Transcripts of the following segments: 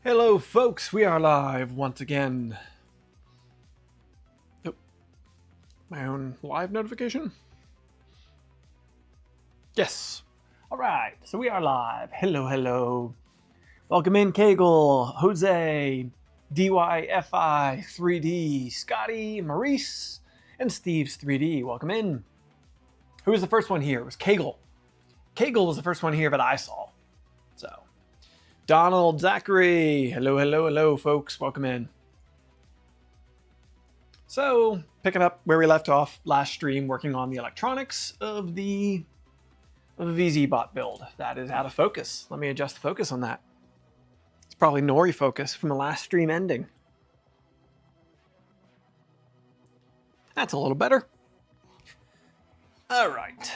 Hello folks, we are live once again. Oh, my own live notification? Yes. Alright, so we are live. Hello. Welcome in Kegel, Jose, DYFI, 3D, Scotty, Maurice, and Steve's 3D. Welcome in. Who was the first one here? It was Kegel. Kegel was the first one here that I saw. So, Donald, Zachary, hello, folks. Welcome in. So, picking up where we left off last stream, working on the electronics of the VZ bot build. That is out of focus. Let me adjust the focus on that. It's probably Nori focus from the last stream ending. That's a little better. All right.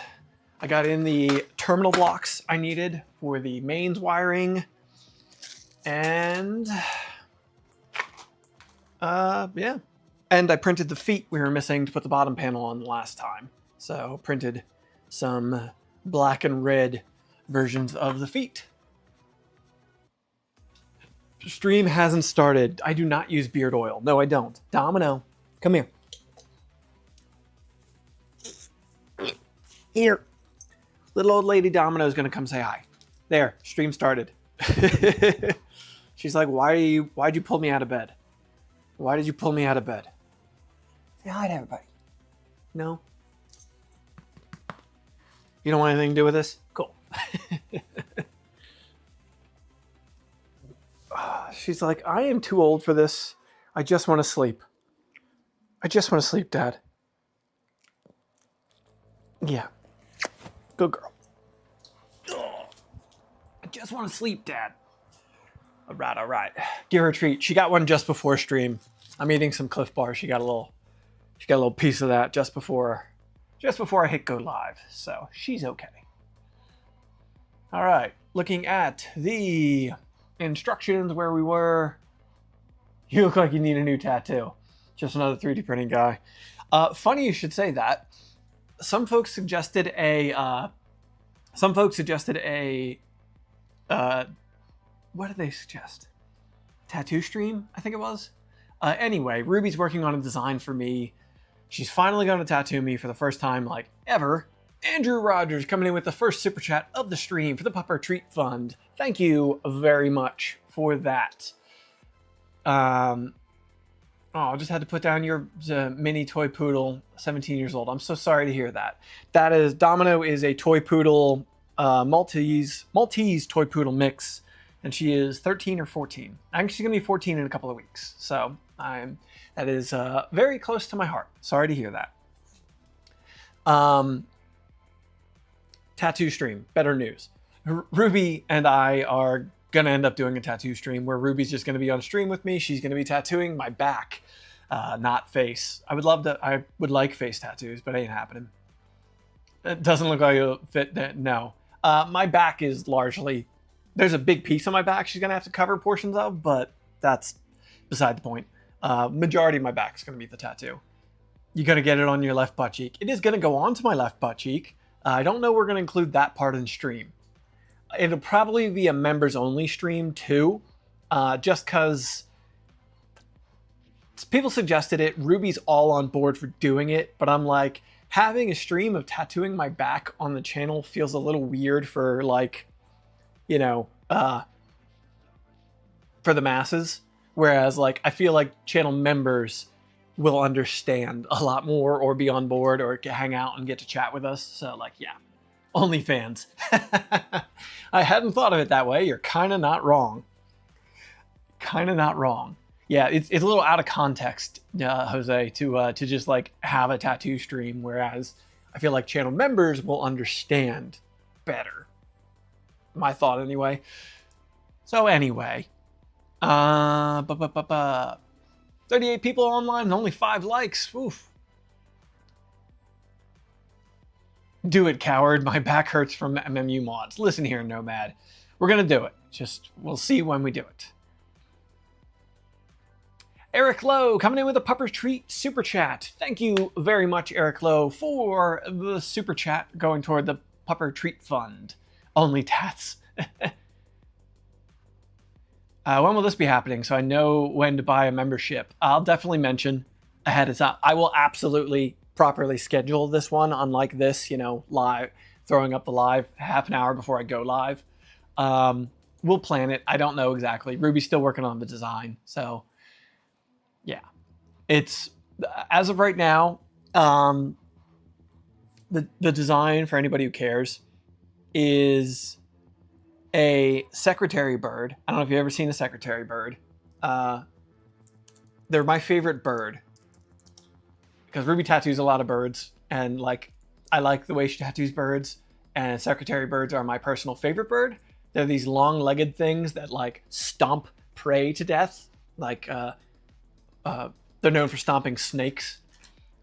I got in the terminal blocks I needed for the mains wiring. And yeah. And I printed the feet we were missing to put the bottom panel on last time. So printed some black and red versions of the feet. Stream hasn't started. I do not use beard oil. No, I don't. Domino, come here. Here. Little old lady Domino is going to come say hi. There, stream started. She's like, why'd you pull me out of bed? Why did you pull me out of bed? Say hi to everybody. No? You don't want anything to do with this? Cool. She's like, I am too old for this. I just want to sleep. I just want to sleep, Dad. Yeah. Good girl. Oh, I just want to sleep, Dad. All right. Give her a treat. She got one just before stream. I'm eating some Cliff Bar. She got a little piece of that just before I hit go live. So she's okay. All right. Looking at the instructions where we were. You look like you need a new tattoo. Just another 3D printing guy. Funny you should say that. Some folks suggested a what did they suggest? Tattoo stream, I think it was. Anyway, Ruby's working on a design for me. She's finally going to tattoo me for the first time, like, ever. Andrew Rogers coming in with the first super chat of the stream for the Pupper Treat Fund. Thank you very much for that. Oh, just had to put down your mini toy poodle, 17 years old. I'm so sorry to hear that. That is, Domino is a toy poodle, Maltese toy poodle mix, and she is 13 or 14. I think she's gonna be 14 in a couple of weeks. So that is very close to my heart. Sorry to hear that. Tattoo stream, better news. Ruby and I are gonna end up doing a tattoo stream where Ruby's just gonna be on stream with me. She's gonna be tattooing my back, not face. I would like face tattoos, but it ain't happening. It doesn't look like it'll fit. No, my back is largely. There's a big piece on my back she's gonna have to cover portions of, but that's beside the point. Majority of my back is gonna be the tattoo. You're gonna get it on your left butt cheek. It is gonna go onto my left butt cheek. I don't know we're gonna include that part in stream. It'll probably be a members only stream too, just because people suggested it. Ruby's all on board for doing it, but I'm like, having a stream of tattooing my back on the channel feels a little weird for, like, you know, for the masses. Whereas, like, I feel like channel members will understand a lot more or be on board or hang out and get to chat with us. So, like, yeah. OnlyFans. I hadn't thought of it that way. You're kind of not wrong. Yeah, it's a little out of context, Jose, to just like have a tattoo stream, whereas I feel like channel members will understand better. My thought anyway. So anyway, 38 people online and only 5 likes. Oof. Do it, coward. My back hurts from MMU mods. Listen here, Nomad. We're going to do it. Just, we'll see when we do it. Eric Lowe coming in with a Pupper Treat super chat. Thank you very much, Eric Lowe, for the super chat going toward the Pupper Treat Fund. Only tats. When will this be happening? So I know when to buy a membership. I'll definitely mention ahead of time. I will absolutely properly schedule this one, unlike this, live, throwing up the live half an hour before I go live. We'll plan it. I don't know exactly. Ruby's still working on the design. So yeah, it's as of right now, the design, for anybody who cares, is a secretary bird. I don't know if you've ever seen a secretary bird. They're my favorite bird because Ruby tattoos a lot of birds, and I like the way she tattoos birds. And secretary birds are my personal favorite bird. They're these long-legged things that stomp prey to death. They're known for stomping snakes,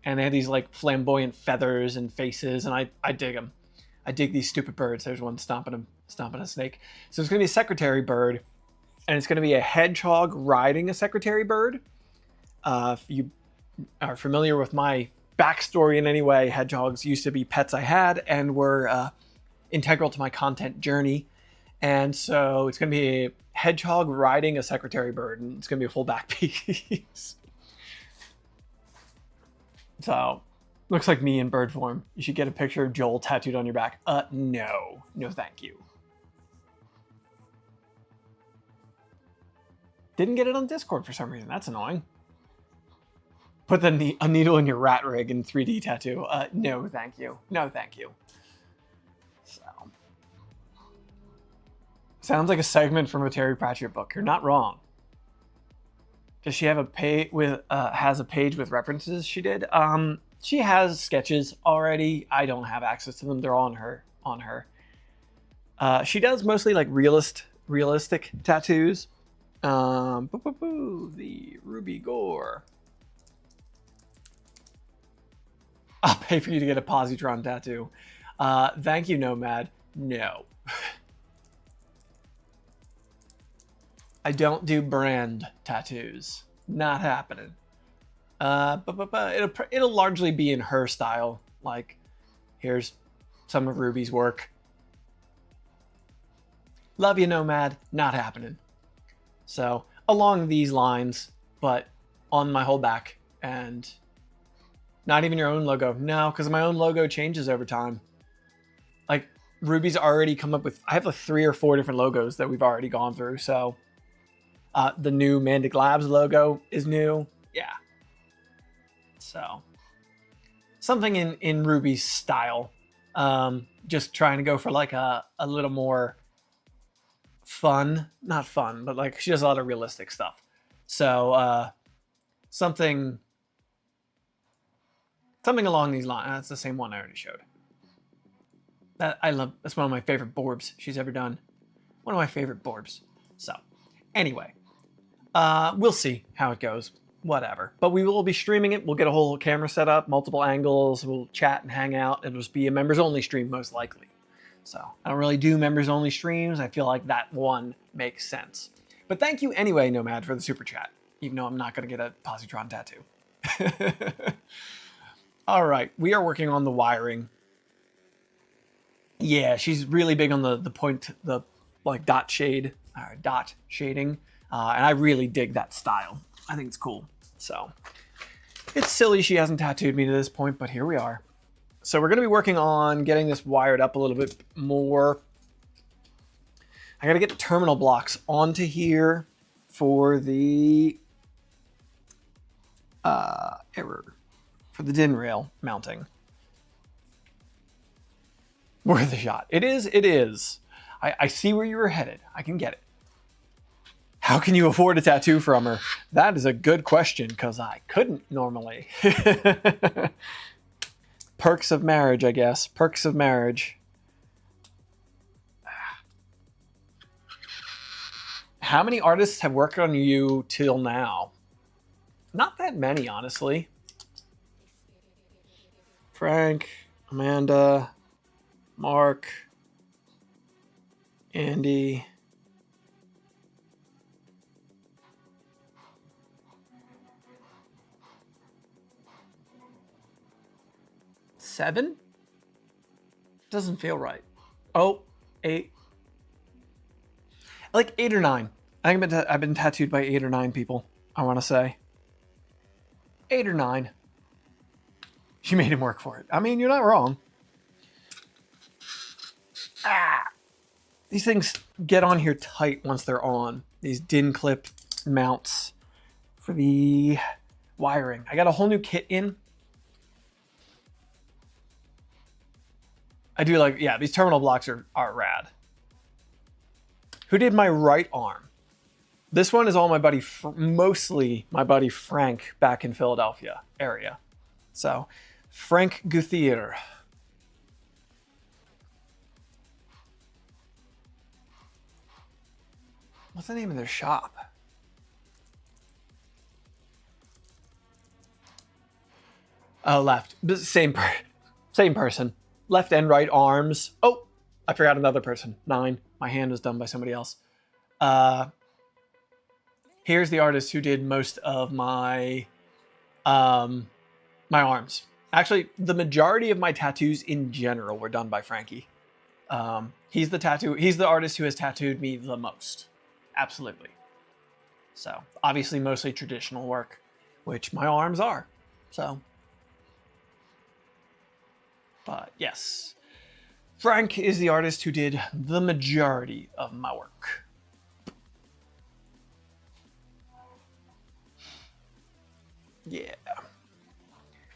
and they have these flamboyant feathers and faces, and I dig them. I dig these stupid birds. There's one stomping a snake. So it's going to be a secretary bird, and it's going to be a hedgehog riding a secretary bird. If you are familiar with my backstory in any way, hedgehogs used to be pets I had and were integral to my content journey. And so it's going to be a hedgehog riding a secretary bird, and it's going to be a full back piece. So, looks like me in bird form. You should get a picture of Joel tattooed on your back. No. No, thank you. Didn't get it on Discord for some reason. That's annoying. Put a needle in your rat rig and 3D tattoo. No, thank you. No, thank you. So, sounds like a segment from a Terry Pratchett book. You're not wrong. Does she have a page with has a page with references she did? She has sketches already. I don't have access to them. They're all on her. She does mostly realistic tattoos. The Ruby Gore. I'll pay for you to get a positron tattoo. Thank you, Nomad. No. I don't do brand tattoos. Not happening. It'll largely be in her style. Here's some of Ruby's work. Love you, Nomad. Not happening. So, along these lines, but on my whole back. And not even your own logo. No, because my own logo changes over time. Ruby's already come up with... I have 3 or 4 different logos that we've already gone through, so... the new Mandic Labs logo is new. Yeah. So, something in Ruby's style. Just trying to go for a little more fun. Not fun, but she does a lot of realistic stuff. So, something along these lines. That's the same one I already showed. That's one of my favorite borbs she's ever done. One of my favorite borbs. So, anyway. We'll see how it goes. Whatever. But we will be streaming it. We'll get a whole camera set up, multiple angles. We'll chat and hang out. It'll just be a members-only stream, most likely. So, I don't really do members-only streams. I feel like that one makes sense. But thank you anyway, Nomad, for the super chat. Even though I'm not going to get a positron tattoo. All right. We are working on the wiring. Yeah, she's really big on the point, dot shading. And I really dig that style. I think it's cool. So, it's silly she hasn't tattooed me to this point, but here we are. So we're going to be working on getting this wired up a little bit more. I got to get the terminal blocks onto here for the for the DIN rail mounting. Worth a shot. It is. I see where you were headed. I can get it. How can you afford a tattoo from her? That is a good question, because I couldn't normally. Perks of marriage, I guess. Perks of marriage. How many artists have worked on you till now? Not that many, honestly. Frank, Amanda, Mark, Andy... 7? Doesn't feel right. Oh, 8. 8 or 9. I think I've been tattooed by 8 or 9 people, I want to say. 8 or 9. She made him work for it. I mean, you're not wrong. Ah! These things get on here tight once they're on. These DIN clip mounts for the wiring. I got a whole new kit in. I do like, yeah, these terminal blocks are rad. Who did my right arm? This one is all my buddy, mostly my buddy Frank back in Philadelphia area. So, Frank Guthier. What's the name of their shop? Oh, left. Same person. Left and right arms. Oh, I forgot another person. 9. My hand was done by somebody else. Here's the artist who did most of my my arms. Actually, the majority of my tattoos in general were done by Frankie. He's the artist who has tattooed me the most. Absolutely. So, obviously mostly traditional work, which my arms are. So, but yes. Frank is the artist who did the majority of my work. Yeah.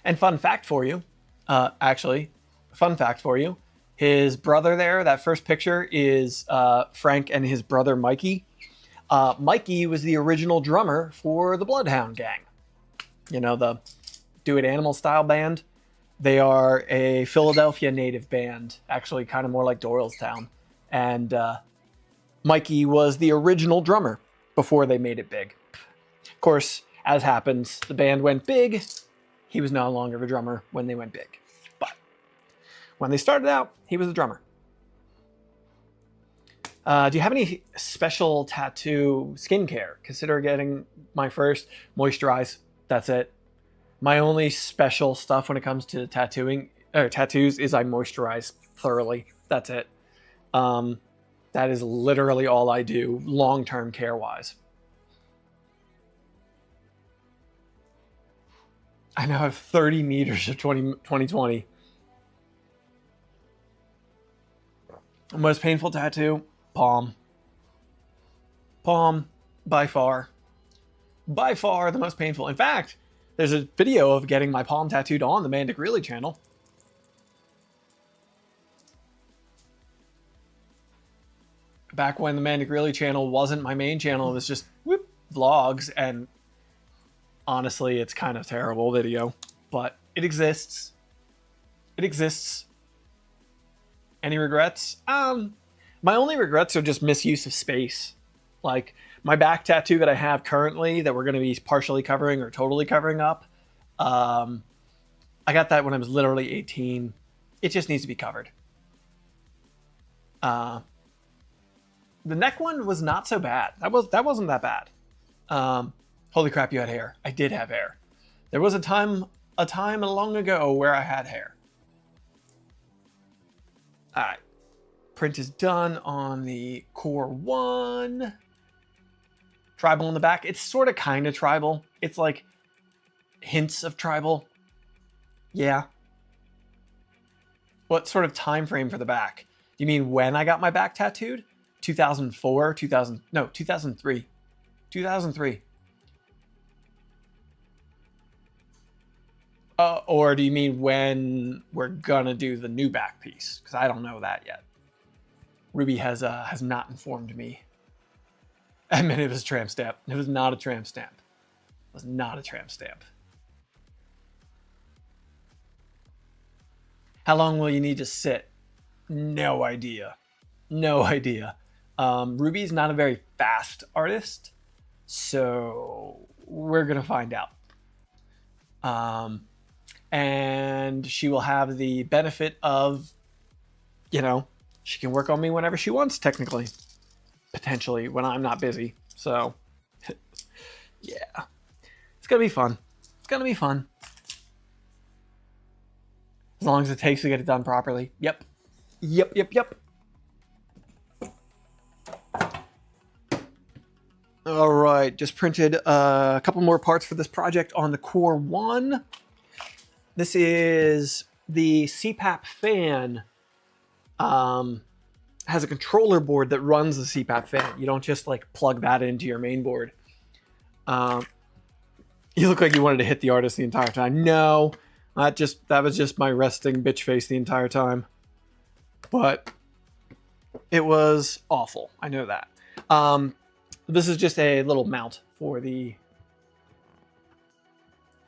And fun fact for you, his brother there, that first picture is Frank and his brother Mikey. Mikey was the original drummer for the Bloodhound Gang. You know, the Do It Animal Style band. They are a Philadelphia native band, actually kind of more like Doylestown. And Mikey was the original drummer before they made it big. Of course, as happens, the band went big. He was no longer the drummer when they went big. But when they started out, he was the drummer. Do you have any special tattoo skincare? Consider getting my first. Moisturize. That's it. My only special stuff when it comes to tattoos is I moisturize thoroughly. That's it. That is literally all I do long-term care-wise. I now have 30 meters of 2020. Most painful tattoo, palm. Palm, by far. By far the most painful. In fact, there's a video of getting my palm tattooed on the Mandic Really channel. Back when the Mandic Really channel wasn't my main channel, it was just vlogs, and honestly, it's kind of terrible video, but it exists. It exists. Any regrets? My only regrets are just misuse of space. Like my back tattoo that I have currently that we're going to be partially covering or totally covering up. I got that when I was literally 18. It just needs to be covered. The neck one was not so bad. That wasn't that bad. Holy crap, you had hair. I did have hair. There was a time long ago where I had hair. All right. Print is done on the Core 1. Tribal in the back. It's sort of kind of tribal. It's like hints of tribal. Yeah. What sort of time frame for the back? You mean when I got my back tattooed? 2004, 2003. 2003. Or do you mean when we're gonna do the new back piece? Because I don't know that yet. Ruby has not informed me. I mean, it was a tramp stamp. It was not a tramp stamp. It was not a tramp stamp. How long will you need to sit? No idea. No idea. Ruby's not a very fast artist, so we're gonna find out. And she will have the benefit of, you know, she can work on me whenever she wants, technically. Potentially, when I'm not busy. So, yeah. It's going to be fun. It's going to be fun. As long as it takes to get it done properly. Yep. Yep, yep, yep. All right, just printed a couple more parts for this project on the Core 1. This is the CPAP fan. Has a controller board that runs the CPAP fan. You don't just like plug that into your main board. You look like you wanted to hit the artist the entire time. No, that was just my resting bitch face the entire time. But it was awful. I know that. This is just a little mount for the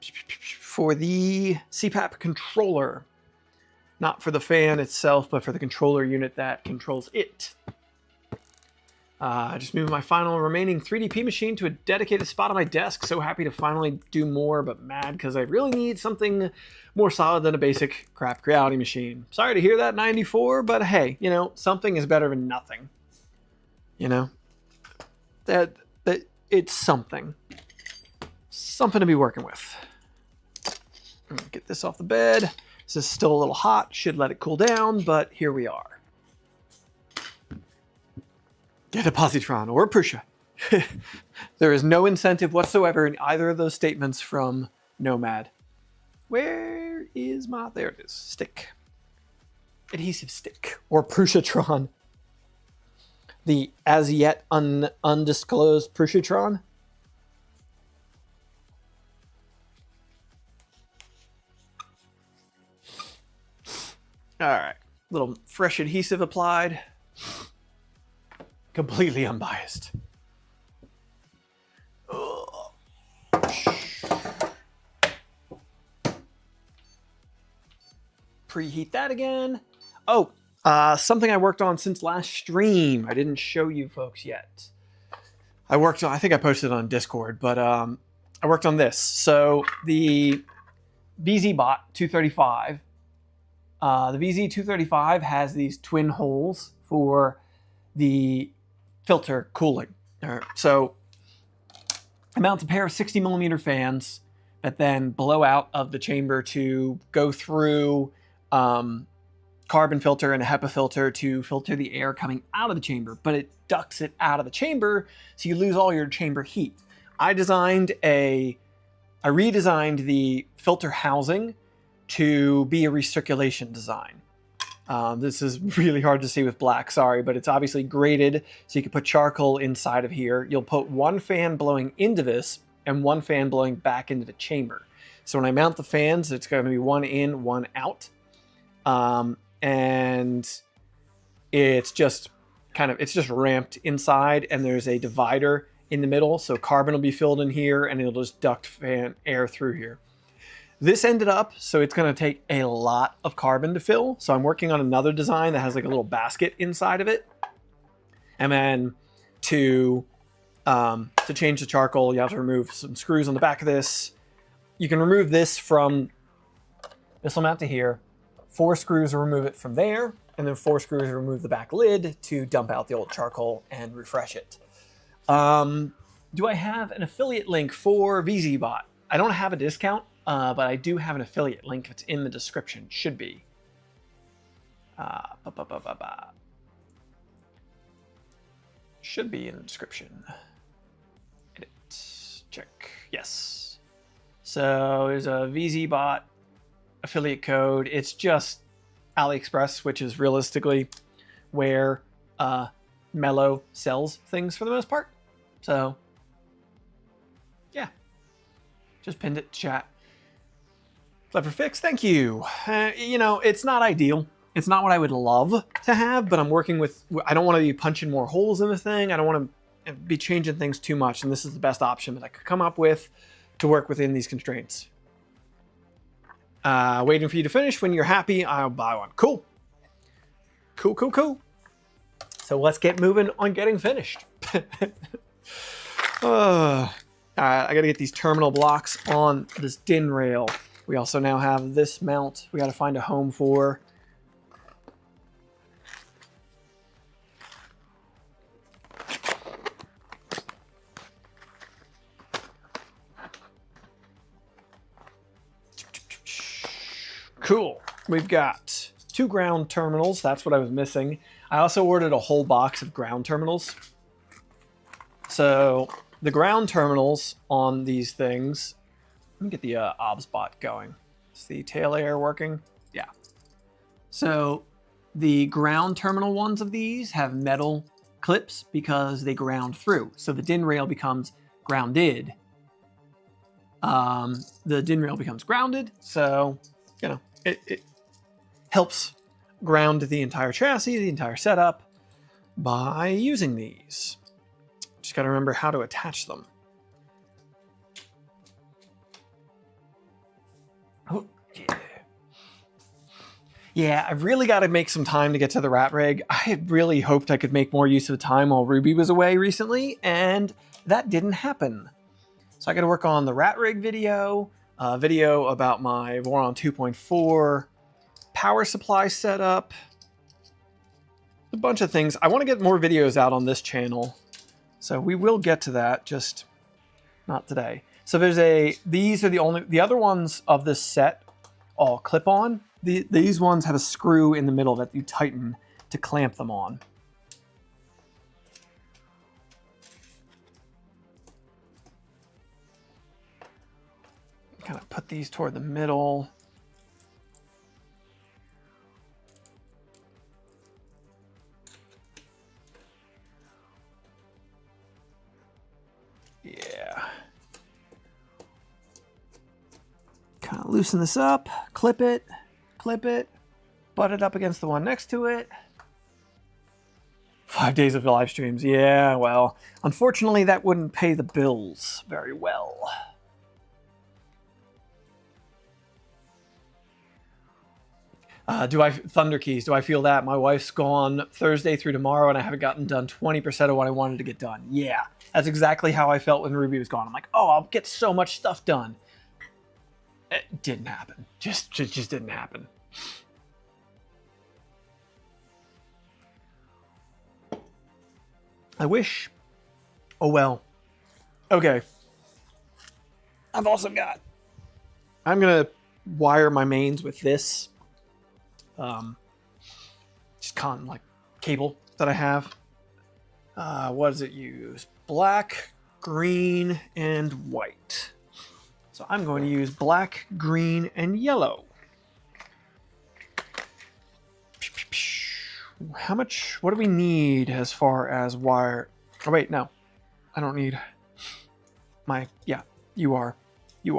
CPAP controller. Not for the fan itself, but for the controller unit that controls it. I just moved my final remaining 3DP machine to a dedicated spot on my desk. So happy to finally do more, but mad because I really need something more solid than a basic crap reality machine. Sorry to hear that, 94, but hey, you know, something is better than nothing. You know? That it's something. Something to be working with. Get this off the bed. This is still a little hot. Should let it cool down, but here we are. Get a positron or a Prusa. There is no incentive whatsoever in either of those statements from Nomad. Where is my... There it is. Stick. Adhesive stick. Or Prusatron. The as yet undisclosed Prusatron. All right. Little fresh adhesive applied. Completely unbiased. Preheat that again. Oh, something I worked on since last stream. I didn't show you folks yet. I think I posted it on Discord, but I worked on this. So the VZ-235, the VZ-235 has these twin holes for the filter cooling. So I mount a pair of 60 millimeter fans that then blow out of the chamber to go through carbon filter and a HEPA filter to filter the air coming out of the chamber, but it ducts it out of the chamber, so you lose all your chamber heat. I redesigned the filter housing to be a recirculation design. This is really hard to see with black, sorry, but it's obviously graded, so you can put charcoal inside of here. You'll put one fan blowing into this and one fan blowing back into the chamber. So when I mount the fans, it's going to be one in, one out. And it's just ramped inside, and there's a divider in the middle, so carbon will be filled in here, and it'll just duct fan air through here. This ended up, so it's going to take a lot of carbon to fill. So I'm working on another design that has like a little basket inside of it. And then to change the charcoal, you have to remove some screws on the back of this. You can remove this from, this will mount to here. 4 screws will remove it from there. And then 4 screws will remove the back lid to dump out the old charcoal and refresh it. Do I have an affiliate link for VZ-Bot? I don't have a discount. But I do have an affiliate link. It's in the description. Should be. Should be in the description. Edit. Check. Yes. So there's a VZ-Bot affiliate code. It's just AliExpress, which is realistically where Mellow sells things for the most part. So, yeah. Just pinned it to chat. Clever fix, thank you. You know, it's not ideal. It's not what I would love to have, but I'm working with, I don't want to be punching more holes in the thing. I don't want to be changing things too much, and this is the best option that I could come up with to work within these constraints. Waiting for you to finish. When you're happy, I'll buy one. Cool. Cool, cool, cool. So let's get moving on getting finished. I gotta get these terminal blocks on this DIN rail. We also now have this mount we gotta find a home for. Cool. We've got 2 ground terminals. That's what I was missing. I also ordered a whole box of ground terminals. So the ground terminals on these things. Let me get the obs bot going. Is the tail air working? Yeah. So the ground terminal ones of these have metal clips because they ground through. So the DIN rail becomes grounded. The DIN rail becomes grounded. So, you know, it helps ground the entire chassis, the entire setup by using these. Just got to remember how to attach them. Oh, yeah. Yeah, I've really got to make some time to get to the rat rig. I had really hoped I could make more use of the time while Ruby was away recently, and that didn't happen. So I got to work on the rat rig video, video about my Voron 2.4 power supply setup, a bunch of things. I want to get more videos out on this channel, so we will get to that, just not today. So these are the other ones of this set all clip on. These ones have a screw in the middle that you tighten to clamp them on. Kind of put these toward the middle. Yeah. Kind of loosen this up, clip it, butt it up against the one next to it. 5 days of live streams. Yeah, well, unfortunately that wouldn't pay the bills very well. Thunder keys, do I feel that? My wife's gone Thursday through tomorrow and I haven't gotten done 20% of what I wanted to get done. Yeah, that's exactly how I felt when Ruby was gone. I'm like, oh, I'll get so much stuff done. It didn't happen. Just didn't happen. I wish. Oh well. Okay. I'm gonna wire my mains with this just like cable that I have. What does it use? Black, green, and white. So I'm going to use black, green, and yellow. How much, what do we need as far as wire? Oh wait, no, I don't need my, yeah, you are. You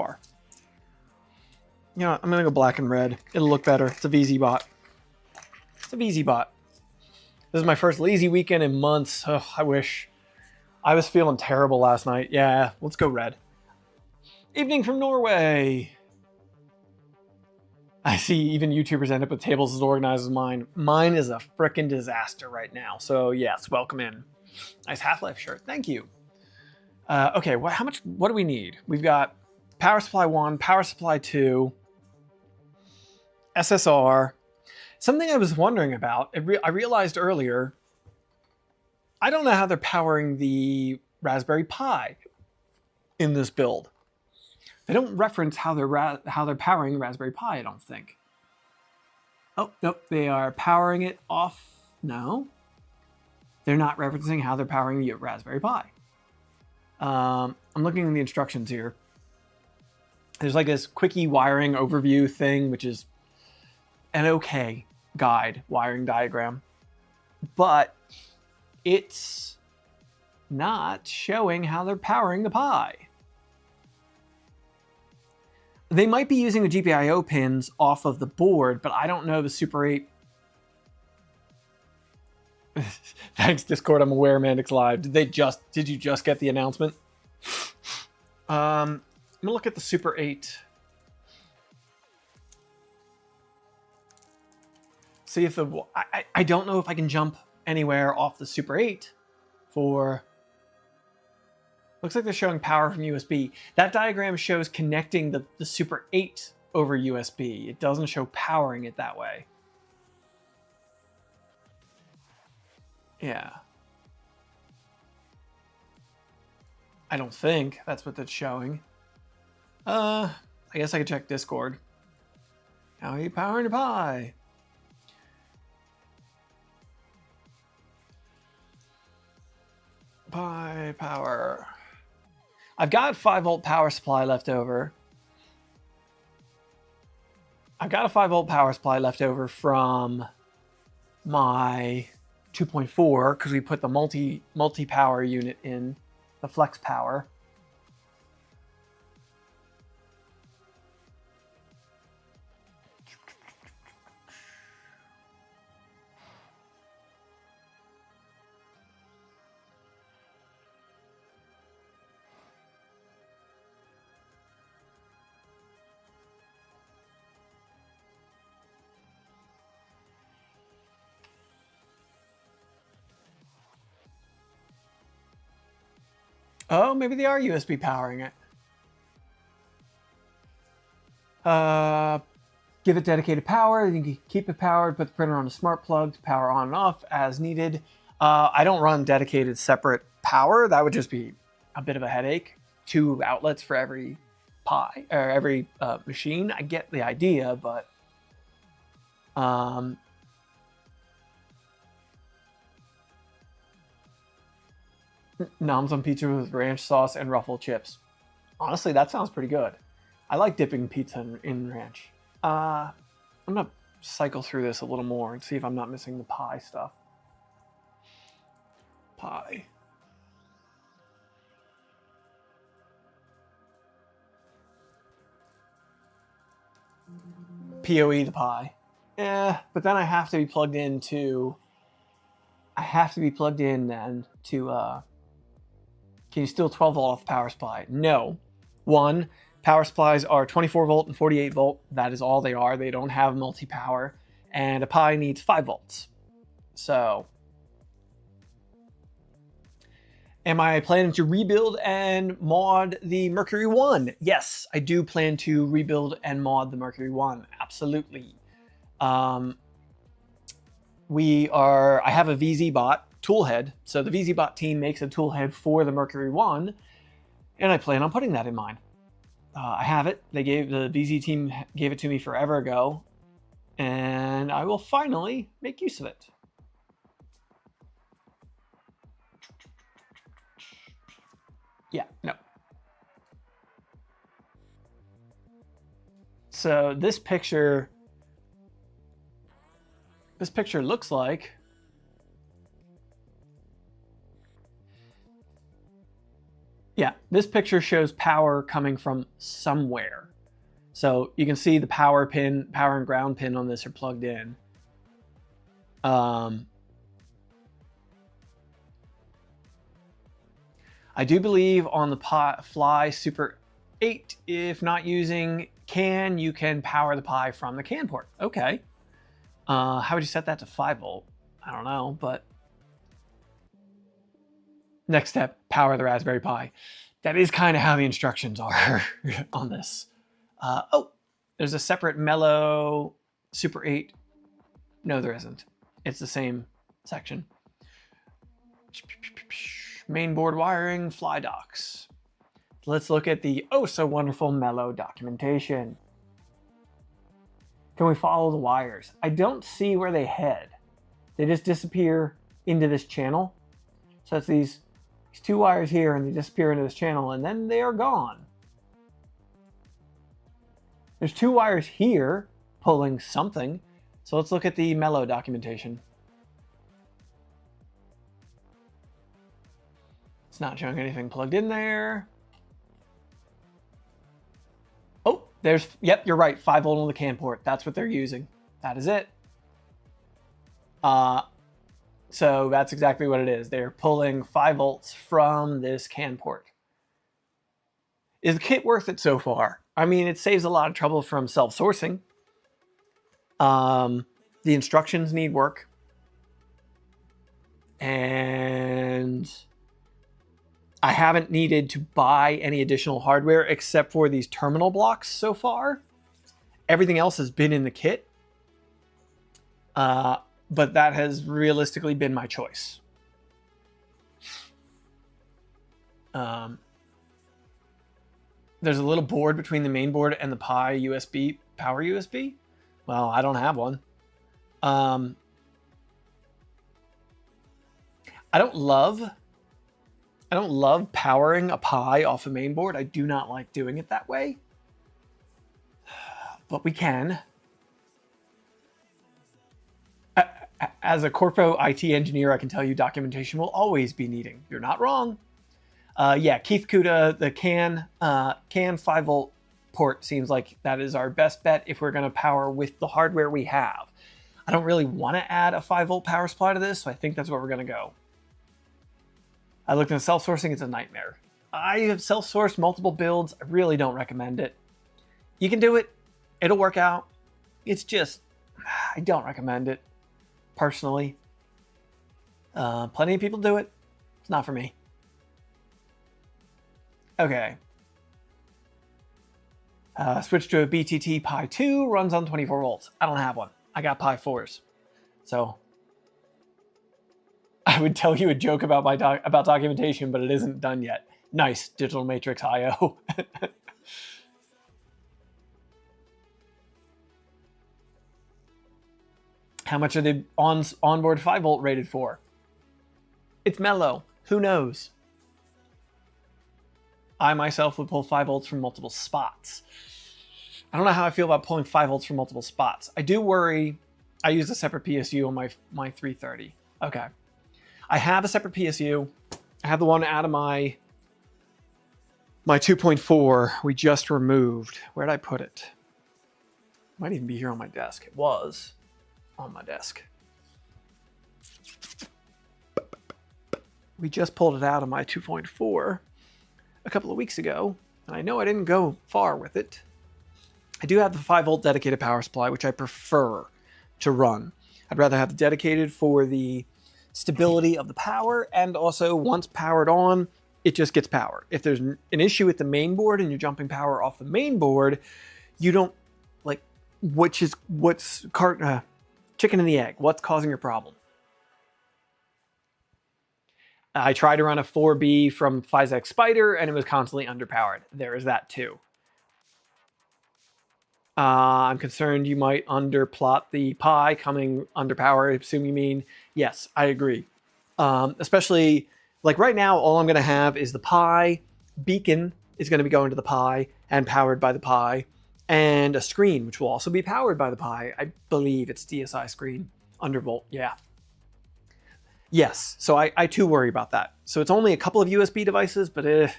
know what, I'm gonna go black and red. It'll look better. It's a VZ bot. It's a VZ bot. This is my first lazy weekend in months. Oh, I wish. I was feeling terrible last night. Yeah, let's go red. Evening from Norway. I see even YouTubers end up with tables as organized as mine. Mine is a frickin' disaster right now. So yes, welcome in. Nice Half-Life shirt. Thank you. Okay, what do we need? We've got power supply 1, power supply 2, SSR. Something I was wondering about, I realized earlier, I don't know how they're powering the Raspberry Pi in this build. They don't reference how they're powering the Raspberry Pi, I don't think. Oh, nope, they are powering it off. No. They're not referencing how they're powering the Raspberry Pi. I'm looking at the instructions here. There's like this quickie wiring overview thing, which is an okay guide, wiring diagram. But it's not showing how they're powering the Pi. They might be using the GPIO pins off of the board, but I don't know the Super 8. Thanks, Discord. I'm aware Mandix Live. Did you just get the announcement? I'm gonna look at the Super 8. See if I don't know if I can jump anywhere off the Super 8 for. Looks like they're showing power from USB. That diagram shows connecting the Super 8 over USB. It doesn't show powering it that way. Yeah. I don't think that's what that's showing. I guess I could check Discord. How are you powering the Pi? Pi power. I've got 5-volt power supply left over. I've got a 5-volt power supply left over from my 2.4 because we put the multi-power unit in, the flex power. Oh, maybe they are USB powering it. Give it dedicated power. You can keep it powered, put the printer on a smart plug to power on and off as needed. I don't run dedicated separate power. That would just be a bit of a headache. 2 outlets for every Pi or every machine. I get the idea, but noms on pizza with ranch sauce and ruffle chips. Honestly, that sounds pretty good. I like dipping pizza in ranch. I'm gonna cycle through this a little more and see if I'm not missing the pie stuff. Pie. PoE the pie. Yeah, but then I have to be plugged into. I have to be plugged in then to. Can you still 12-volt off power supply? No. One, power supplies are 24-volt and 48-volt. That is all they are. They don't have multi-power. And a Pi needs 5 volts. So, am I planning to rebuild and mod the Mercury 1? Yes, I do plan to rebuild and mod the Mercury 1. Absolutely. I have a VZ-bot toolhead. So the VZ-bot team makes a toolhead for the Mercury 1, and I plan on putting that in mine. I have it. The VZ team gave it to me forever ago, and I will finally make use of it. Yeah, no. So this picture looks like this picture shows power coming from somewhere. So you can see the power and ground pin on this are plugged in. I do believe on the Fly Super 8, if not using CAN, you can power the Pi from the CAN port. Okay. How would you set that to 5-volt? I don't know, but next step, power the Raspberry Pi. That is kind of how the instructions are on this. Oh, there's a separate Mellow Super 8. No, there isn't. It's the same section. Mainboard wiring, fly docks. Let's look at the oh so wonderful Mellow documentation. Can we follow the wires? I don't see where they head. They just disappear into this channel. So it's these 2 wires here, and they disappear into this channel, and then they are gone. There's 2 wires here pulling something. So let's look at the Mellow documentation. It's not showing anything plugged in there. Oh, yep, you're right. 5-volt on the CAN port. That's what they're using. That is it. So that's exactly what it is. They're pulling 5 volts from this CAN port. Is the kit worth it so far? I mean, it saves a lot of trouble from self-sourcing. The instructions need work. And I haven't needed to buy any additional hardware except for these terminal blocks so far. Everything else has been in the kit. But that has realistically been my choice. There's a little board between the main board and the Pi USB, power USB. Well, I don't have one. I don't love I don't love powering a Pi off a main board. I do not like doing it that way. But we can. As a corpo IT engineer, I can tell you documentation will always be needing. You're not wrong. Yeah, Keith Kuda, the CAN 5-volt port seems like that is our best bet if we're going to power with the hardware we have. I don't really want to add a 5-volt power supply to this, so I think that's where we're going to go. I looked into self-sourcing. It's a nightmare. I have self-sourced multiple builds. I really don't recommend it. You can do it. It'll work out. It's just, I don't recommend it, personally. Plenty of people do it. It's not for me. Okay. Switch to a BTT Pi 2, runs on 24 volts. I don't have one. I got Pi 4s. So I would tell you a joke about about documentation, but it isn't done yet. Nice, Digital Matrix IO. How much are the onboard 5-volt rated for? It's Mellow. Who knows? I myself would pull 5 volts from multiple spots. I don't know how I feel about pulling 5 volts from multiple spots. I do worry. I use a separate PSU on my 330. Okay. I have a separate PSU. I have the one out of my 2.4 we just removed. Where'd I put it? Might even be here on my desk. It was on my desk. We just pulled it out of my 2.4 a couple of weeks ago, and I know I didn't go far with it. I do have the 5-volt dedicated power supply, which I prefer to run. I'd rather have the dedicated for the stability of the power, and also once powered on, it just gets power. If there's an issue with the main board and you're jumping power off the main board, you don't, like, what's chicken and the egg? What's causing your problem? I tried to run a 4B from Physec Spider, and it was constantly underpowered. There is that too. I'm concerned you might underplot the Pi coming underpowered. I assume you mean, yes, I agree. Especially, like right now, all I'm going to have is the Pi, beacon is going to be going to the Pi and powered by the Pi, and a screen, which will also be powered by the Pi. I believe it's DSI screen, undervolt, yeah. Yes, so I too worry about that. So it's only a couple of USB devices, but I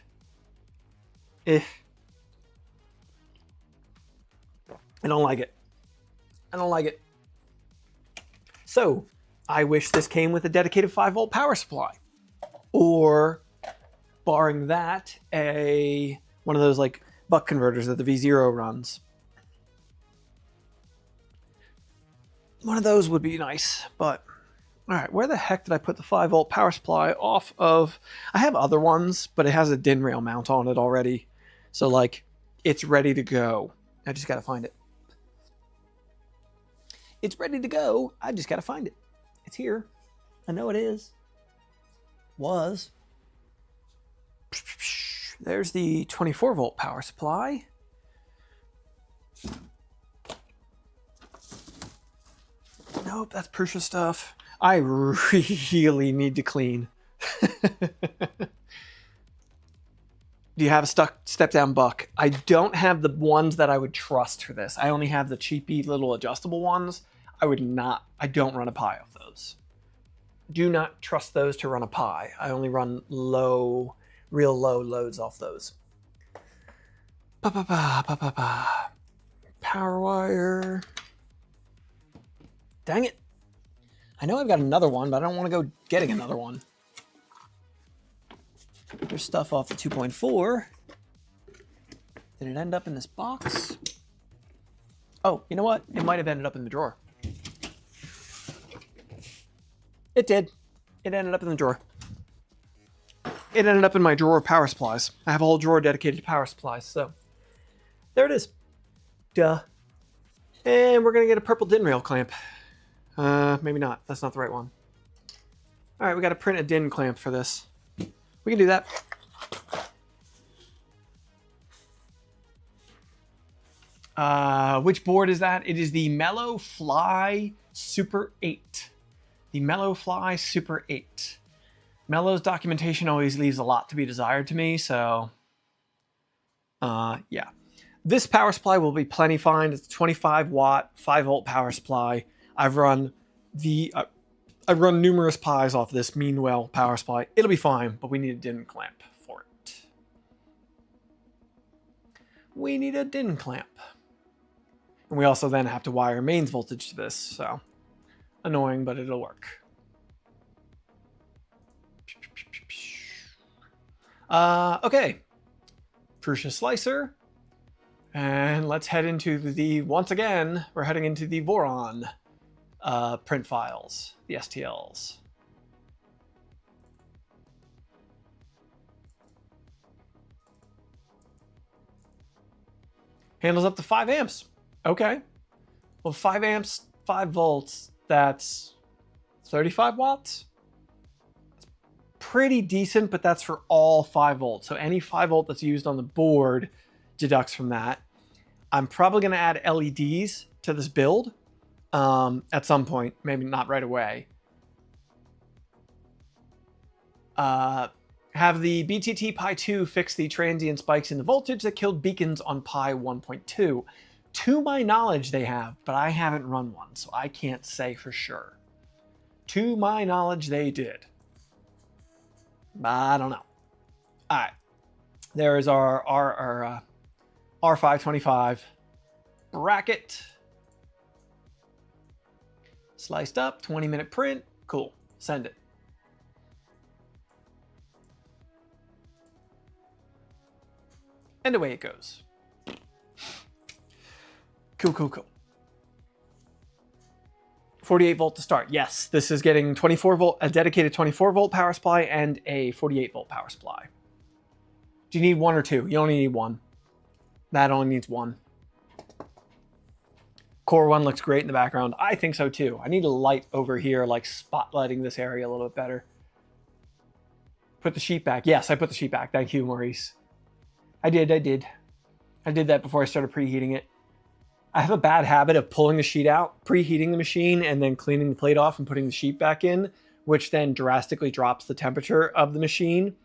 don't like it. I don't like it. So I wish this came with a dedicated 5-volt power supply, or barring that, one of those like buck converters that the V0 runs. One of those would be nice, but all right, where the heck did I put the 5-volt power supply off of? I have other ones, but it has a DIN rail mount on it already. So like, it's ready to go. I just got to find it. It's ready to go. I just got to find it. It's here. I know it is. Was. There's the 24-volt power supply. Nope, that's Prusa stuff. I really need to clean. Do you have a step-down buck? I don't have the ones that I would trust for this. I only have the cheapy little adjustable ones. I don't run a Pi off those. Do not trust those to run a Pi. I only run real low loads off those. Power wire. Dang it. I know I've got another one, but I don't want to go getting another one. There's stuff off the 2.4. Did it end up in this box? Oh, you know what? It might have ended up in the drawer. It did. It ended up in the drawer. It ended up in my drawer of power supplies. I have a whole drawer dedicated to power supplies, so there it is. Duh. And we're going to get a purple DIN rail clamp. Maybe not. That's not the right one. All right, we got to print a DIN clamp for this. We can do that. Which board is that? It is the Mellow Fly Super 8. The Mellow Fly Super 8. Mellow's documentation always leaves a lot to be desired to me, so yeah. This power supply will be plenty fine. It's a 25 watt, 5 volt power supply. I've run numerous pies off this Meanwell power supply. It'll be fine, but we need a DIN clamp for it. We need a DIN clamp. And we also then have to wire mains voltage to this, so annoying, but it'll work. Okay. Prusa slicer. And let's head into once again, we're heading into the Voron print files, the STLs. Handles up to 5 amps. Okay. Well, 5 amps, 5 volts, that's 35 watts. Pretty decent, but that's for all 5 volts. So any 5 volt that's used on the board deducts from that. I'm probably going to add LEDs to this build at some point, maybe not right away. Have the BTT Pi 2 fix the transient spikes in the voltage that killed beacons on Pi 1.2. To my knowledge, they have, but I haven't run one, so I can't say for sure. To my knowledge, they did. I don't know. All right. There is our R525 bracket. Sliced up, 20-minute print. Cool. Send it. And away it goes. Cool, cool, cool. 48 volt to start. Yes, this is getting 24 volt, a dedicated 24 volt power supply and a 48 volt power supply. Do you need one or two? You only need one. That only needs one. Core 1 looks great in the background. I think so too. I need a light over here, like spotlighting this area a little bit better. Put the sheet back. Yes, I put the sheet back. Thank you, Maurice. I did that before I started preheating it. I have a bad habit of pulling the sheet out, preheating the machine, and then cleaning the plate off and putting the sheet back in, which then drastically drops the temperature of the machine,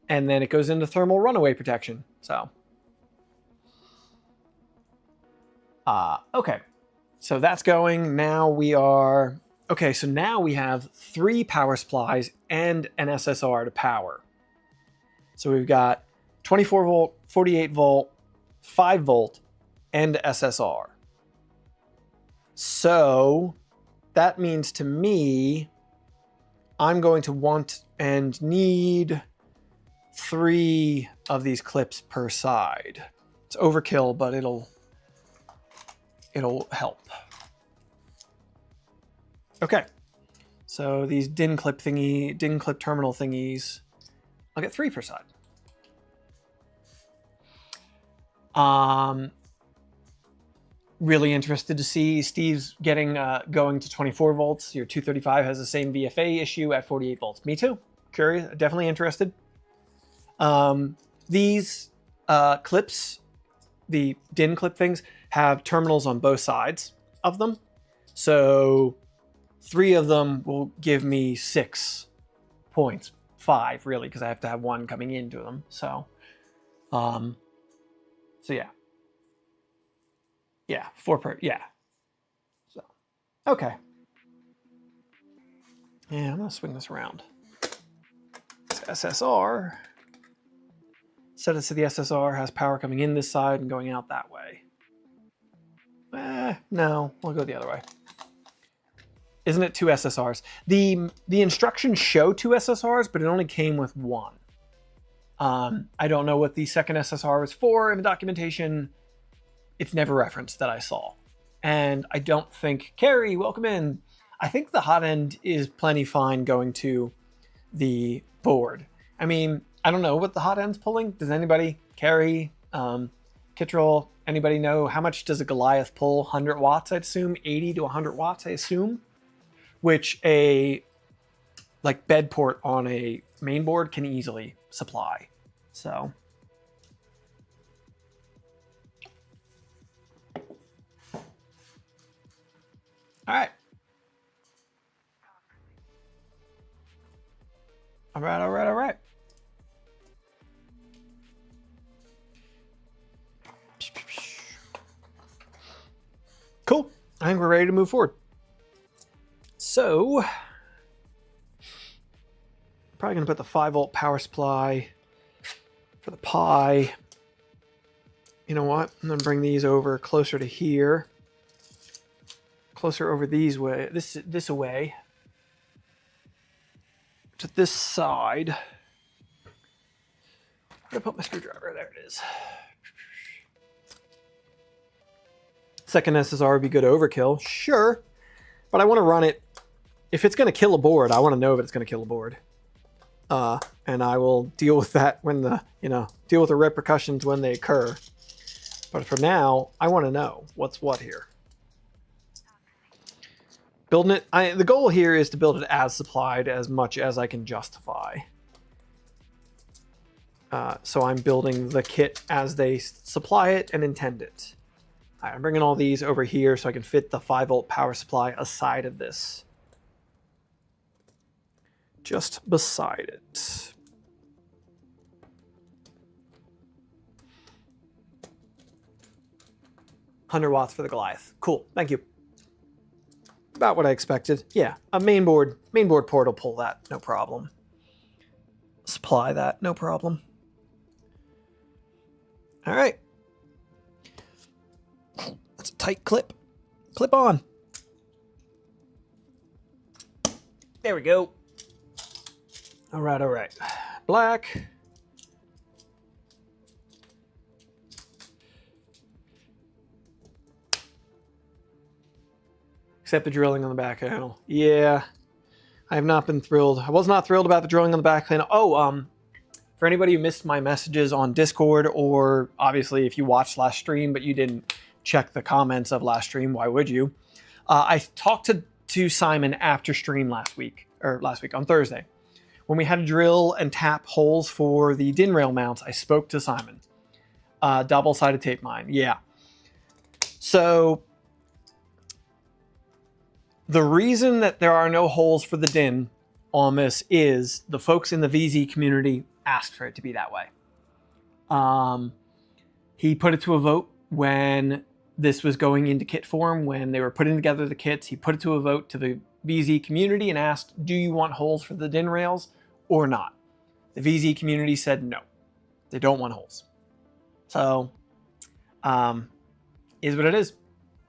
and then it goes into thermal runaway protection. So, okay. So that's going. Now we are... Okay, so now we have 3 power supplies and an SSR to power. So we've got 24 volt, 48 volt, 5 volt, and SSR. So that means to me, I'm going to want and need 3 of these clips per side. It's overkill, but it'll help. Okay, so these DIN clip terminal thingies, I'll get 3 per side. Really interested to see Steve's getting going to 24 volts. Your 235 has the same VFA issue at 48 volts. Me too. Curious, definitely interested. These clips, the DIN clip things, have terminals on both sides of them. So 3 of them will give me 6 points. 5 really, because I have to have 1 coming into them. So yeah. Yeah, 4 per, yeah. So, okay. Yeah, I'm gonna swing this around. This SSR. Set it so the SSR has power coming in this side and going out that way. No, we'll go the other way. Isn't it 2 SSRs? The instructions show 2 SSRs, but it only came with 1. I don't know what the second SSR was for in the documentation. It's never referenced that I saw. And I don't think, Carrie, welcome in. I think the hot end is plenty fine going to the board. I mean, I don't know what the hot end's pulling. Does anybody, Carrie, Kittrell, anybody know how much does a Goliath pull? 100 watts, I'd assume. 80 to 100 watts, I assume. Which a bed port on a main board can easily supply. So... All right. All right, all right, all right. Cool. I think we're ready to move forward. So, probably going to put the 5-volt power supply for the Pi. You know what? I'm going to bring these over closer to here. Closer over these way. This away. To this side. I'm going to put my screwdriver. There it is. Second SSR would be good overkill. Sure. But I want to run it. If it's going to kill a board, I want to know if it's going to kill a board. And I will deal with that when deal with the repercussions when they occur. But for now, I want to know what's what here. Building it, the goal here is to build it as supplied as much as I can justify. So I'm building the kit as they supply it and intend it. All right, I'm bringing all these over here so I can fit the 5-volt power supply aside of this. Just beside it. $100 for the Goliath. Cool, thank you. About what I expected. Yeah, a mainboard port will pull that, no problem. Supply that, no problem. All right. That's a tight clip. Clip on. There we go. All right, all right. Black. Except the drilling on the back panel. Yeah, I have not been thrilled. I was not thrilled about the drilling on the back panel. Oh, for anybody who missed my messages on Discord, or obviously if you watched last stream but you didn't check the comments of last stream, why would you? I talked to Simon after stream last week on Thursday. When we had to drill and tap holes for the DIN rail mounts, I spoke to Simon. Double-sided tape mine, yeah. So the reason that there are no holes for the DIN on this is the folks in the VZ community asked for it to be that way. He put it to a vote when this was going into kit form, when they were putting together the kits. He put it to a vote to the VZ community and asked, do you want holes for the DIN rails or not? The VZ community said no. They don't want holes. So, is what it is.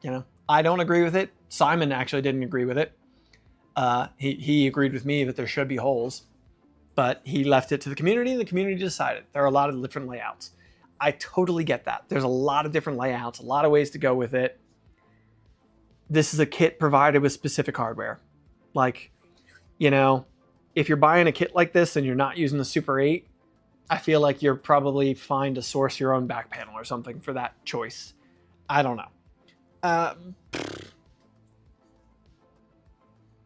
You know, I don't agree with it. Simon actually didn't agree with it. He agreed with me that there should be holes, but he left it to the community, and the community decided. There are a lot of different layouts. I totally get that. There's a lot of different layouts, a lot of ways to go with it. This is a kit provided with specific hardware. Like, you know, if you're buying a kit like this and you're not using the Super 8, I feel like you're probably fine to source your own back panel or something for that choice. I don't know.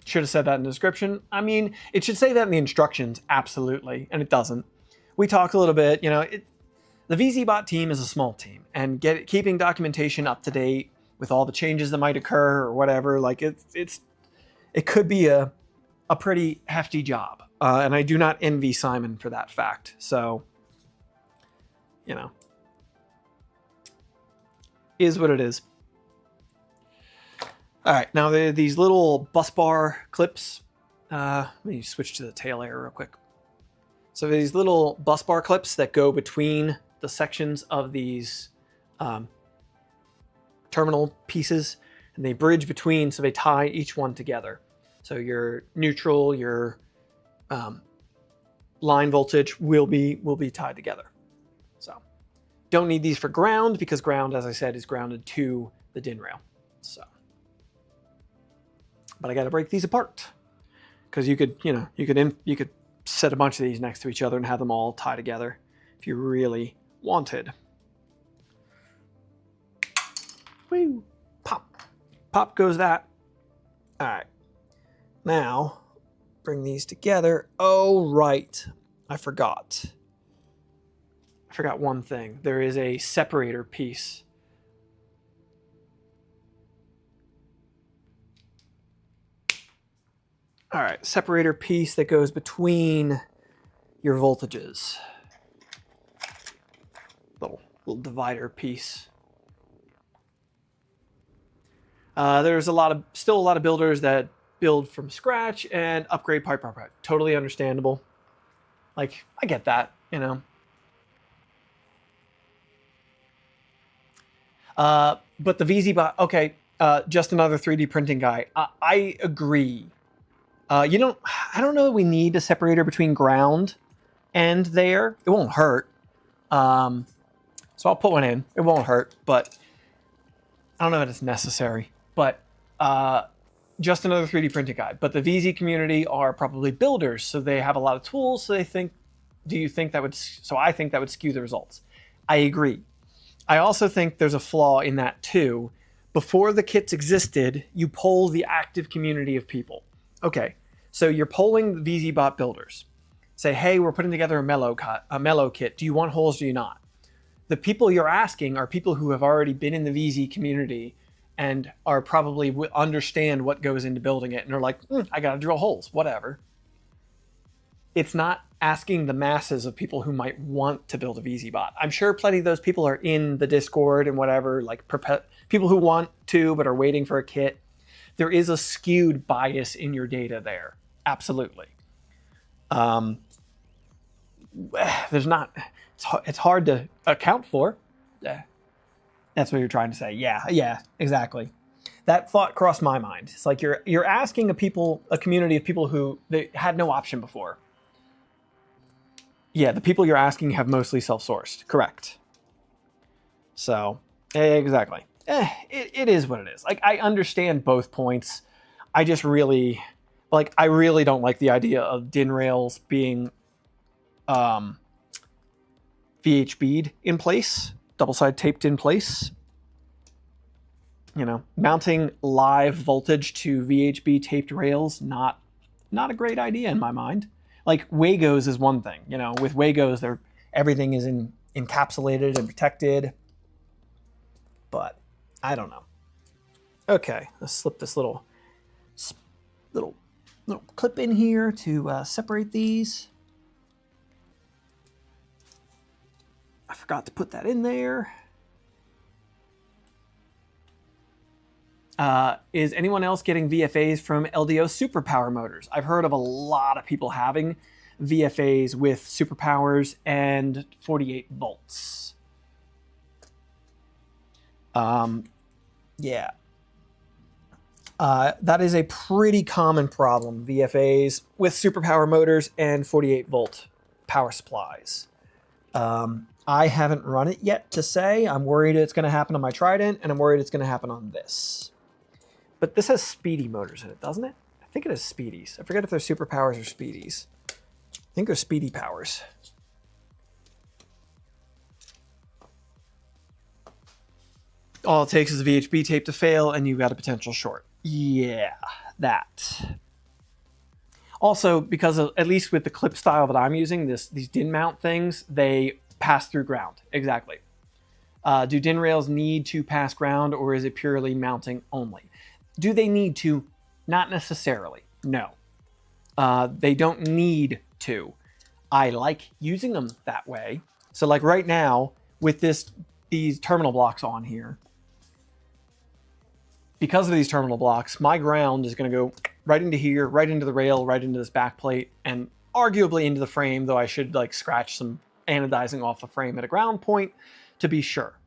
Should have said that in the description. I mean, it should say that in the instructions, absolutely, and it doesn't. We talked a little bit, you know, the VZBot team is a small team, and keeping documentation up to date with all the changes that might occur or whatever, like it could be a pretty hefty job, and I do not envy Simon for that fact. So, you know, is what it is. All right, now these little bus bar clips. Let me switch to the tail layer real quick. So these little bus bar clips that go between the sections of these terminal pieces, and they bridge between, so they tie each one together. So your neutral, your line voltage will be tied together. So don't need these for ground, because ground, as I said, is grounded to the DIN rail. So, but I got to break these apart, because you could set a bunch of these next to each other and have them all tie together if you really wanted. Woo! Pop goes that. All right. Now, bring these together. Oh, right. I forgot one thing. There is a separator piece. All right, separator piece that goes between your voltages. Little divider piece. There's still a lot of builders that build from scratch and upgrade part. Totally understandable. Like, I get that, you know. But the VZ-bot, okay, just another 3D printing guy. I agree. I don't know that we need a separator between ground and there. It won't hurt. So I'll put one in. It won't hurt, but I don't know that it's necessary. But just another 3D printing guy. But the VZ community are probably builders, so they have a lot of tools. So they think, so I think that would skew the results. I agree. I also think there's a flaw in that too. Before the kits existed, you poll the active community of people. Okay, so you're polling the VZ-bot builders. Say, hey, we're putting together a Mellow kit. Do you want holes? Do you not? The people you're asking are people who have already been in the VZ community and are probably understand what goes into building it. And they're like, I gotta drill holes, whatever. It's not asking the masses of people who might want to build a VZ-bot. I'm sure plenty of those people are in the Discord and whatever, like people who want to but are waiting for a kit. There is a skewed bias in your data there. Absolutely. There's not, it's hard to account for. That's what you're trying to say. Yeah, exactly. That thought crossed my mind. It's like you're asking a community of people who they had no option before. Yeah, the people you're asking have mostly self-sourced. Correct. So, exactly. It is what it is. Like, I understand both points. I just really, I really don't like the idea of DIN rails being VHB'd in place, double-side taped in place. You know, mounting live voltage to VHB taped rails, not a great idea in my mind. Like, Wagos is one thing, you know, with Wagos, everything is encapsulated and protected, but I don't know. Okay, let's slip this little clip in here to separate these. I forgot to put that in there. Is anyone else getting VFAs from LDO superpower motors? I've heard of a lot of people having VFAs with superpowers and 48 volts. Yeah. That is a pretty common problem, VFAs with superpower motors and 48 volt power supplies. I haven't run it yet to say. I'm worried it's going to happen on my Trident, and I'm worried it's going to happen on this. But this has speedy motors in it, doesn't it? I think it has speedies. I forget if they're superpowers or speedies. I think they're speedy powers. All it takes is a VHB tape to fail, and you've got a potential short. Yeah, that. Also, because of, at least with the clip style that I'm using, these DIN mount things, they pass through ground. Exactly. Do DIN rails need to pass ground, or is it purely mounting only? Do they need to? Not necessarily. No. They don't need to. I like using them that way. So like right now, with these terminal blocks on here, because of these terminal blocks, my ground is going to go right into here, right into the rail, right into this back plate, and arguably into the frame, though I should like scratch some anodizing off the frame at a ground point to be sure.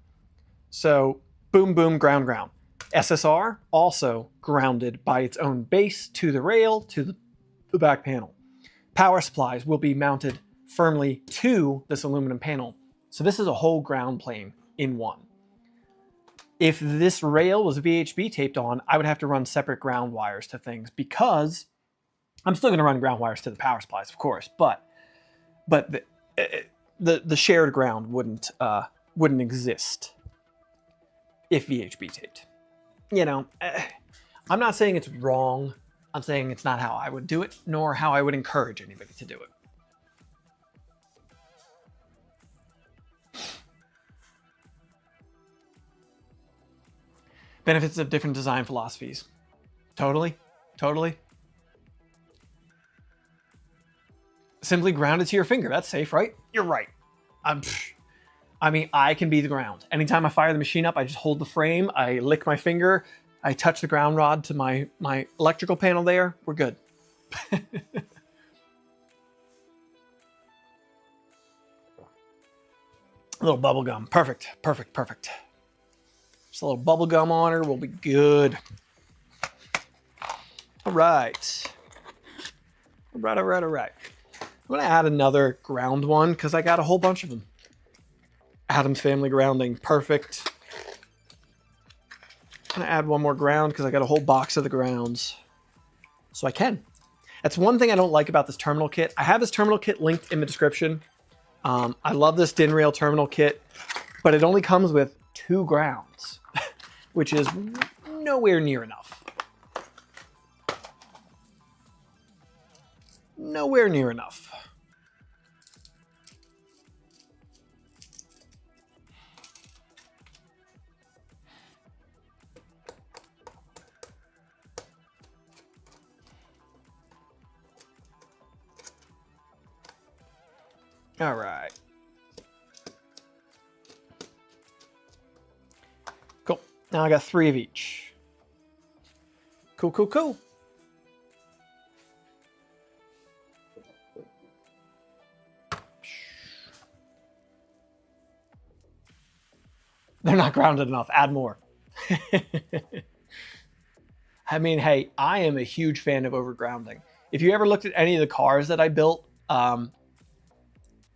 So boom, boom, ground, ground. SSR also grounded by its own base to the rail, to the back panel. Power supplies will be mounted firmly to this aluminum panel. So this is a whole ground plane in one. If this rail was VHB taped on, I would have to run separate ground wires to things, because I'm still going to run ground wires to the power supplies, of course, but the shared ground wouldn't exist if VHB taped. You know, I'm not saying it's wrong. I'm saying it's not how I would do it, nor how I would encourage anybody to do it. Benefits of different design philosophies. Totally. Simply ground it to your finger. That's safe, right? You're right. I mean, I can be the ground. Anytime I fire the machine up, I just hold the frame, I lick my finger, I touch the ground rod to my electrical panel there. We're good. A little bubble gum. Perfect, perfect, perfect. Just a little bubble gum on her. We'll be good. All right. All right, all right, all right. I'm going to add another ground one because I got a whole bunch of them. Adam's Family grounding. Perfect. I'm going to add one more ground because I got a whole box of the grounds. So I can. That's one thing I don't like about this terminal kit. I have this terminal kit linked in the description. I love this DIN rail terminal kit, but it only comes with 2 grounds, which is nowhere near enough. Nowhere near enough. All right. Cool. Now I got 3 of each. Cool, cool, cool. They're not grounded enough. Add more. I mean, hey, I am a huge fan of overgrounding. If you ever looked at any of the cars that I built,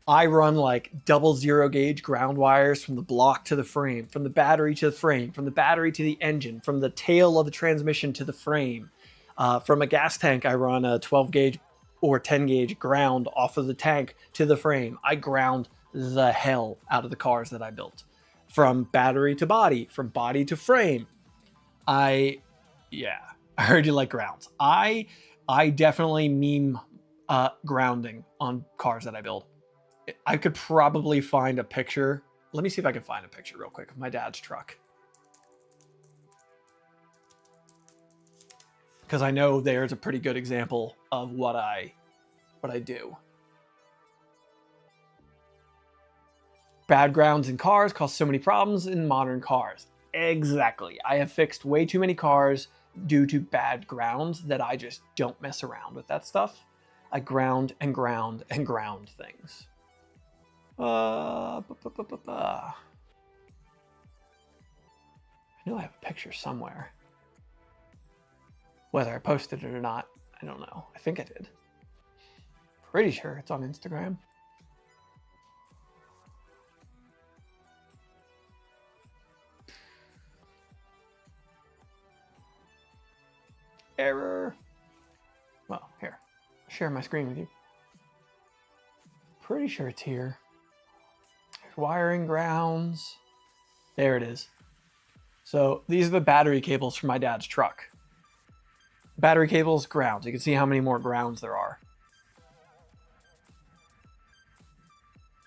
I run like double 0 gauge ground wires from the block to the frame, from the battery to the frame, from the battery to the engine, from the tail of the transmission to the frame. From a gas tank, I run a 12 gauge or 10 gauge ground off of the tank to the frame. I ground the hell out of the cars that I built. From battery to body, from body to frame. I heard you like grounds. I definitely meme grounding on cars that I build. I could probably find a picture. Let me see if I can find a picture real quick of my dad's truck. Because I know there's a pretty good example of what I do. Bad grounds in cars cause so many problems in modern cars. Exactly. I have fixed way too many cars due to bad grounds that I just don't mess around with that stuff. I ground and ground and ground things. I know I have a picture somewhere. Whether I posted it or not, I don't know. I think I did. Pretty sure it's on Instagram. Error. Well, here. I'll share my screen with you. Pretty sure it's here. There's wiring grounds. There it is. So these are the battery cables for my dad's truck. Battery cables, grounds. You can see how many more grounds there are.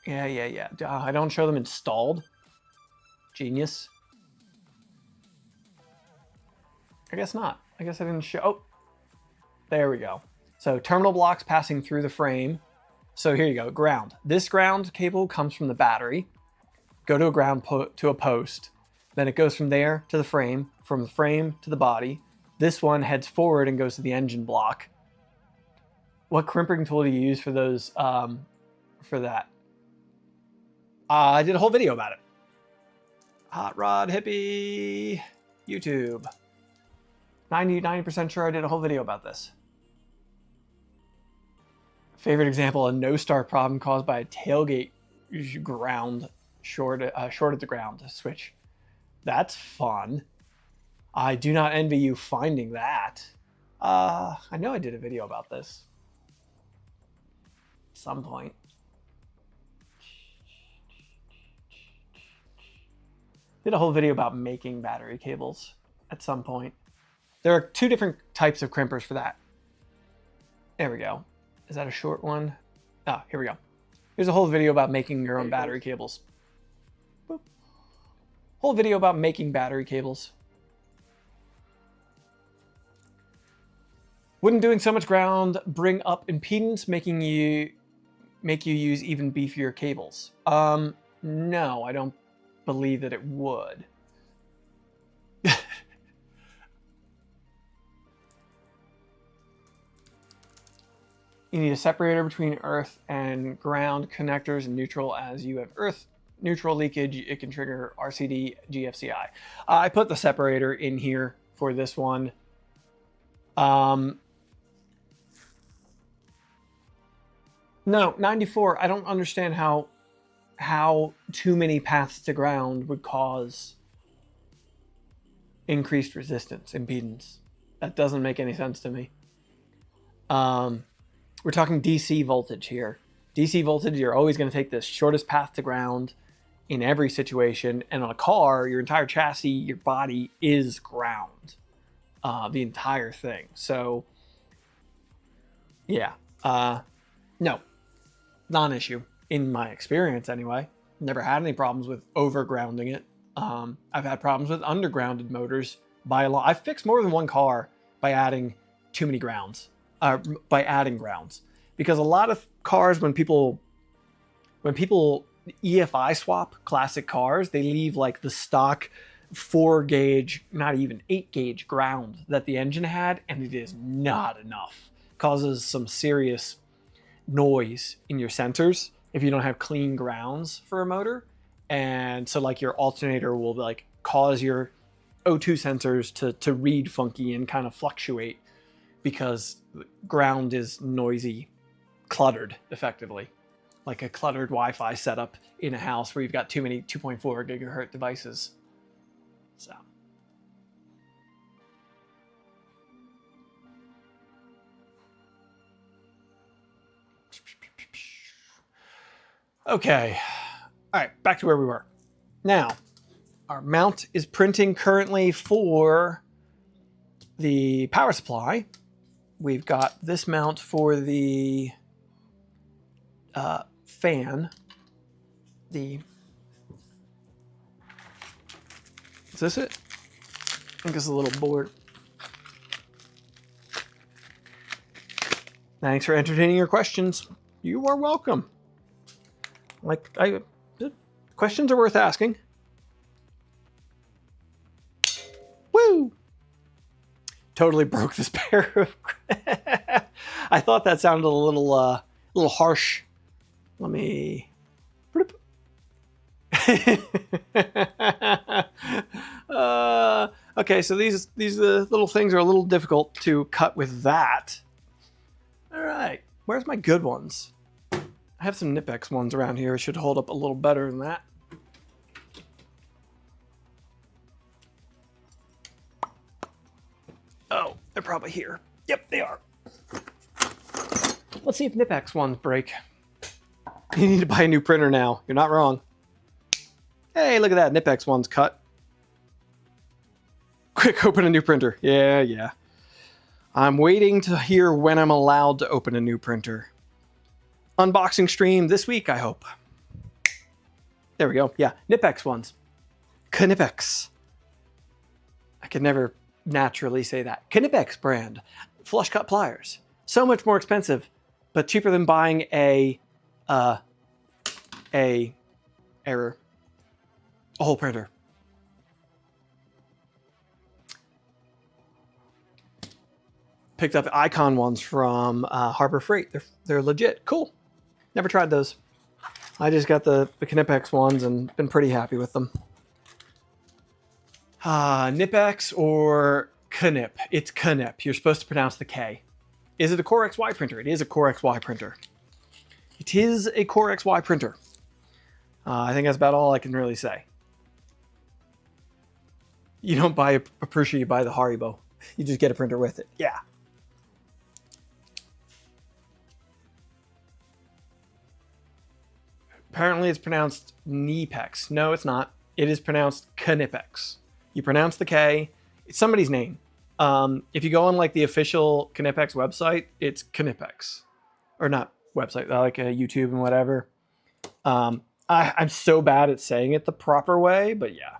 Yeah. I don't show them installed. Genius. I guess not. I guess I didn't show. Oh, there we go. So terminal blocks passing through the frame. So here you go, ground. This ground cable comes from the battery. Go to a ground to a post. Then it goes from there to the frame, from the frame to the body. This one heads forward and goes to the engine block. What crimping tool do you use for those, for that? I did a whole video about it. Hot Rod Hippie YouTube. 90% sure I did a whole video about this. Favorite example, a no-start problem caused by a tailgate ground short at the ground switch. That's fun. I do not envy you finding that. I know I did a video about this. At some point. Did a whole video about making battery cables at some point. There are 2 different types of crimpers for that. There we go. Is that a short one? Oh, here we go. Here's a whole video about making your own battery cables. Boop. Whole video about making battery cables. Wouldn't doing so much ground bring up impedance, making you make you use even beefier cables? No, I don't believe that it would. You need a separator between earth and ground connectors and neutral, as you have earth neutral leakage. It can trigger RCD GFCI. I put the separator in here for this one. No, 94. I don't understand how too many paths to ground would cause increased resistance, impedance. That doesn't make any sense to me. We're talking DC voltage here. DC voltage, you're always going to take the shortest path to ground in every situation. And on a car, your entire chassis, your body is ground. The entire thing. So, yeah. No. Non-issue, in my experience anyway. Never had any problems with overgrounding it. I've had problems with undergrounded motors by a lot. I've fixed more than one car by adding too many grounds. By adding grounds, because a lot of cars, when people EFI swap classic cars, they leave like the stock 4 gauge, not even 8 gauge ground that the engine had, and it is not enough. Causes some serious noise in your sensors if you don't have clean grounds for a motor, and so like your alternator will like cause your O2 sensors to read funky and kind of fluctuate, because ground is noisy, cluttered, effectively. Like a cluttered Wi-Fi setup in a house where you've got too many 2.4 gigahertz devices. So. Okay. All right, back to where we were. Now, our mount is printing currently for the power supply. We've got this mount for the fan. Is this it? I think it's a little board. Thanks for entertaining your questions. You are welcome. Questions are worth asking. Woo! Totally broke this pair of. I thought that sounded a little harsh. Let me. Okay, so these little things are a little difficult to cut with that. All right, where's my good ones? I have some Nipex ones around here. It should hold up a little better than that. Oh, they're probably here. Yep, they are. Let's see if Nipex ones break. You need to buy a new printer now. You're not wrong. Hey, look at that. Nipex one's cut. Quick, open a new printer. Yeah. I'm waiting to hear when I'm allowed to open a new printer. Unboxing stream this week, I hope. There we go. Yeah, Nipex ones. Knipex. I could never naturally say that. Knipex brand. Flush cut pliers. So much more expensive, but cheaper than buying a whole printer. Picked up Icon ones from Harbor Freight. They're legit. Cool. Never tried those. I just got the Knipex ones and been pretty happy with them. Knipex or Knip? It's Knip. You're supposed to pronounce the K. Is it a Core XY printer? It is a Core XY printer. It is a Core XY printer. I think that's about all I can really say. You don't buy a Prusa, you buy the Haribo. You just get a printer with it. Yeah. Apparently it's pronounced Knipex. No, it's not. It is pronounced Knipex. You pronounce the K. It's somebody's name. If you go on like the official Knipex website, it's Knipex. Or not website, like YouTube and whatever. I'm so bad at saying it the proper way, but yeah.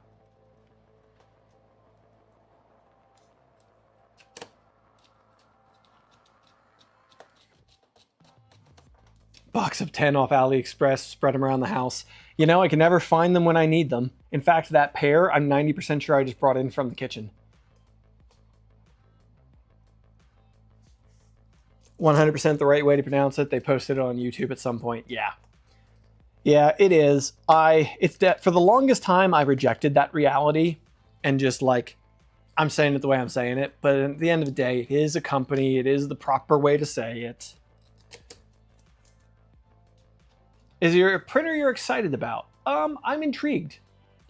box of 10 off AliExpress, spread them around the house. You know, I can never find them when I need them. In fact, that pair, I'm 90% sure I just brought in from the kitchen. 100% the right way to pronounce it. They posted it on YouTube at some point. Yeah. Yeah, it is. It's that for the longest time I rejected that reality and just like, I'm saying it the way I'm saying it, but at the end of the day, it is a company. It is the proper way to say it. Is your printer you're excited about? I'm intrigued.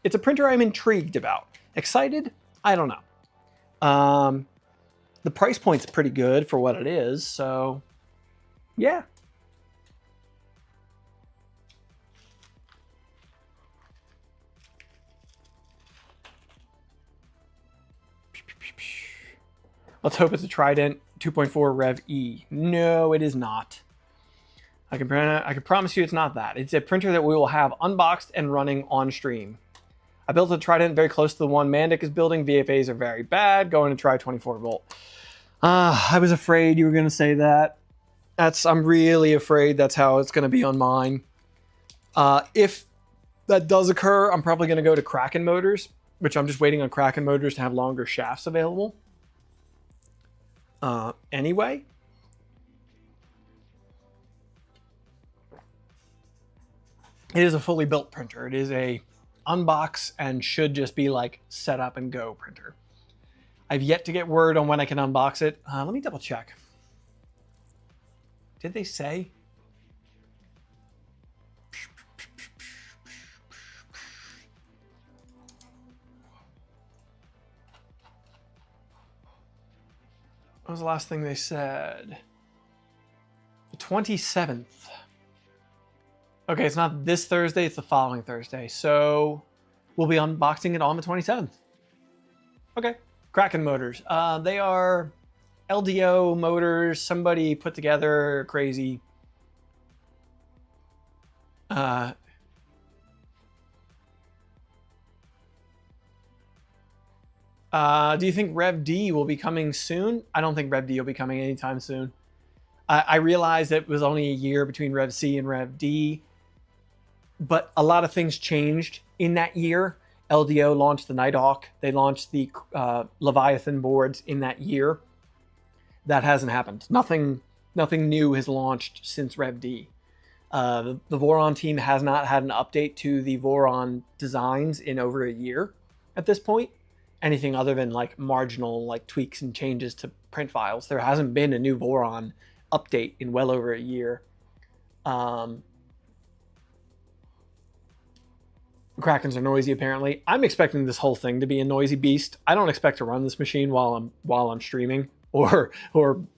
It's a printer I'm intrigued about. Excited? I don't know. The price point's pretty good for what it is, so yeah. Let's hope it's a Trident 2.4 Rev E. No, it is not. I can promise you it's not that. It's a printer that we will have unboxed and running on stream. I built a Trident very close to the one Mandic is building. VFAs are very bad. Going to try 24 volt. I was afraid you were going to say that. I'm really afraid that's how it's going to be on mine. If that does occur, I'm probably going to go to Kraken motors, which I'm just waiting on Kraken motors to have longer shafts available. Anyway. It is a fully built printer. It is a unbox and should just be like set up and go printer. I've yet to get word on when I can unbox it. Let me double check. Did they say? What was the last thing they said? The 27th. Okay, it's not this Thursday, it's the following Thursday. So we'll be unboxing it on the 27th. Okay, Kraken motors. They are LDO motors. Somebody put together crazy. Do you think Rev D will be coming soon? I don't think Rev D will be coming anytime soon. I realized it was only a year between Rev C and Rev D, but a lot of things changed in that year. LDO launched the Nighthawk. They launched the Leviathan boards in that year. That hasn't happened. Nothing new has launched since Rev D. The Voron team has not had an update to the Voron designs in over a year at this point. Anything other than like marginal like tweaks and changes to print files. There hasn't been a new Voron update in well over a year. Krakens are noisy apparently. I'm expecting this whole thing to be a noisy beast. I don't expect to run this machine while I'm streaming or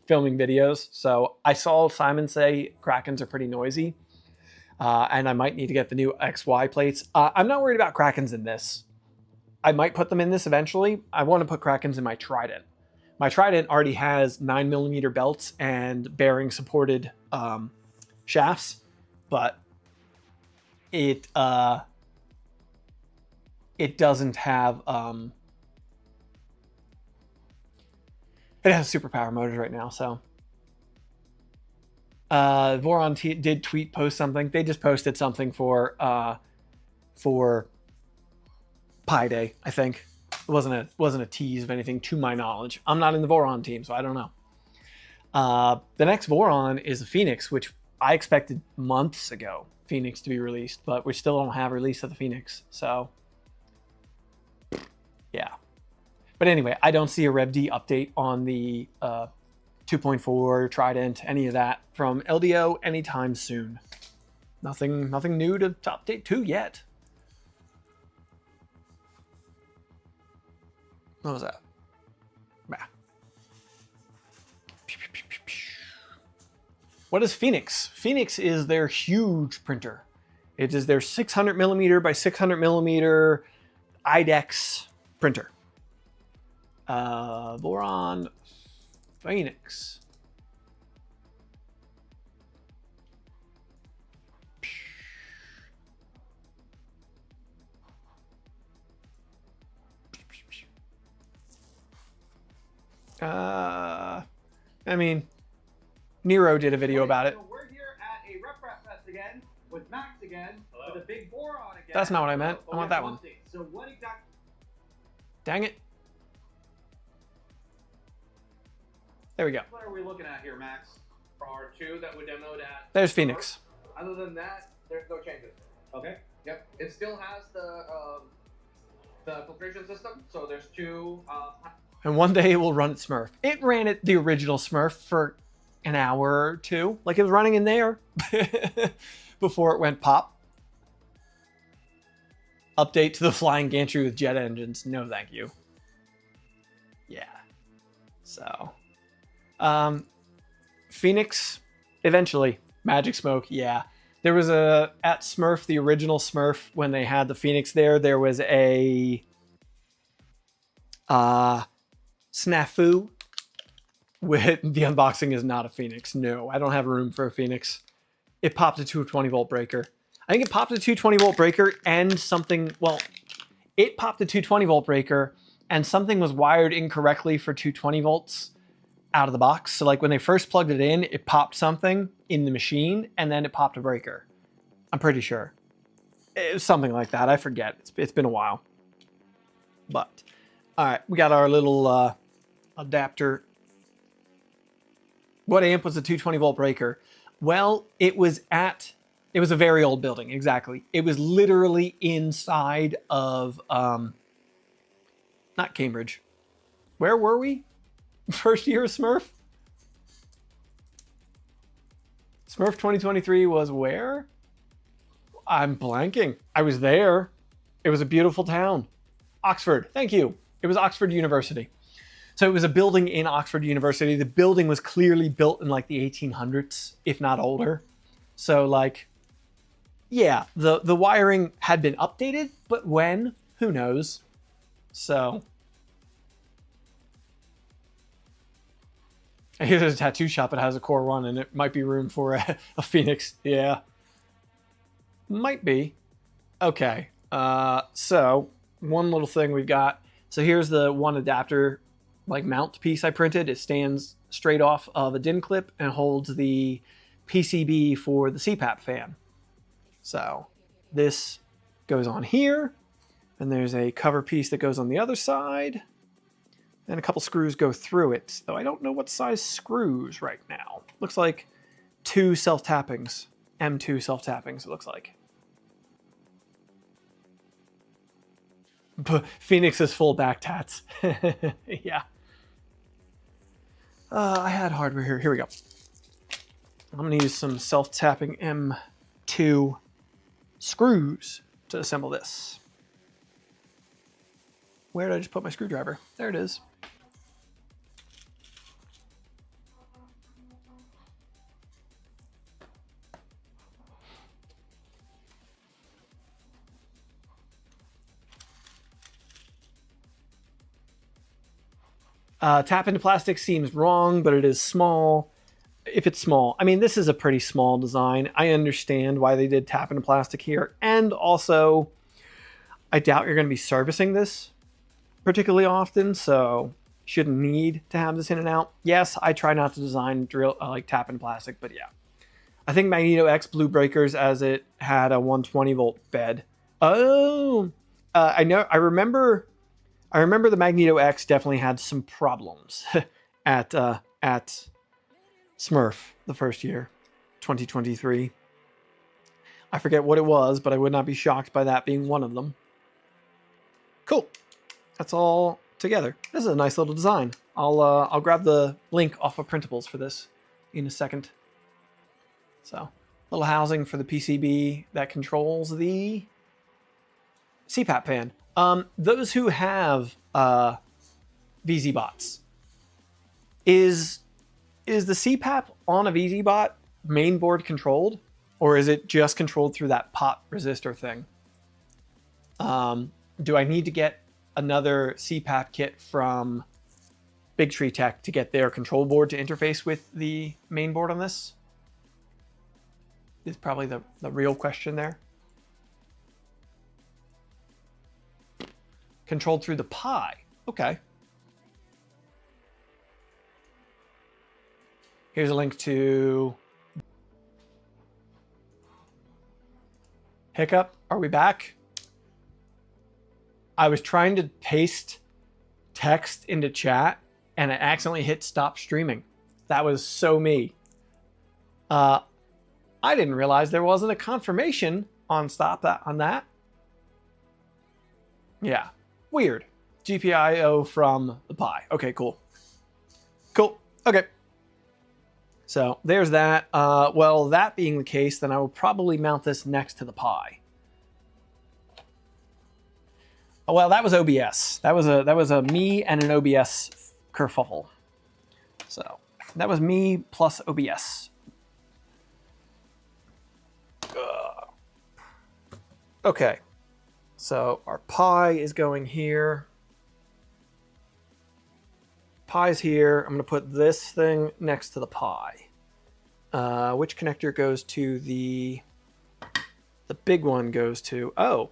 filming videos. So I saw Simon say Krakens are pretty noisy. And I might need to get the new XY plates. I'm not worried about Krakens in this. I might put them in this eventually. I want to put Krakens in my Trident. My Trident already has 9mm belts and bearing supported shafts, but it doesn't have it has superpower motors right now. So Voron did post something. They just posted something for Pi Day, I think. It wasn't a tease of anything to my knowledge. I'm not in the Voron team, so I don't know. The next Voron is the Phoenix, which I expected months ago Phoenix to be released, but we still don't have release of the Phoenix. So yeah. But anyway, I don't see a Rev D update on the 2.4 Trident, any of that from LDO anytime soon. Nothing new to update to yet. What was that? Bah. What is Phoenix? Phoenix is their huge printer. It is their 600mm by 600mm IDEX printer. Voron Phoenix. I mean, Nero did a video about it. So we're here at a rep with Max again. Hello. With a big boron again. That's not what I meant. I want that one. So what exactly? Dang it. There we go. What are we looking at here, Max? For our 2 that we demoed at. There's Phoenix. Other than that, there's no changes. Okay. Yep. It still has the filtration system. So there's 2. And one day it will run at Smurf. It ran at the original Smurf for an hour or 2. Like it was running in there before it went pop. Update to the flying gantry with jet engines. No, thank you. Yeah. So, Phoenix, eventually. Magic Smoke, yeah. There was at Smurf, the original Smurf, when they had the Phoenix there was a snafu with the unboxing is not a Phoenix. No, I don't have room for a Phoenix. It popped a 220 volt breaker. I think it popped a 220 volt breaker and something, well, it popped a 220 volt breaker and something was wired incorrectly for 220 volts out of the box. So like when they first plugged it in, it popped something in the machine and then it popped a breaker. I'm pretty sure. It was something like that. I forget. It's been a while. But, all right, we got our little adapter. What amp was the 220 volt breaker? Well, it was a very old building, exactly. It was literally inside of, not Cambridge. Where were we? First year of Smurf? Smurf 2023 was where? I'm blanking. I was there. It was a beautiful town. Oxford, thank you. It was Oxford University. So it was a building in Oxford University. The building was clearly built in like the 1800s, if not older. So like, yeah, the wiring had been updated, but when? Who knows? So, here's a tattoo shop that has a Core 1 and it might be room for a Phoenix. Yeah. Might be. Okay. So, one little thing we've got. So here's the one adapter, like mount piece I printed. It stands straight off of a DIN clip and holds the PCB for the CPAP fan. So this goes on here, and there's a cover piece that goes on the other side, and a couple screws go through it, though I don't know what size screws right now. Looks like 2 self-tappings, M2 self-tappings, it looks like. But Phoenix's full back tats. Yeah. I had hardware here. Here we go. I'm going to use some self-tapping M2 screws to assemble this. Where did I just put my screwdriver? There it is. Tap into plastic seems wrong, but it is small. If it's small, I mean, this is a pretty small design. I understand why they did tap into plastic here. And also, I doubt you're going to be servicing this particularly often, so shouldn't need to have this in and out. Yes, I try not to design drill like tap into plastic, but yeah. I think Magneto X blew breakers as it had a 120 volt bed. Oh, I know. I remember the Magneto X definitely had some problems at Smurf the first year, 2023. I forget what it was, but I would not be shocked by that being one of them. Cool. That's all together. This is a nice little design. I'll grab the link off of Printables for this in a second. So, little housing for the PCB that controls the CPAP fan. Those who have VZ bots, is the CPAP on a VZ bot mainboard controlled, or is it just controlled through that pot resistor thing? Do I need to get another CPAP kit from Big Tree Tech to get their control board to interface with the main board on this? Is probably the real question there. Controlled through the Pi. Okay. Here's a link to Hiccup, are we back? I was trying to paste text into chat and I accidentally hit stop streaming. That was so me. I didn't realize there wasn't a confirmation on that. Yeah, weird. GPIO from the Pi. Okay, cool. Cool. Okay. So there's that. Well, that being the case, then I will probably mount this next to the Pi. Oh, well, that was OBS. That was a me and an OBS kerfuffle. So that was me plus OBS. Okay. So our Pi is going here. Pi's here. I'm going to put this thing next to the Pi. Which connector goes to the big one goes to, oh,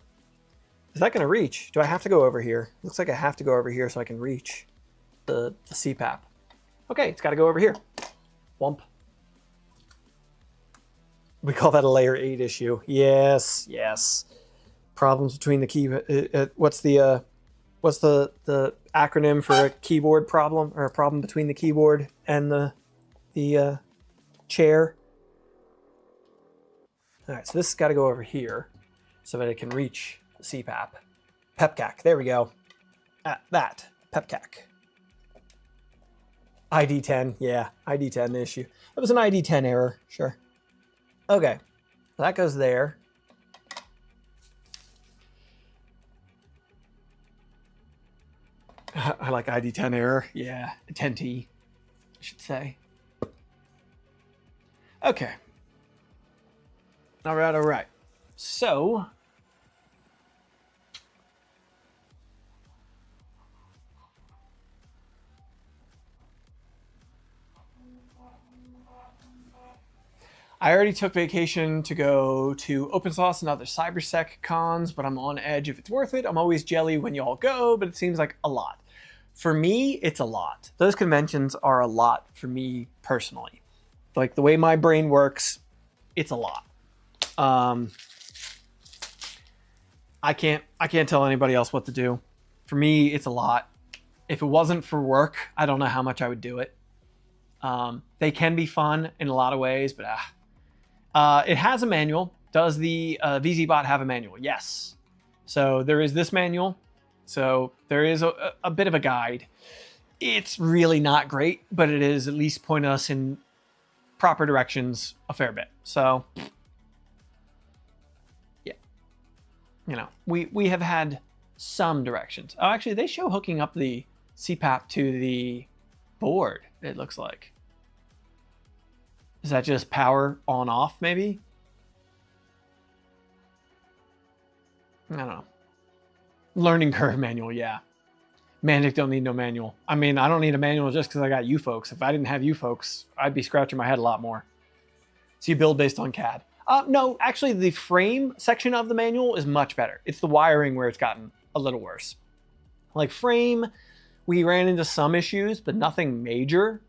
is that going to reach? Do I have to go over here? Looks like I have to go over here so I can reach the CPAP. Okay, it's got to go over here. Wump. We call that a layer 8 issue. Yes, yes. Problems between the key. What's the acronym for a keyboard problem, or a problem between the keyboard and the chair? All right, so this has got to go over here so that it can reach the CPAP. PEPCAC, there we go. That, PEPCAC. ID10, yeah, ID10 issue. It was an ID10 error, sure. Okay, that goes there. I like ID10 error. Yeah, 10T, I should say. Okay. All right, all right. So, I already took vacation to go to OpenSauce and other CyberSec cons, but I'm on edge if it's worth it. I'm always jelly when you all go, but it seems like a lot. For me, it's a lot. Those conventions are a lot for me personally. Like the way my brain works, it's a lot. I can't tell anybody else what to do. For me, it's a lot. If it wasn't for work, I don't know how much I would do it. They can be fun in a lot of ways, but it has a manual. Does the VZ-bot have a manual? Yes. So there is this manual. So there is a bit of a guide. It's really not great, but it is at least point us in proper directions a fair bit. So yeah, you know, we have had some directions. Oh, actually, they show hooking up the CPAP to the board, it looks like. Is that just power on off maybe? I don't know. Learning curve manual, yeah. Mandic don't need no manual. I mean, I don't need a manual just because I got you folks. If I didn't have you folks, I'd be scratching my head a lot more. So you build based on CAD. No, actually the frame section of the manual is much better. It's the wiring where it's gotten a little worse. Like frame, we ran into some issues, but nothing major.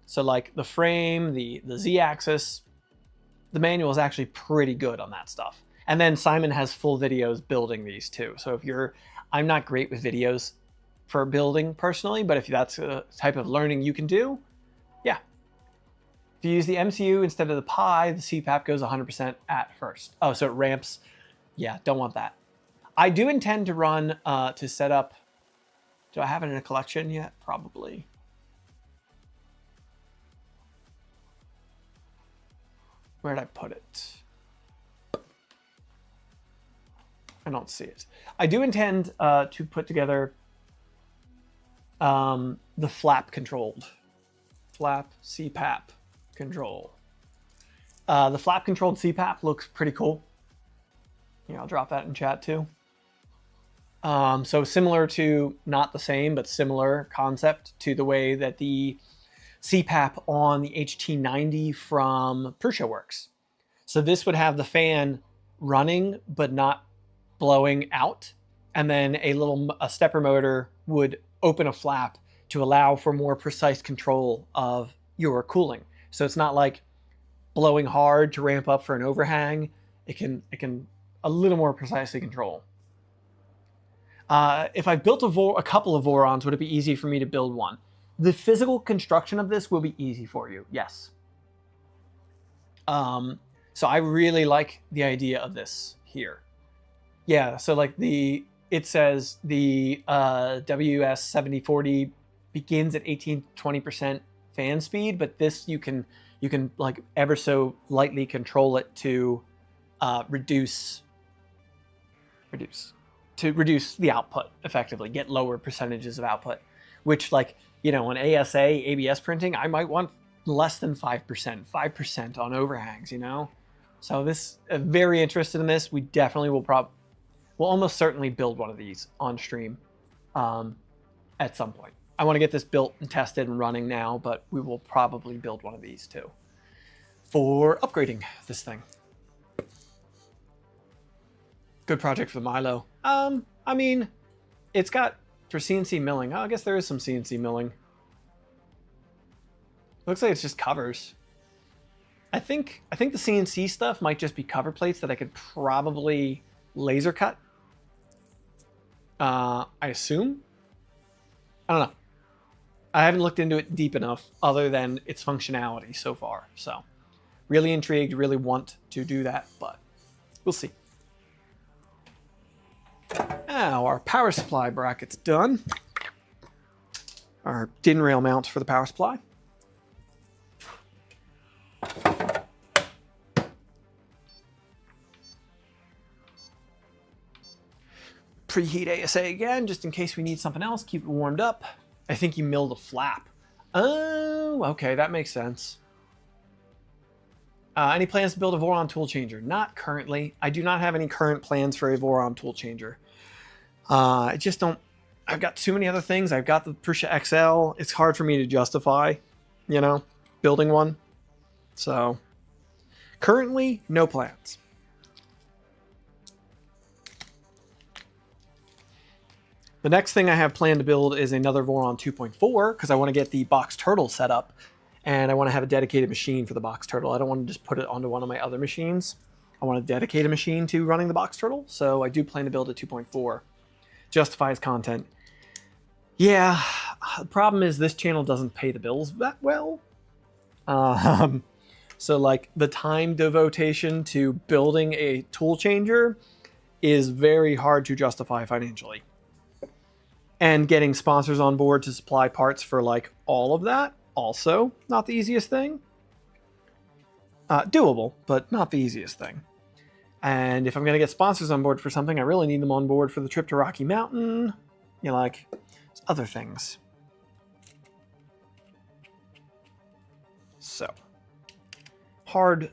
So like the frame, the Z-axis, the manual is actually pretty good on that stuff. And then Simon has full videos building these too. So if you're, I'm not great with videos for building personally, but if that's a type of learning you can do, yeah. If you use the MCU instead of the Pi, the CPAP goes 100% at first. Oh, so it ramps. Yeah, don't want that. I do intend to run to set up, do I have it in a collection yet? Probably. Where did I put it? I don't see it. I do intend to put together the flap controlled. Flap CPAP control. The flap controlled CPAP looks pretty cool. Yeah, I'll drop that in chat too. So similar to, not the same, but similar concept to the way that the CPAP on the HT90 from Prusa works. So this would have the fan running, but not blowing out. And then a stepper motor would open a flap to allow for more precise control of your cooling. So it's not like blowing hard to ramp up for an overhang. It can a little more precisely control. If I built a couple of Vorons, would it be easy for me to build one? The physical construction of this will be easy for you, yes. So I really like the idea of this here. Yeah, so like it says the WS-7040 begins at 18-20% fan speed, but this you can like ever so lightly control it to reduce the output effectively, get lower percentages of output, which, like, you know, on ASA, ABS printing, I might want less than 5% on overhangs, you know? So this, very interested in this. We definitely we'll almost certainly build one of these on stream at some point. I want to get this built and tested and running now, but we will probably build one of these too for upgrading this thing. Good project for Milo. I mean, it's got for CNC milling. Oh, I guess there is some CNC milling. Looks like it's just covers. I think the CNC stuff might just be cover plates that I could probably laser cut. I assume. I don't know. I haven't looked into it deep enough other than its functionality so far. So really intrigued, really want to do that, but we'll see. Now our power supply bracket's done. Our DIN rail mounts for the power supply. Preheat ASA again, just in case we need something else. Keep it warmed up. I think you milled a flap. Oh, okay, that makes sense. Any plans to build a Voron tool changer? Not currently. I do not have any current plans for a Voron tool changer. I just don't. I've got too many other things. I've got the Prusa XL. It's hard for me to justify, you know, building one. So currently, no plans. The next thing I have planned to build is another Voron 2.4 because I want to get the box turtle set up, and I want to have a dedicated machine for the box turtle. I don't want to just put it onto one of my other machines. I want to dedicate a machine to running the box turtle, so I do plan to build a 2.4. Justifies content. Yeah, the problem is this channel doesn't pay the bills that well. So like the time devotation to building a tool changer is very hard to justify financially. And getting sponsors on board to supply parts for like all of that, also not the easiest thing. Doable, but not the easiest thing. And if I'm going to get sponsors on board for something, I really need them on board for the trip to Rocky Mountain. You know, like other things. So the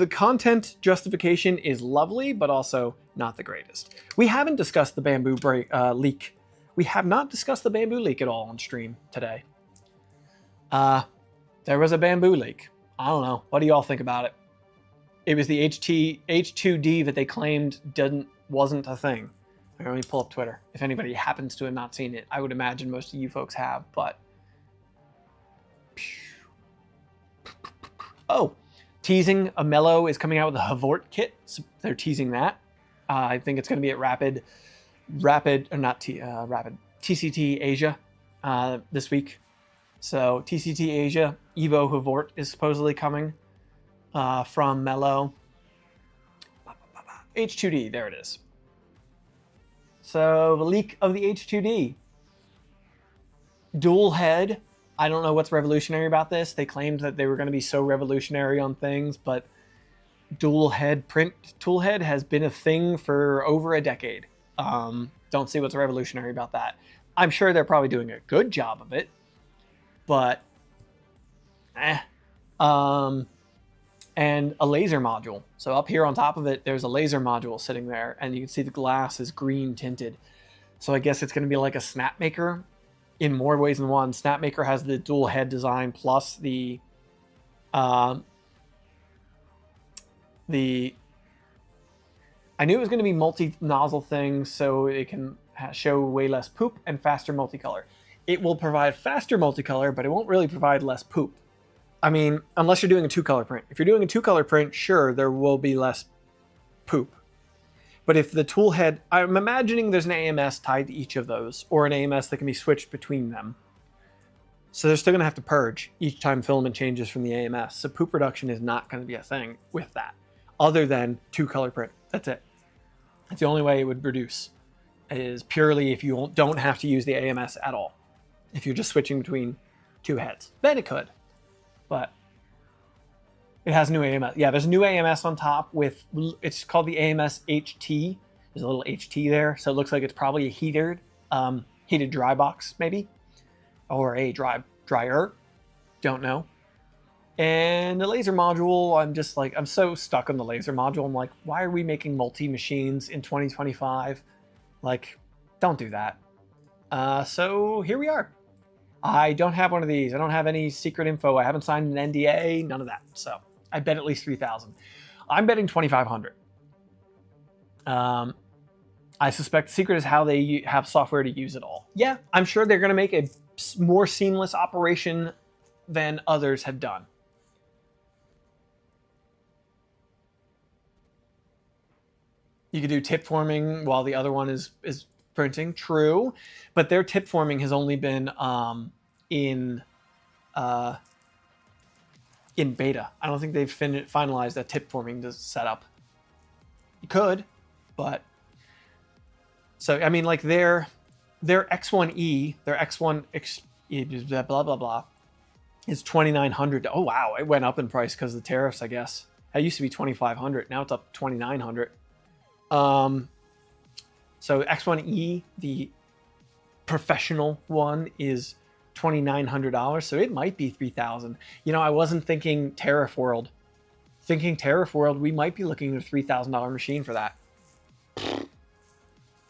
content justification is lovely, but also not the greatest. We haven't discussed the bamboo leak. We have not discussed the bamboo leak at all on stream today. There was a bamboo leak. I don't know. What do y'all think about it? It was the H2D that they claimed wasn't a thing. Let me pull up Twitter. If anybody happens to have not seen it, I would imagine most of you folks have, but... Oh, teasing a Mellow is coming out with a Havort kit. So they're teasing that. I think it's going to be at TCT Asia this week. So TCT Asia, Evo Havort is supposedly coming from Mellow. H2D, there it is. So the leak of the H2D. Dual head. I don't know what's revolutionary about this. They claimed that they were going to be so revolutionary on things, but dual head print tool head has been a thing for over a decade. Don't see what's revolutionary about that. I'm sure they're probably doing a good job of it, but and a laser module. So up here on top of it, there's a laser module sitting there, and you can see the glass is green tinted. So I guess it's going to be like a Snapmaker in more ways than one. Snapmaker has the dual head design plus the I knew it was going to be multi-nozzle thing, so it can show way less poop and faster multicolor. It will provide faster multicolor, but it won't really provide less poop. I mean, unless you're doing a two-color print. If you're doing a two-color print, sure, there will be less poop. But if the tool head, I'm imagining there's an AMS tied to each of those, or an AMS that can be switched between them. So they're still going to have to purge each time filament changes from the AMS. So poop reduction is not going to be a thing with that, other than 2-color print. That's it. That's the only way it would reduce, is purely if you don't have to use the AMS at all. If you're just switching between 2 heads, then it could. But it has new AMS. Yeah, there's a new AMS on top with, it's called the AMS HT. There's a little HT there, so it looks like it's probably a heated dry box maybe, or a dryer. Don't know. And the laser module, I'm so stuck on the laser module. I'm like, why are we making multi-machines in 2025? Like, don't do that. So here we are. I don't have one of these. I don't have any secret info. I haven't signed an NDA, none of that. So I bet at least 3,000. I'm betting 2,500. I suspect the secret is how they have software to use it all. Yeah, I'm sure they're going to make a more seamless operation than others have done. You could do tip forming while the other one is printing. True, but their tip forming has only been in beta. I don't think they've finalized that tip forming setup. You could, but so I mean, like their X1E, their X1 blah blah blah, is 2,900. Oh wow, it went up in price because of the tariffs. I guess it used to be 2,500. Now it's up 2,900. So X1E, the professional one, is $2,900. So it might be 3,000. You know, I wasn't thinking Tariff World. Thinking Tariff World, we might be looking at a $3,000 machine for that.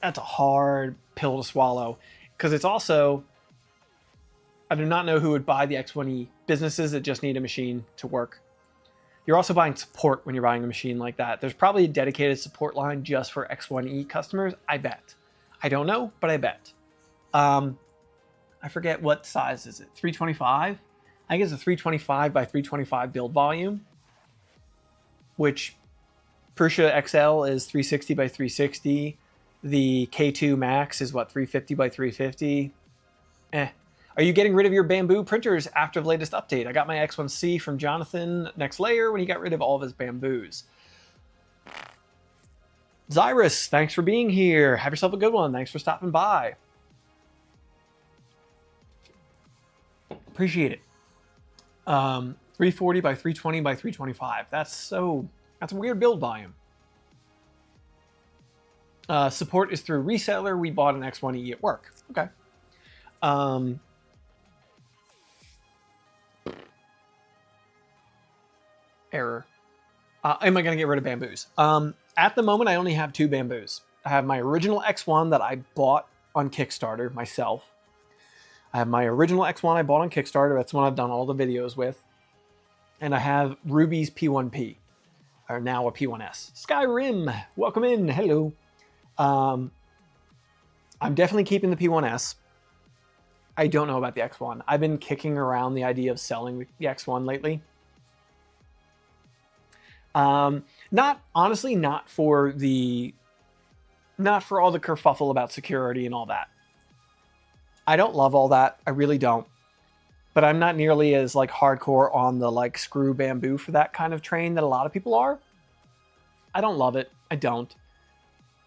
That's a hard pill to swallow, because it's also, I do not know who would buy the X1E. Businesses that just need a machine to work. You're also buying support when you're buying a machine like that. There's probably a dedicated support line just for X1E customers, I bet. I don't know, but I bet. I forget what size is it, 325? I think it's a 325 by 325 build volume, which Prusa XL is 360 by 360. The K2 Max is what, 350 by 350? Are you getting rid of your bamboo printers after the latest update? I got my X1C from Jonathan Next Layer when he got rid of all of his bamboos. Zyrus, thanks for being here. Have yourself a good one. Thanks for stopping by. Appreciate it. 340 by 320 by 325. That's a weird build volume. Support is through reseller. We bought an X1E at work. Okay. Error. Am I going to get rid of bamboos? At the moment, I only have 2 bamboos. I have my original X1 that I bought on Kickstarter myself. I have my original X1 I bought on Kickstarter. That's one I've done all the videos with. And I have Ruby's P1P, or now a P1S. Skyrim, welcome in. Hello. I'm definitely keeping the P1S. I don't know about the X1. I've been kicking around the idea of selling the X1 lately. Not for all the kerfuffle about security and all that. I don't love all that. I really don't. But I'm not nearly as like hardcore on the like screw bamboo for that kind of train that a lot of people are. I don't love it. I don't.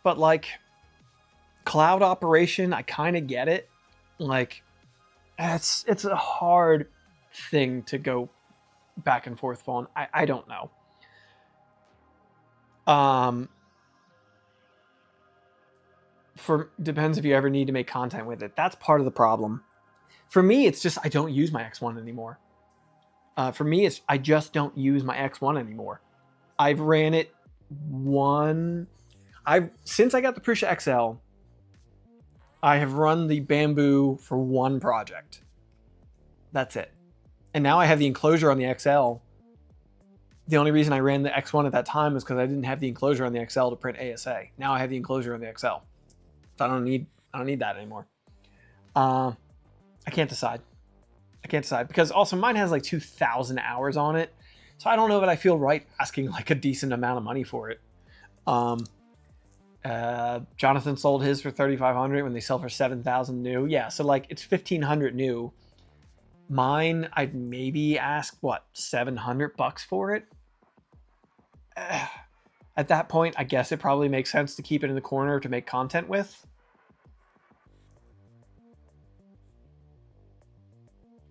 But like cloud operation, I kind of get it. Like it's a hard thing to go back and forth on. I don't know. Depends if you ever need to make content with it. That's part of the problem. For me, it's just I don't use my X1 anymore. For me, I just don't use my X1 anymore. I've ran it since I got the Prusa XL, I have run the bamboo for one project. That's it. And now I have the enclosure on the XL. The only reason I ran the X1 at that time was because I didn't have the enclosure on the XL to print ASA. Now I have the enclosure on the XL. So I don't need that anymore. I can't decide. Because also mine has like 2,000 hours on it. So I don't know that I feel right asking like a decent amount of money for it. Jonathan sold his for 3,500 when they sell for 7,000 new. Yeah, so like it's 1,500 new. Mine, I'd maybe ask what, $700 for it. At that point, I guess it probably makes sense to keep it in the corner to make content with.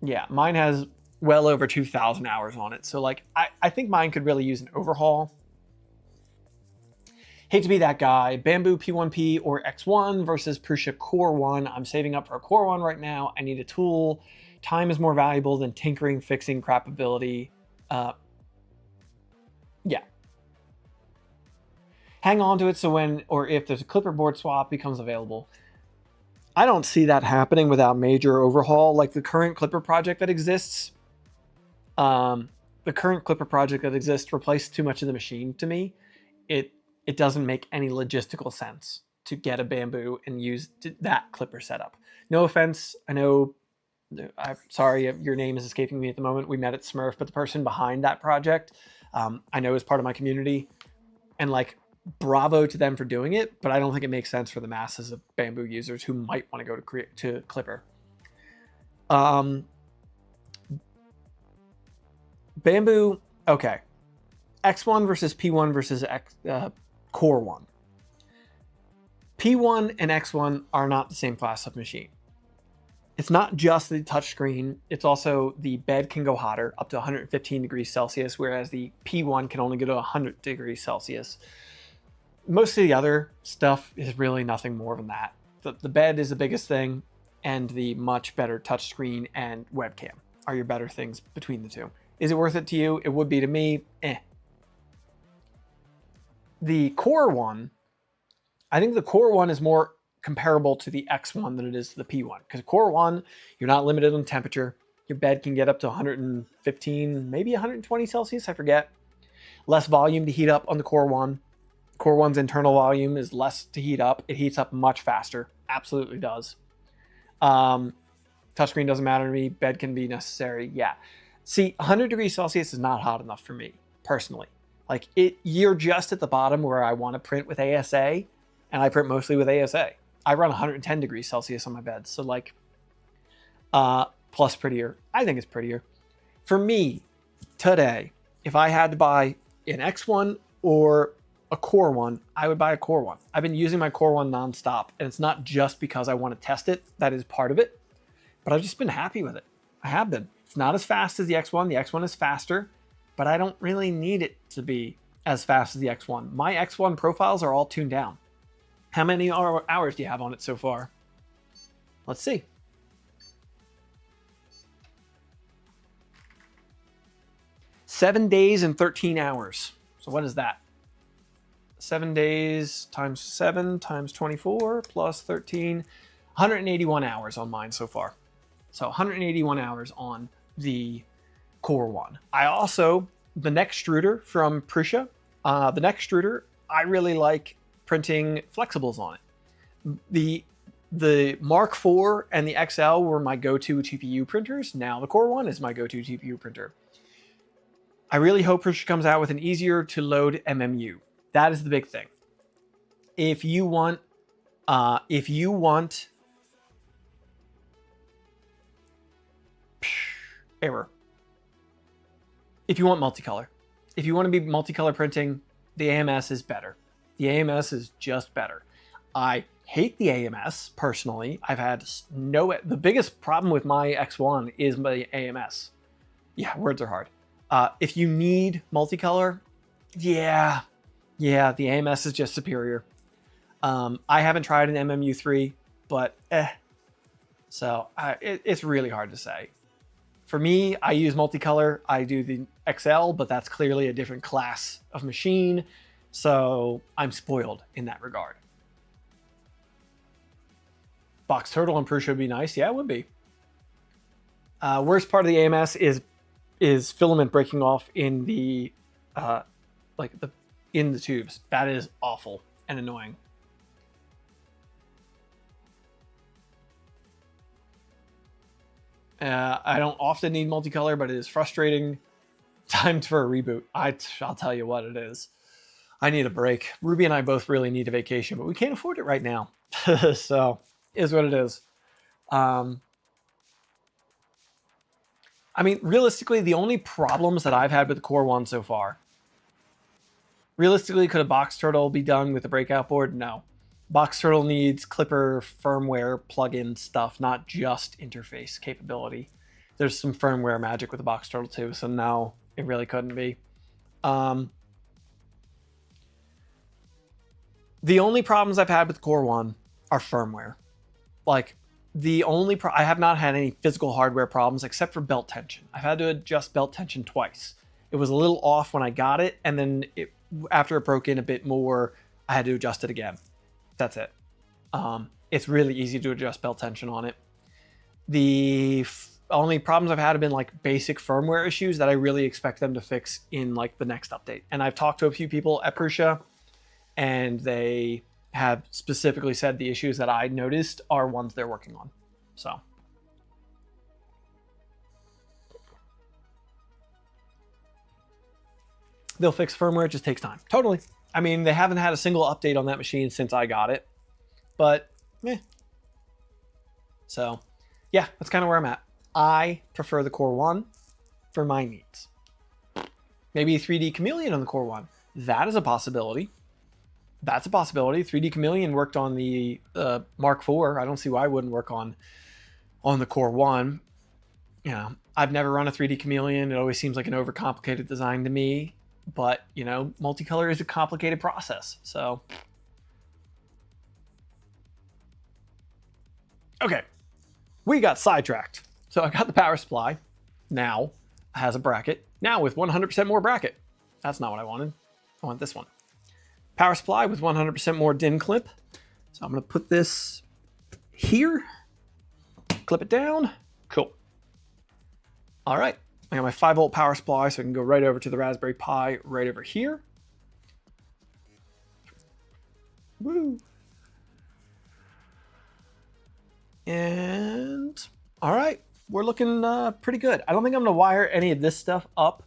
Yeah, mine has well over 2,000 hours on it. So like, I think mine could really use an overhaul. Hate to be that guy. Bamboo P1P or X1 versus Prusa Core 1. I'm saving up for a Core 1 right now. I need a tool. Time is more valuable than tinkering, fixing, crapability. Yeah. Hang on to it so when or if there's a clipper board swap becomes available. I don't see that happening without major overhaul. Like the current clipper project that exists, replaced too much of the machine to me. It doesn't make any logistical sense to get a Bamboo and use that clipper setup. No offense, I know, I'm sorry, your name is escaping me at the moment. We met at Smurf, but the person behind that project, I know is part of my community, and like, bravo to them for doing it, but I don't think it makes sense for the masses of Bamboo users who might want to go to Clipper. Bamboo, okay. X1 versus P1 versus Core 1. P1 and X1 are not the same class of machine. It's not just the touchscreen, it's also the bed can go hotter, up to 115 degrees Celsius, whereas the P1 can only go to 100 degrees Celsius. Most of the other stuff is really nothing more than that. The bed is the biggest thing, and the much better touchscreen and webcam are your better things between the two. Is it worth it to you? It would be to me. The Core 1, I think the Core 1 is more comparable to the X1 than it is to the P1. Because Core 1, you're not limited on temperature. Your bed can get up to 115, maybe 120 Celsius, I forget. Less volume to heat up on the Core 1. Core 1's internal volume is less to heat up. It heats up much faster. Absolutely does. Touchscreen doesn't matter to me. Bed can be necessary. Yeah. See, 100 degrees Celsius is not hot enough for me, personally. Like, you're just at the bottom where I want to print with ASA, and I print mostly with ASA. I run 110 degrees Celsius on my bed, so like, plus prettier. I think it's prettier. For me, today, if I had to buy an X1 or a Core 1, I would buy a Core 1. I've been using my Core 1 nonstop, and it's not just because I want to test it. That is part of it, but I've just been happy with it. I have been. It's not as fast as the X1. The X1 is faster, but I don't really need it to be as fast as the X1. My X1 profiles are all tuned down. How many hours do you have on it so far? Let's see. Seven days and 13 hours. So what is that? 7 days times 7 times 24 plus 13. 181 hours on mine so far. So 181 hours on the Core 1. I also, the neck extruder from Prusa, the neck extruder, I really like printing flexibles on it. The Mark IV and the XL were my go-to TPU printers. Now the Core 1 is my go-to TPU printer. I really hope Prusa comes out with an easier to load MMU. That is the big thing. If you want error. If you want multicolor. If you want to be multicolor printing, the AMS is better. The AMS is just better. I hate the AMS personally. I've had the biggest problem with my X1 is my AMS. Yeah, words are hard. If you need multicolor, yeah, the AMS is just superior. I haven't tried an MMU3, but So it's really hard to say. For me, I use multicolor. I do the XL, but that's clearly a different class of machine. So I'm spoiled in that regard. Box Turtle and Prusa would be nice. Yeah, it would be. Worst part of the AMS is filament breaking off in the in the tubes. That is awful and annoying. I don't often need multicolor, but it is frustrating. Time for a reboot. I'll tell you what it is. I need a break. Ruby and I both really need a vacation, but we can't afford it right now. So, is what it is. I mean, realistically, the only problems that I've had with the Core 1 so far, realistically, could a box turtle be done with a breakout board? No. Box turtle needs Clipper firmware plugin stuff, not just interface capability. There's some firmware magic with the box turtle too, so no, it really couldn't be. The only problems I've had with Core 1 are firmware. Like, I have not had any physical hardware problems except for belt tension. I've had to adjust belt tension twice. It was a little off when I got it, and then after it broke in a bit more, I had to adjust it again. That's it. It's really easy to adjust belt tension on it. The only problems I've had have been like basic firmware issues that I really expect them to fix in like the next update. And I've talked to a few people at Prusa, and they have specifically said the issues that I noticed are ones they're working on. So. They'll fix firmware, it just takes time. Totally. I mean, they haven't had a single update on that machine since I got it, but So, yeah, that's kind of where I'm at. I prefer the Core 1 for my needs. Maybe 3D Chameleon on the Core 1. That is a possibility. That's a possibility. 3D Chameleon worked on the Mark IV. I don't see why it wouldn't work on the Core 1. You know, I've never run a 3D Chameleon. It always seems like an overcomplicated design to me. But, you know, multicolor is a complicated process. So, okay. We got sidetracked. So I got the power supply. Now has a bracket. Now with 100% more bracket. That's not what I wanted. I want this one. Power supply with 100% more DIN clip. So I'm going to put this here. Clip it down. Cool. All right. I got my 5-volt power supply, so I can go right over to the Raspberry Pi right over here. Woo. And all right, we're looking pretty good. I don't think I'm going to wire any of this stuff up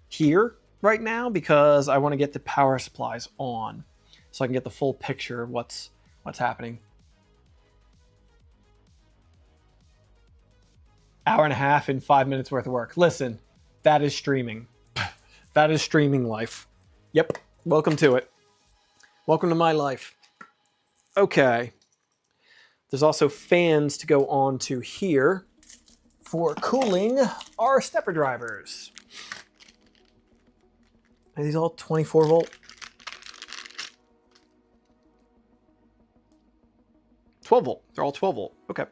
here right now because I want to get the power supplies on so I can get the full picture of what's happening. Hour and a half and 5 minutes worth of work. Listen, that is streaming. That is streaming life. Yep. Welcome to it. Welcome to my life. Okay. There's also fans to go on to here for cooling our stepper drivers. Are these all 24 volt? 12 volt. They're all 12 volt. Okay.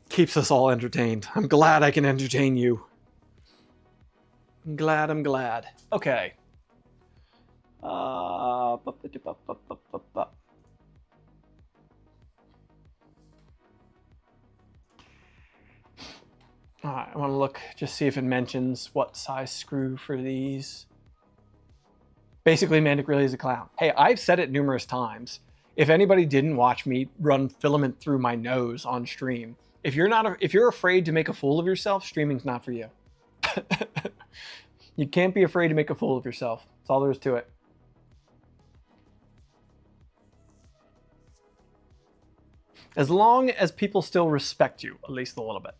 Keeps us all entertained. I'm glad I can entertain you. I'm glad. Okay. All right, I want to look, just see if it mentions what size screw for these. Basically, Mandic really is a clown. Hey, I've said it numerous times. If anybody didn't watch me run filament through my nose on stream, if you're afraid to make a fool of yourself, streaming's not for you. You can't be afraid to make a fool of yourself. That's all there is to it. As long as people still respect you, at least a little bit.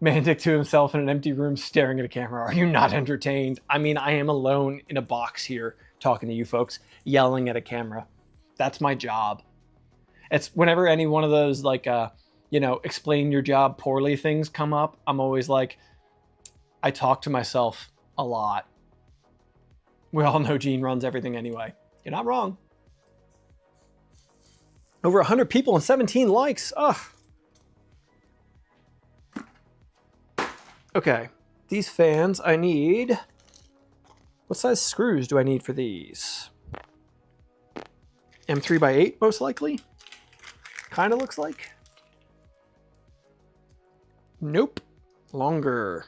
Mandic to himself in an empty room staring at a camera. Are you not entertained? I mean, I am alone in a box here talking to you folks, yelling at a camera. That's my job. It's whenever any one of those, like, explain your job poorly things come up, I'm always like, I talk to myself a lot. We all know Gene runs everything anyway. You're not wrong. Over 100 people and 17 likes. Ugh. Okay, these fans I need. What size screws do I need for these? M3x8 most likely. Kind of looks like. Nope. Longer.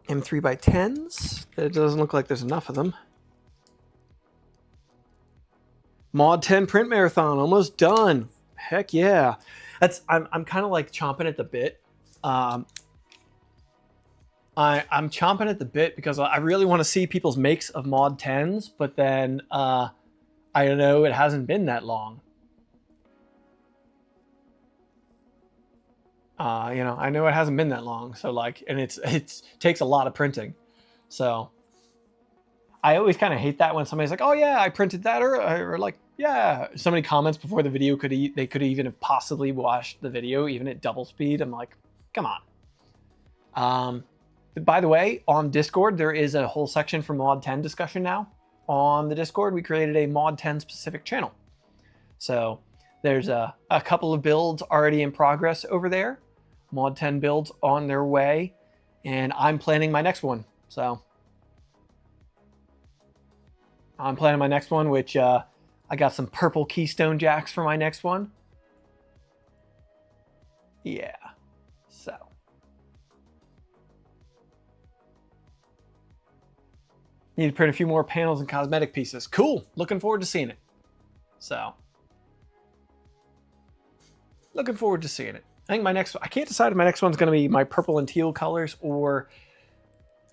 M3x10s. It doesn't look like there's enough of them. Mod 10 print marathon almost done. Heck yeah. I'm kind of like chomping at the bit. I'm chomping at the bit because I really want to see people's makes of Mod 10s, but then I don't know, it hasn't been that long. I know it hasn't been that long, so like, and it takes a lot of printing, so I always kind of hate that when somebody's like, "Oh yeah, I printed that," or like, "Yeah." Somebody comments before the video they could even have possibly watched the video even at double speed. I'm like, come on. By the way, on Discord there is a whole section for Mod 10 discussion now. On the Discord, we created a Mod 10 specific channel, so there's a couple of builds already in progress over there. Mod 10 builds on their way, and I'm planning my next one. So I'm planning my next one, which I got some purple keystone jacks for my next one. Yeah, so. Need to print a few more panels and cosmetic pieces. Cool, looking forward to seeing it. So, looking forward to seeing it. I think I can't decide if my next one's gonna be my purple and teal colors, or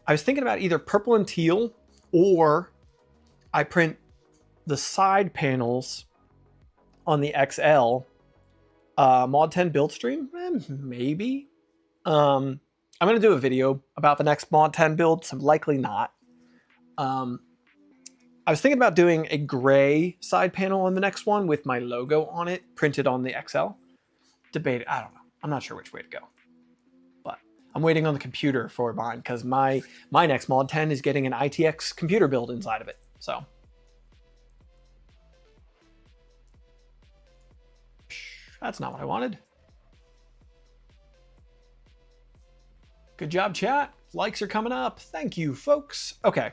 I was thinking about either purple and teal, or I print the side panels on the XL Mod 10 build stream. Maybe. I'm gonna do a video about the next Mod 10 build, so likely not. I was thinking about doing a gray side panel on the next one with my logo on it, printed on the XL. Debate, I don't know. I'm not sure which way to go. But I'm waiting on the computer for mine because my next Mod 10 is getting an ITX computer build inside of it. So that's not what I wanted. Good job, chat. Likes are coming up. Thank you, folks. Okay.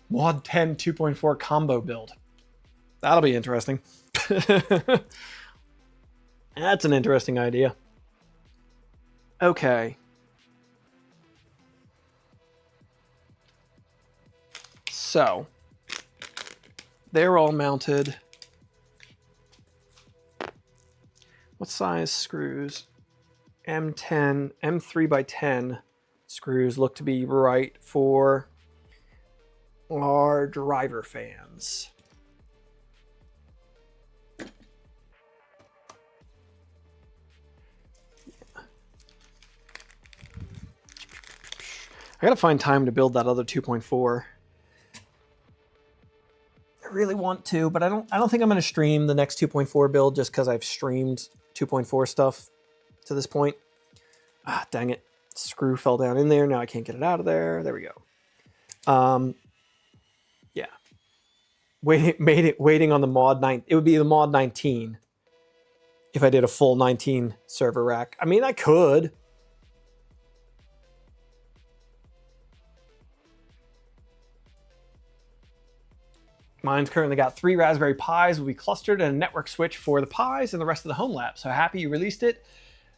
Mod 10 2.4 combo build. That'll be interesting. That's an interesting idea. Okay. So, they're all mounted. What size screws? M10, M3 by 10 screws look to be right for our driver fans. I gotta find time to build that other 2.4. I really want to, but I don't think I'm gonna stream the next 2.4 build just because I've streamed 2.4 stuff to this point. Ah, dang it. Screw fell down in there. Now I can't get it out of there. There we go. Yeah. Waiting on the mod 9. It would be the mod 19 if I did a full 19 server rack. I mean, I could. Mine's currently got 3 Raspberry Pis will be clustered and a network switch for the Pis and the rest of the home lab. So happy you released it.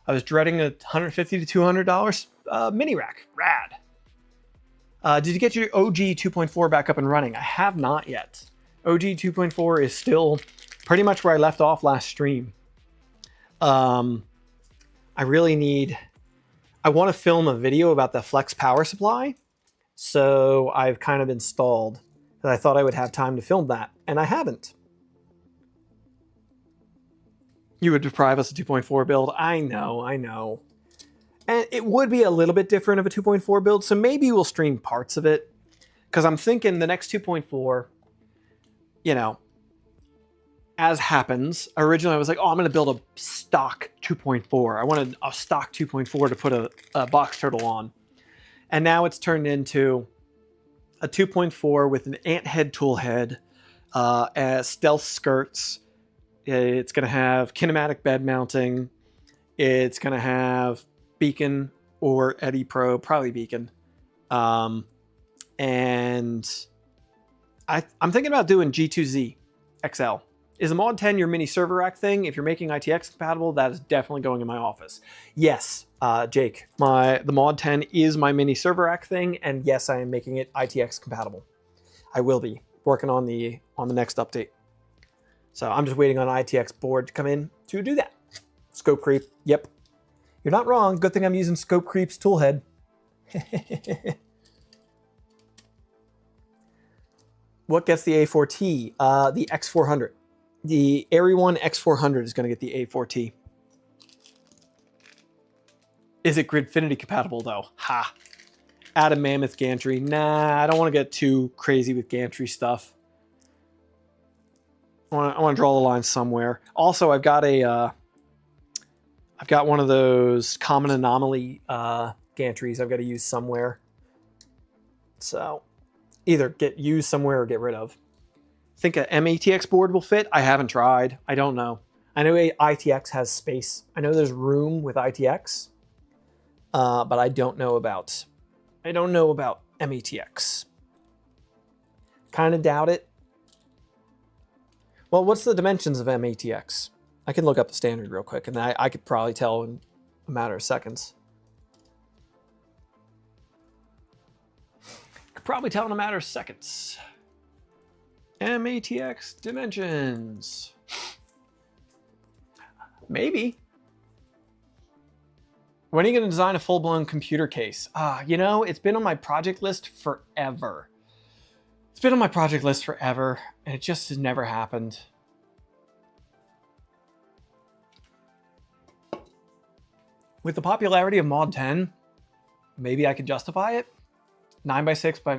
I was dreading a $150 to $200 mini rack. Rad. Did you get your OG 2.4 back up and running? I have not yet. OG 2.4 is still pretty much where I left off last stream. I want to film a video about the flex power supply. So I've kind of installed. I thought I would have time to film that, and I haven't. You would deprive us of 2.4 build. I know. And it would be a little bit different of a 2.4 build, so maybe we'll stream parts of it. Because I'm thinking the next 2.4, as happens, originally I was like, oh, I'm going to build a stock 2.4. I wanted a stock 2.4 to put a box turtle on. And now it's turned into a 2.4 with an ant head tool head, stealth skirts. It's going to have kinematic bed mounting. It's going to have beacon or Eddy Pro, probably beacon. And I'm thinking about doing G2Z XL. Is the Mod 10 your mini server rack thing? If you're making ITX compatible, that is definitely going in my office. Yes, Jake, the Mod 10 is my mini server rack thing, and yes, I am making it ITX compatible. I will be working on the next update. So I'm just waiting on ITX board to come in to do that. Scope creep. Yep. You're not wrong. Good thing I'm using Scope Creep's toolhead. What gets the A4T? The X400. The Airy One X400 is going to get the A4T. Is it Gridfinity compatible though? Ha. Add a Mammoth gantry. Nah, I don't want to get too crazy with gantry stuff. I want to draw the line somewhere. Also, I've got one of those common anomaly gantries I've got to use somewhere. So either get used somewhere or get rid of. Think a MATX board will fit? I haven't tried. I don't know. I know ITX has space. I know there's room with ITX, but I don't know about MATX. Kind of doubt it. Well, what's the dimensions of MATX? I can look up the standard real quick, and I could probably tell in a matter of seconds. Could probably tell in a matter of seconds. MATX dimensions. Maybe. When are you going to design a full-blown computer case? You know, it's been on my project list forever. It's been on my project list forever, and it just has never happened. With the popularity of Mod 10, maybe I could justify it. 9.6 by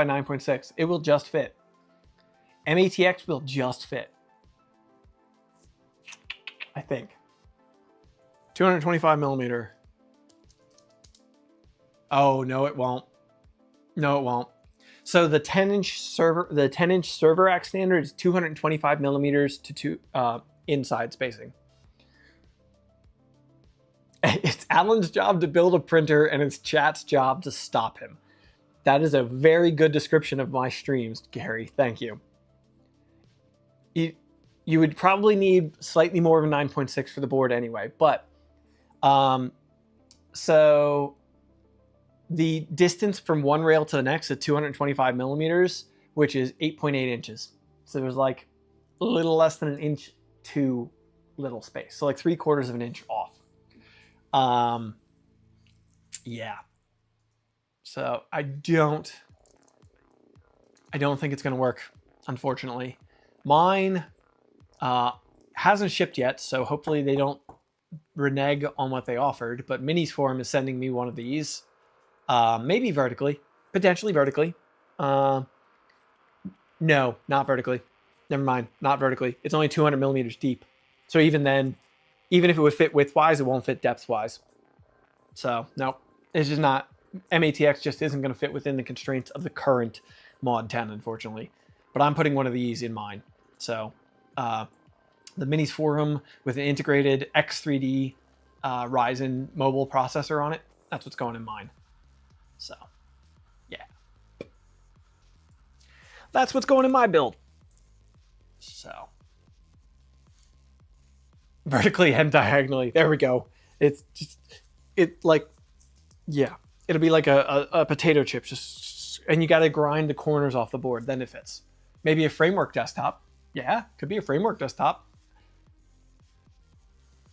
9.6. It will just fit. MATX will just fit. I think. 225 millimeter. Oh, no, it won't. No, it won't. So the 10-inch server rack standard is 225 millimeters to inside spacing. It's Alan's job to build a printer, and it's chat's job to stop him. That is a very good description of my streams, Gary. Thank you. You would probably need slightly more of a 9.6 for the board anyway, but so the distance from one rail to the next is 225 millimeters, which is 8.8 inches. So there's like a little less than an inch to little space. So like 3/4 of an inch off. Yeah. So I don't think it's going to work, unfortunately. Mine hasn't shipped yet, so hopefully they don't renege on what they offered, but Minis Forum is sending me one of these. Maybe vertically, potentially vertically. No, not vertically. Never mind, not vertically. It's only 200 millimeters deep. So even then, even if it would fit width-wise, it won't fit depth-wise. So, no, it's just not. MATX just isn't going to fit within the constraints of the current Mod 10, unfortunately. But I'm putting one of these in mine. So, the Minis Forum with an integrated X3D Ryzen mobile processor on it, that's what's going in mine. So, yeah. That's what's going in my build. So, vertically and diagonally. There we go. It's just, yeah. It'll be like a potato chip, and you got to grind the corners off the board. Then it fits. Maybe a framework desktop. Yeah, could be a framework desktop.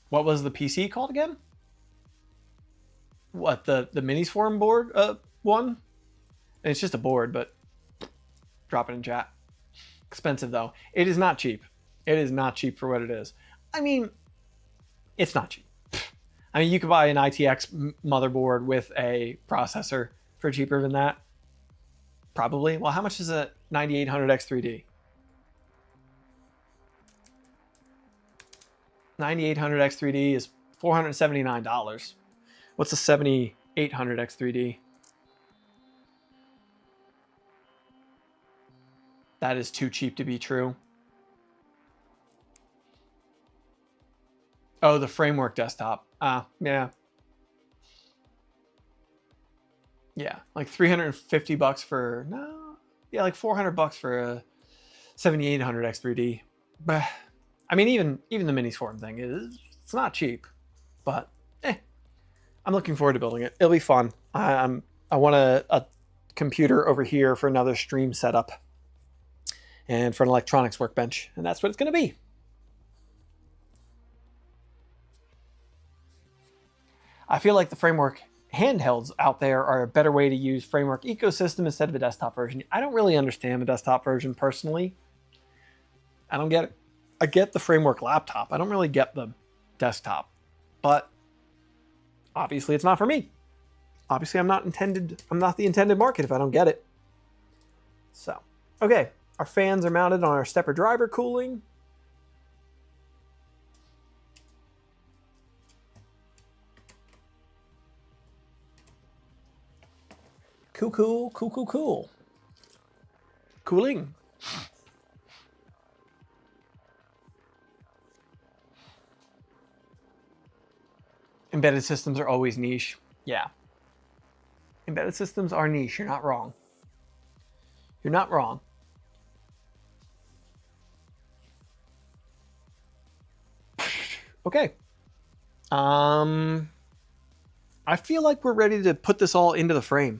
What was the PC called again? What, the Minis Forum board one? And it's just a board, but drop it in chat. Expensive though. It is not cheap. It is not cheap for what it is. I mean, it's not cheap. I mean, you could buy an ITX motherboard with a processor for cheaper than that. Probably. Well, how much is a 9800X3D? 9800X3D is $479. What's a 7800X3D? That is too cheap to be true. Oh, the framework desktop. Yeah. Yeah, like $350 for, no, yeah, like $400 for a 7800X3D. But I mean, even the Minis Forum thing it's not cheap, but I'm looking forward to building it. It'll be fun. I want a computer over here for another stream setup and for an electronics workbench. And that's what it's going to be. I feel like the Framework handhelds out there are a better way to use Framework ecosystem instead of a desktop version. I don't really understand the desktop version personally. I don't get it. I get the Framework laptop. I don't really get the desktop. But obviously it's not for me. Obviously I'm not the intended market if I don't get it. So, okay. Our fans are mounted on our stepper driver cooling. Cool. Cooling. Embedded systems are always niche. Yeah. Embedded systems are niche. You're not wrong. You're not wrong. Okay. I feel like we're ready to put this all into the frame.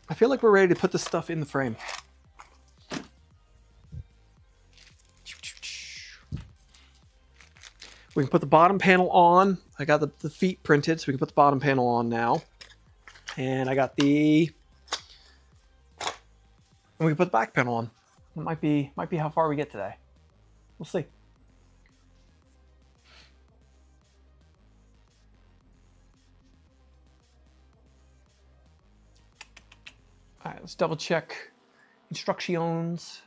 I feel like we're ready to put this stuff in the frame. We can put the bottom panel on. I got the feet printed, so we can put the bottom panel on now. And I got and we can put the back panel on. It might be how far we get today. We'll see. All right, let's double check instructions.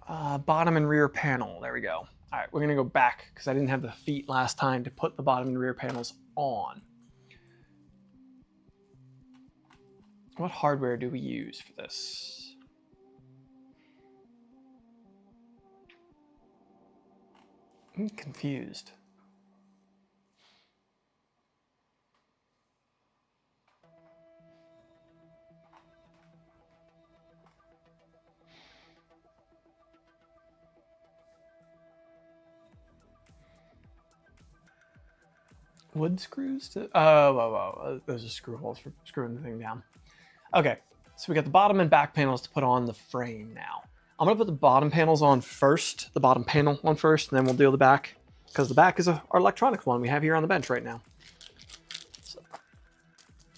Bottom and rear panel. There we go. All right, we're going to go back because I didn't have the feet last time to put the bottom and rear panels on. What hardware do we use for this? I'm confused. Wood screws to those are screw holes for screwing the thing down. Okay, so we got the bottom and back panels to put on the frame now. I'm gonna put the bottom panels on first, and then we'll deal with the back, because the back is our electronics one we have here on the bench right now. So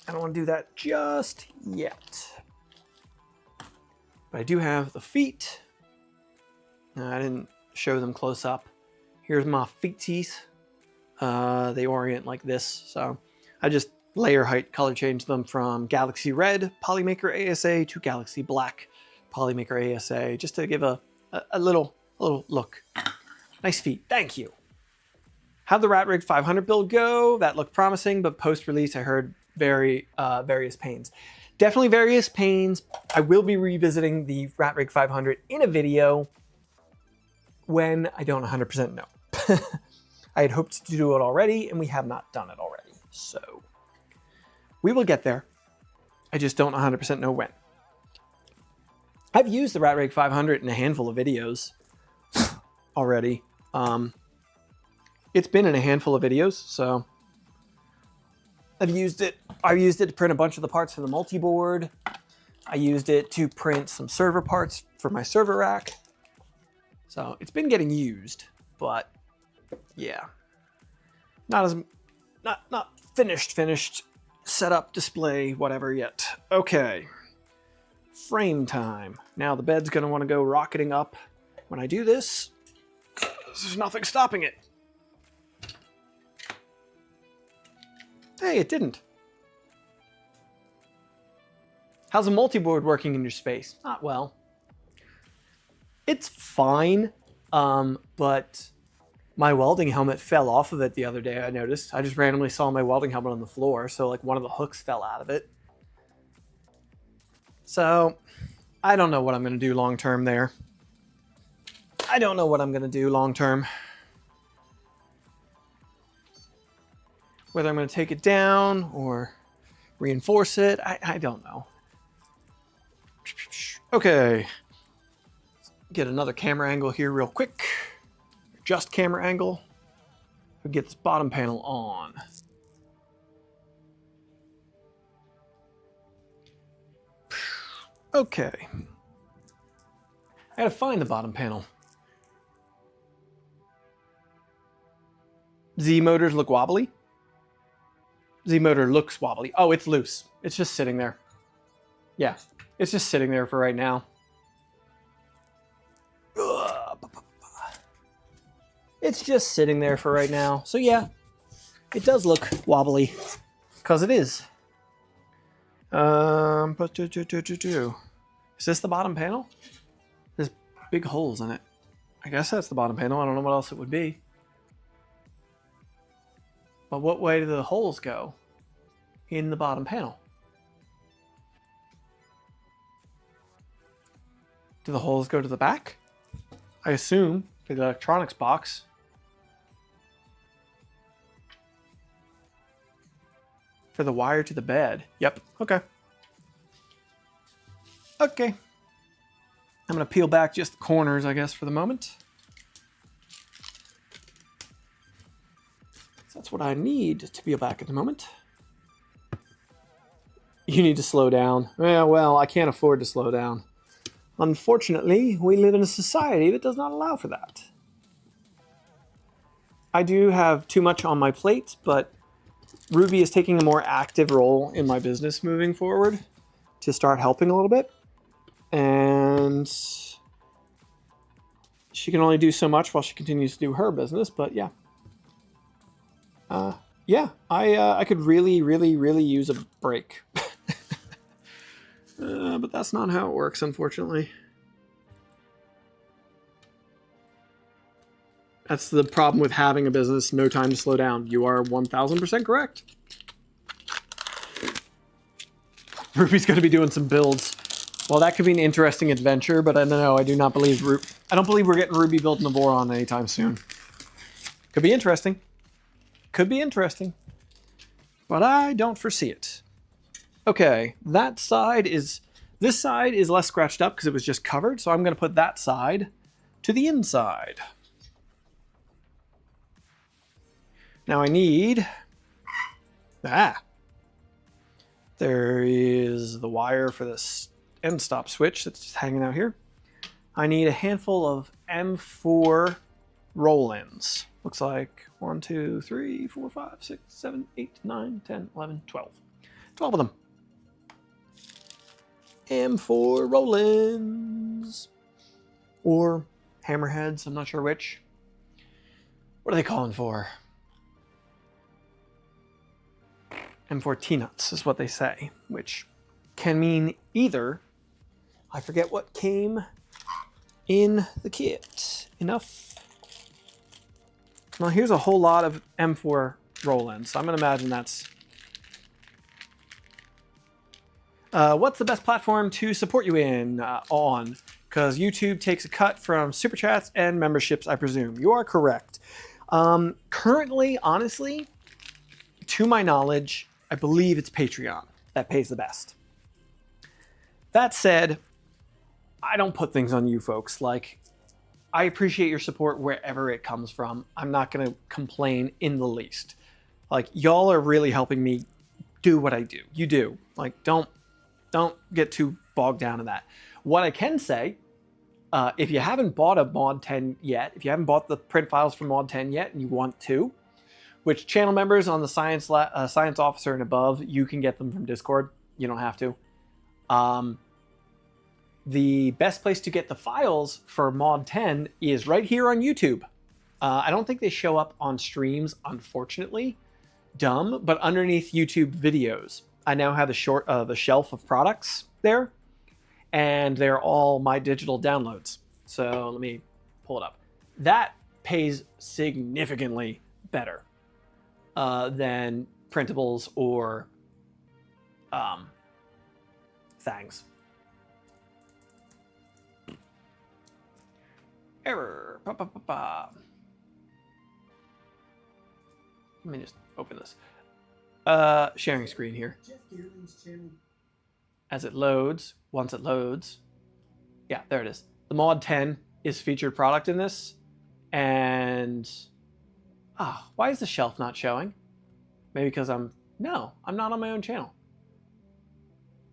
I don't want to do that just yet, but I do have the feet. I didn't show them close up. Here's my feeties. They orient like this, so I just layer height color change them from Galaxy Red Polymaker ASA to Galaxy Black Polymaker ASA, just to give a little look. Nice feet, thank you. How'd the RatRig 500 build go? That looked promising, but post-release I heard various pains. Definitely various pains. I will be revisiting the RatRig 500 in a video when I don't 100% know. I had hoped to do it already, and we have not done it already. So we will get there. I just don't 100% know when. I've used the RatRig 500 in a handful of videos already. It's been in a handful of videos, so I've used it to print a bunch of the parts for the multi-board. I used it to print some server parts for my server rack. So it's been getting used, but yeah, not finished setup, display, whatever yet. Okay, frame time. Now the bed's gonna want to go rocketing up when I do this. There's nothing stopping it. Hey, it didn't. How's a multi-board working in your space? Not well. It's fine, but my welding helmet fell off of it the other day, I noticed. I just randomly saw my welding helmet on the floor, so like one of the hooks fell out of it. So, I don't know what I'm going to do long term there. I don't know what I'm going to do long term. Whether I'm going to take it down or reinforce it, I don't know. Okay. Get another camera angle here real quick. Just camera angle. We get this bottom panel on. Okay. I gotta find the bottom panel. Z motors look wobbly. Z motor looks wobbly. Oh, it's loose. It's just sitting there. Yeah, it's just sitting there for right now. It's just sitting there for right now. So yeah, it does look wobbly. Because it is. Is this the bottom panel? There's big holes in it. I guess that's the bottom panel. I don't know what else it would be. But what way do the holes go in the bottom panel? Do the holes go to the back? I assume for the electronics box. For the wire to the bed. Yep. Okay. Okay. I'm going to peel back just the corners, I guess, for the moment. So that's what I need to peel back at the moment. You need to slow down. Yeah, well, I can't afford to slow down. Unfortunately, we live in a society that does not allow for that. I do have too much on my plate, but Ruby is taking a more active role in my business moving forward to start helping a little bit. And she can only do so much while she continues to do her business, but yeah. I could really, really, really use a break. But that's not how it works, unfortunately. That's the problem with having a business, no time to slow down. You are 1000% correct. Ruby's going to be doing some builds. Well, that could be an interesting adventure, but I don't know. I do not believe I don't believe we're getting Ruby built in the Voron anytime soon. Could be interesting. Could be interesting. But I don't foresee it. Okay, this side is less scratched up because it was just covered, so I'm going to put that side to the inside. Now I need... There is the wire for this end stop switch that's just hanging out here. I need a handful of M4 roll-ins. Looks like 1, 2, 3, 4, 5, 6, 7, 8, 9, 10, 11, 12. 12 of them. M4 roll-ins. Or hammerheads, I'm not sure which. What are they calling for? M4 T-nuts is what they say, which can mean either. I forget what came in the kit. Enough. Well, here's a whole lot of M4 roll-ins, so I'm going to imagine that's... what's the best platform to support you in? On. Because YouTube takes a cut from Super Chats and memberships, I presume. You are correct. Currently, honestly, to my knowledge, I believe it's Patreon that pays the best. That said, I don't put things on you folks. Like, I appreciate your support wherever it comes from. I'm not going to complain in the least. Like, y'all are really helping me do what I do. You do. Like, don't get too bogged down in that. What I can say, if you haven't bought a Mod 10 yet, if you haven't bought the print files for Mod 10 yet and you want to, which channel members on the science officer and above, you can get them from Discord. You don't have to. The best place to get the files for Mod 10 is right here on YouTube. I don't think they show up on streams, unfortunately. Dumb, but underneath YouTube videos. I now have the shelf of products there, and they're all my digital downloads. So let me pull it up. That pays significantly better than printables or things. Error. Let me just open this. Sharing screen here. As it loads, once it loads. Yeah, there it is. The Mod 10 is featured product in this. And why is the shelf not showing? Maybe because I'm not on my own channel.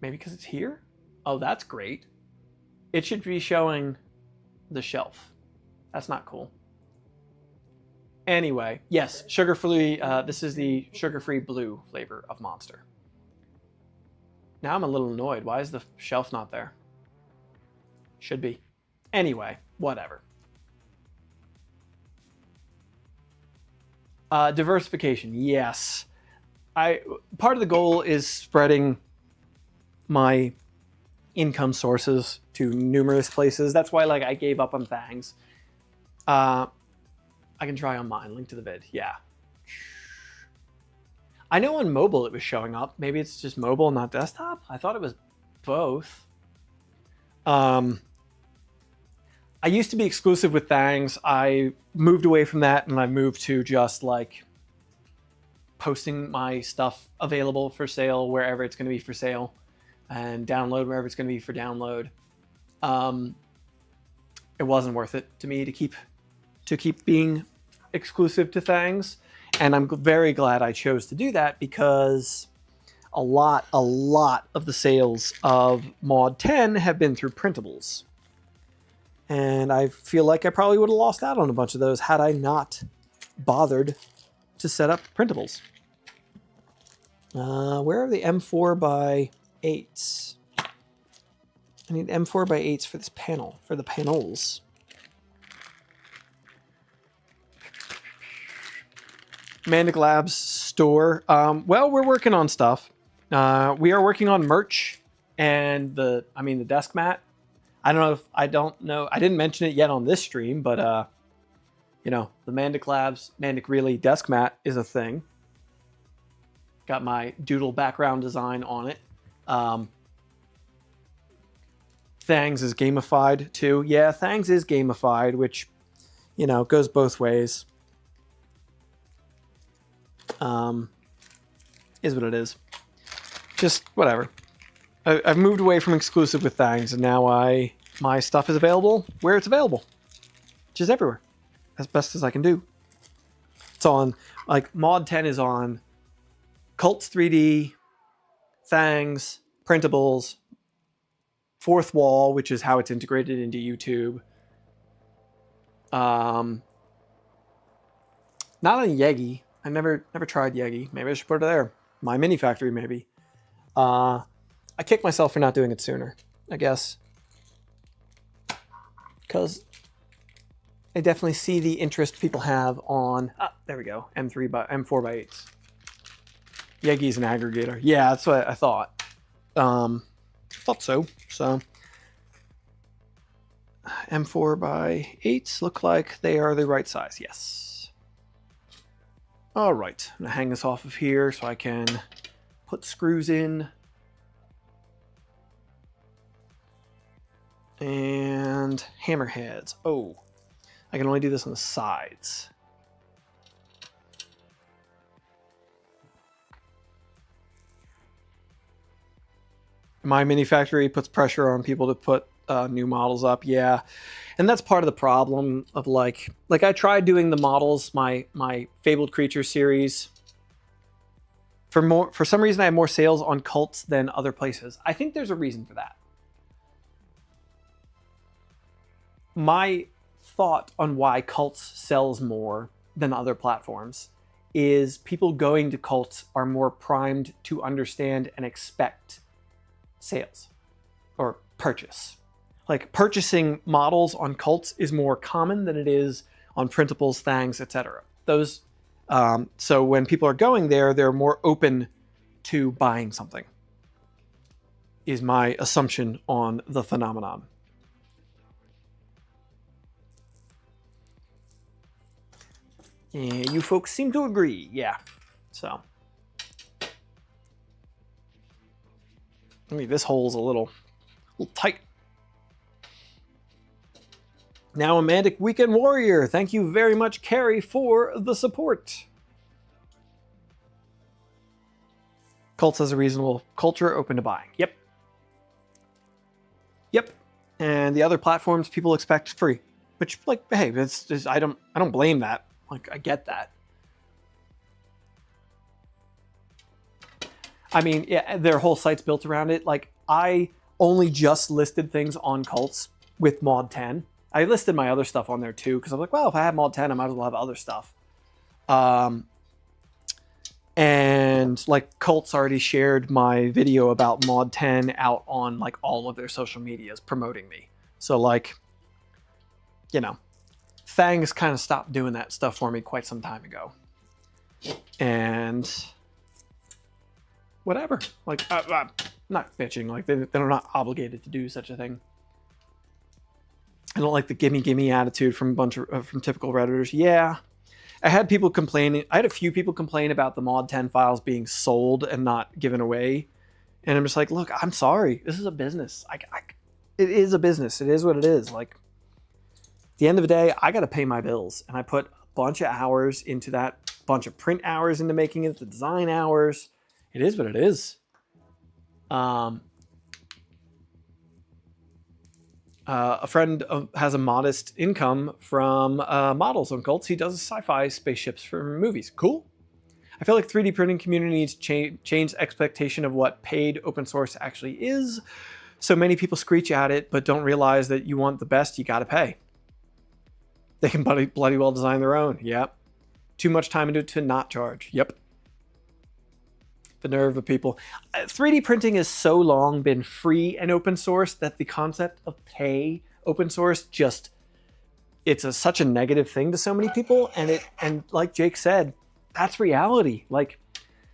Maybe because it's here? Oh, that's great. It should be showing the shelf. That's not cool. Anyway, yes, sugar-free. This is the sugar-free blue flavor of Monster. Now I'm a little annoyed. Why is the shelf not there? Should be. Anyway, whatever. Diversification, yes. Part of the goal is spreading my income sources to numerous places. That's why, like, I gave up on Thangs. I can try on mine. Link to the vid. Yeah. I know on mobile it was showing up. Maybe it's just mobile, not desktop. I thought it was both. I used to be exclusive with Thangs. I moved away from that and I moved to just like posting my stuff available for sale wherever it's going to be for sale, and download wherever it's going to be for download. It wasn't worth it to me to keep being exclusive to Thangs, and I'm very glad I chose to do that, because a lot of the sales of Mod 10 have been through printables. And I feel like I probably would have lost out on a bunch of those had I not bothered to set up printables. Where are the M4 by 8s? I need M4 by 8s for this panel, for the panels. Mandic Labs store. Well, we're working on stuff. We are working on merch and the desk mat. I don't know. I didn't mention it yet on this stream, but the Mandic Labs, Mandic Relay desk mat is a thing. Got my doodle background design on it. Thangs is gamified too. Yeah, Thangs is gamified, which, goes both ways. Is what it is. Just whatever. I've moved away from exclusive with Thangs, and now my stuff is available where it's available, which is everywhere, as best as I can do. It's on, like, Mod 10 is on Cults 3D, Thangs, printables, Fourth Wall, which is how it's integrated into YouTube. Not on Yegi. I never tried Yegi. Maybe I should put it there. My Mini Factory, maybe. I kicked myself for not doing it sooner, I guess. Because I definitely see the interest people have on... there we go. M4 by 8s. Yegi's an aggregator. Yeah, that's what I thought. Thought so. So, M4 by 8s look like they are the right size. Yes. All right. I'm going to hang this off of here so I can put screws in. And hammerheads. Oh, I can only do this on the sides. My Mini Factory puts pressure on people to put new models up. Yeah, and that's part of the problem of like I tried doing the models, my Fabled Creature series. For some reason, I have more sales on Cults than other places. I think there's a reason for that. My thought on why Cults sells more than other platforms is people going to Cults are more primed to understand and expect sales or purchase. Like, purchasing models on Cults is more common than it is on printables, Thangs, etc. Those, so when people are going there, they're more open to buying something, is my assumption on the phenomenon. And you folks seem to agree. Yeah. So. I mean, this hole's a little tight. Now a Mandic Weekend Warrior. Thank you very much, Carrie, for the support. Cults has a reasonable culture, open to buying. Yep. Yep. And the other platforms people expect free. Which, like, hey, it's I don't blame that. Like, I get that. I mean, yeah, their whole site's built around it. Like, I only just listed things on Cults with Mod 10. I listed my other stuff on there too, because I'm like, well, if I have Mod 10, I might as well have other stuff. And like Cults already shared my video about Mod 10 out on like all of their social medias promoting me. So like, you know, Fangs kind of stopped doing that stuff for me quite some time ago. And whatever, like I'm not bitching, like they're not obligated to do such a thing. I don't like the gimme attitude from a bunch of from typical Redditors. Yeah, I had people complaining. I had a few people complain about the Mod 10 files being sold and not given away. And I'm just like, look, I'm sorry. This is a business. It is a business. It is what it is. Like, at the end of the day, I got to pay my bills. And I put a bunch of hours into that, bunch of print hours into making it, the design hours. It is what it is. A friend has a modest income from models on Cults. He does sci-fi spaceships for movies. Cool. I feel like 3D printing community needs to change expectation of what paid open source actually is. So many people screech at it, but don't realize that you want the best, you got to pay. They can bloody well design their own. Yep. Too much time into it to not charge. Yep. The nerve of people. 3D printing has so long been free and open source that the concept of pay open source just, it's such a negative thing to so many people. And like Jake said, that's reality. Like,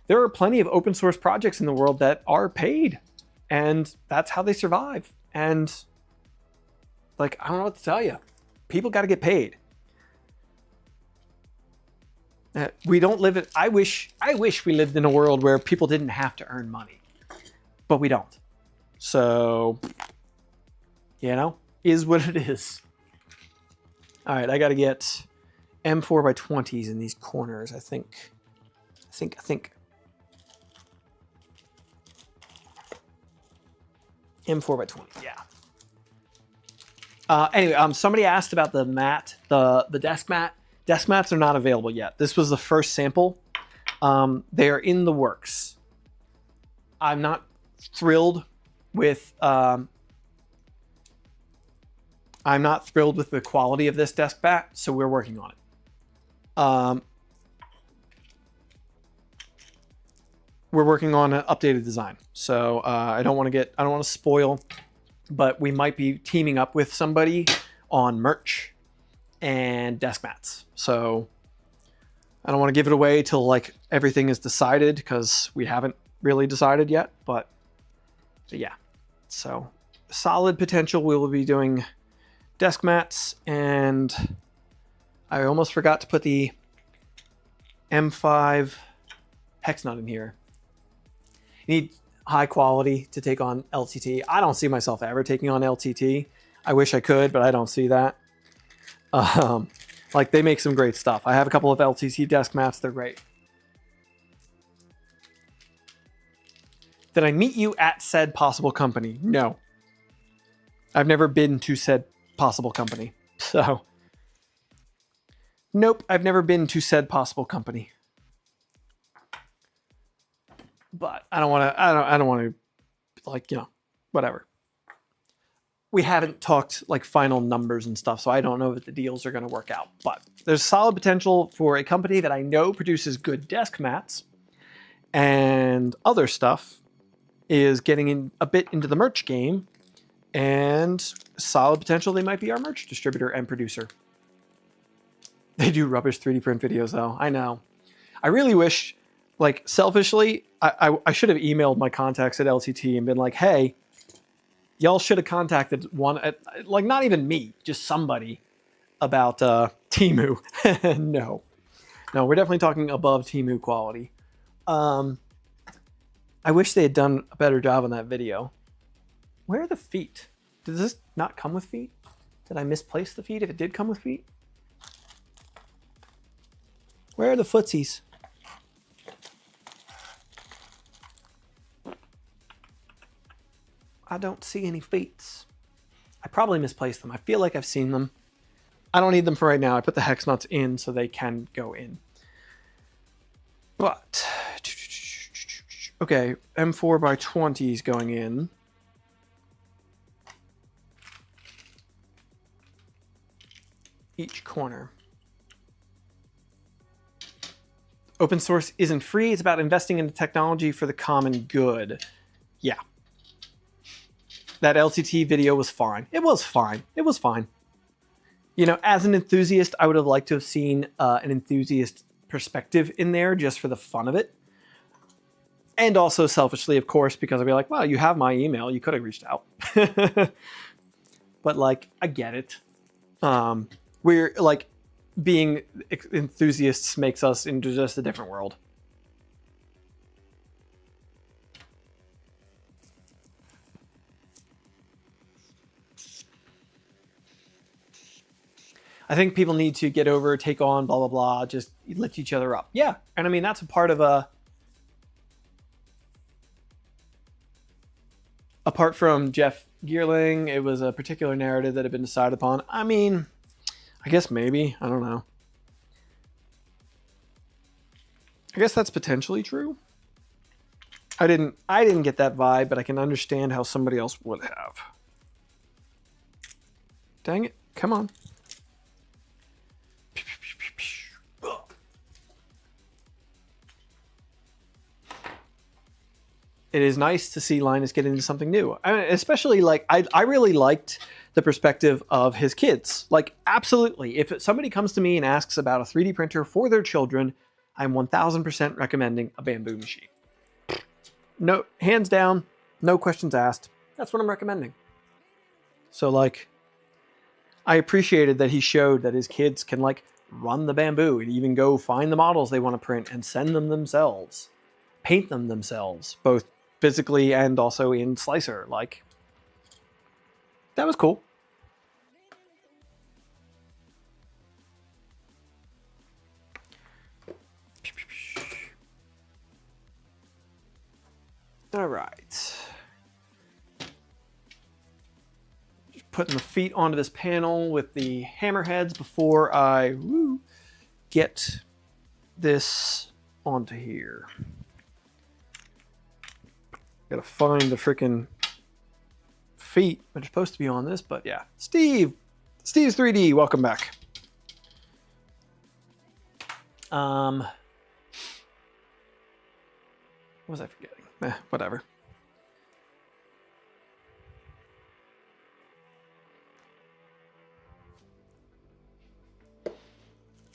there are plenty of open source projects in the world that are paid, and that's how they survive. And like, I don't know what to tell you. People got to get paid. We don't live in, I wish we lived in a world where people didn't have to earn money, but we don't. So, you know, is what it is. All right, I got to get M4x20s in these corners. I think. M4x20, yeah. Anyway, somebody asked about the mat, the desk mat. Desk mats are not available yet. This was the first sample. They are in the works. I'm not thrilled with the quality of this desk mat, so we're working on it. We're working on an updated design. So I don't want to spoil, but we might be teaming up with somebody on merch and desk mats. So I don't want to give it away till like everything is decided, because we haven't really decided yet, but yeah. So solid potential. We will be doing desk mats, and I almost forgot to put the M5 hex nut in here. You need high quality to take on LTT. I don't see myself ever taking on LTT. I wish I could, but I don't see that. Like, they make some great stuff. I have a couple of LTT desk mats. They're great. Did I meet you at said possible company? No. I've never been to said possible company. So, nope, I've never been to said possible company. But I don't want to, like, you know, whatever. We haven't talked like final numbers and stuff, so I don't know if the deals are going to work out. But there's solid potential for a company that I know produces good desk mats and other stuff is getting in a bit into the merch game, and solid potential they might be our merch distributor and producer. They do rubbish 3D print videos though. I know. I really wish, like, selfishly, I should have emailed my contacts at LTT and been like, hey, y'all should have contacted one, like, not even me, just somebody about Temu. No, we're definitely talking above Temu quality. I wish they had done a better job on that video. Where are the feet? Does this not come with feet? Did I misplace the feet if it did come with feet? Where are the footsies? I don't see any feet. I probably misplaced them. I feel like I've seen them. I don't need them for right now. I put the hex nuts in so they can go in. But, okay, M4x20 is going in. each corner. Open source isn't free. It's about investing in the technology for the common good. Yeah. That LTT video was fine. It was fine. It was fine. You know, as an enthusiast, I would have liked to have seen an enthusiast perspective in there just for the fun of it. And also selfishly, of course, because I'd be like, well, you have my email. You could have reached out. But like, I get it. We're like, being enthusiasts makes us into just a different world. I think people need to get over, take on, blah, blah, blah, just lift each other up. Yeah. And I mean, that's a part of apart from Jeff Geerling, it was a particular narrative that had been decided upon. I mean, I guess maybe. I don't know. I guess that's potentially true. I didn't get that vibe, but I can understand how somebody else would have. Dang it. Come on. It is nice to see Linus get into something new. I mean, especially like I really liked the perspective of his kids. Like, absolutely. If somebody comes to me and asks about a 3D printer for their children, I'm 1000% recommending a bamboo machine. No, hands down, no questions asked. That's what I'm recommending. So like, I appreciated that he showed that his kids can like run the bamboo and even go find the models they want to print and send them themselves, paint them themselves, both physically and also in Slicer. Like, that was cool. All right. Just putting the feet onto this panel with the hammerheads before I get this onto here. Gotta find the freaking feet that are supposed to be on this, but yeah. Steve's 3D, welcome back. What was I forgetting? Whatever.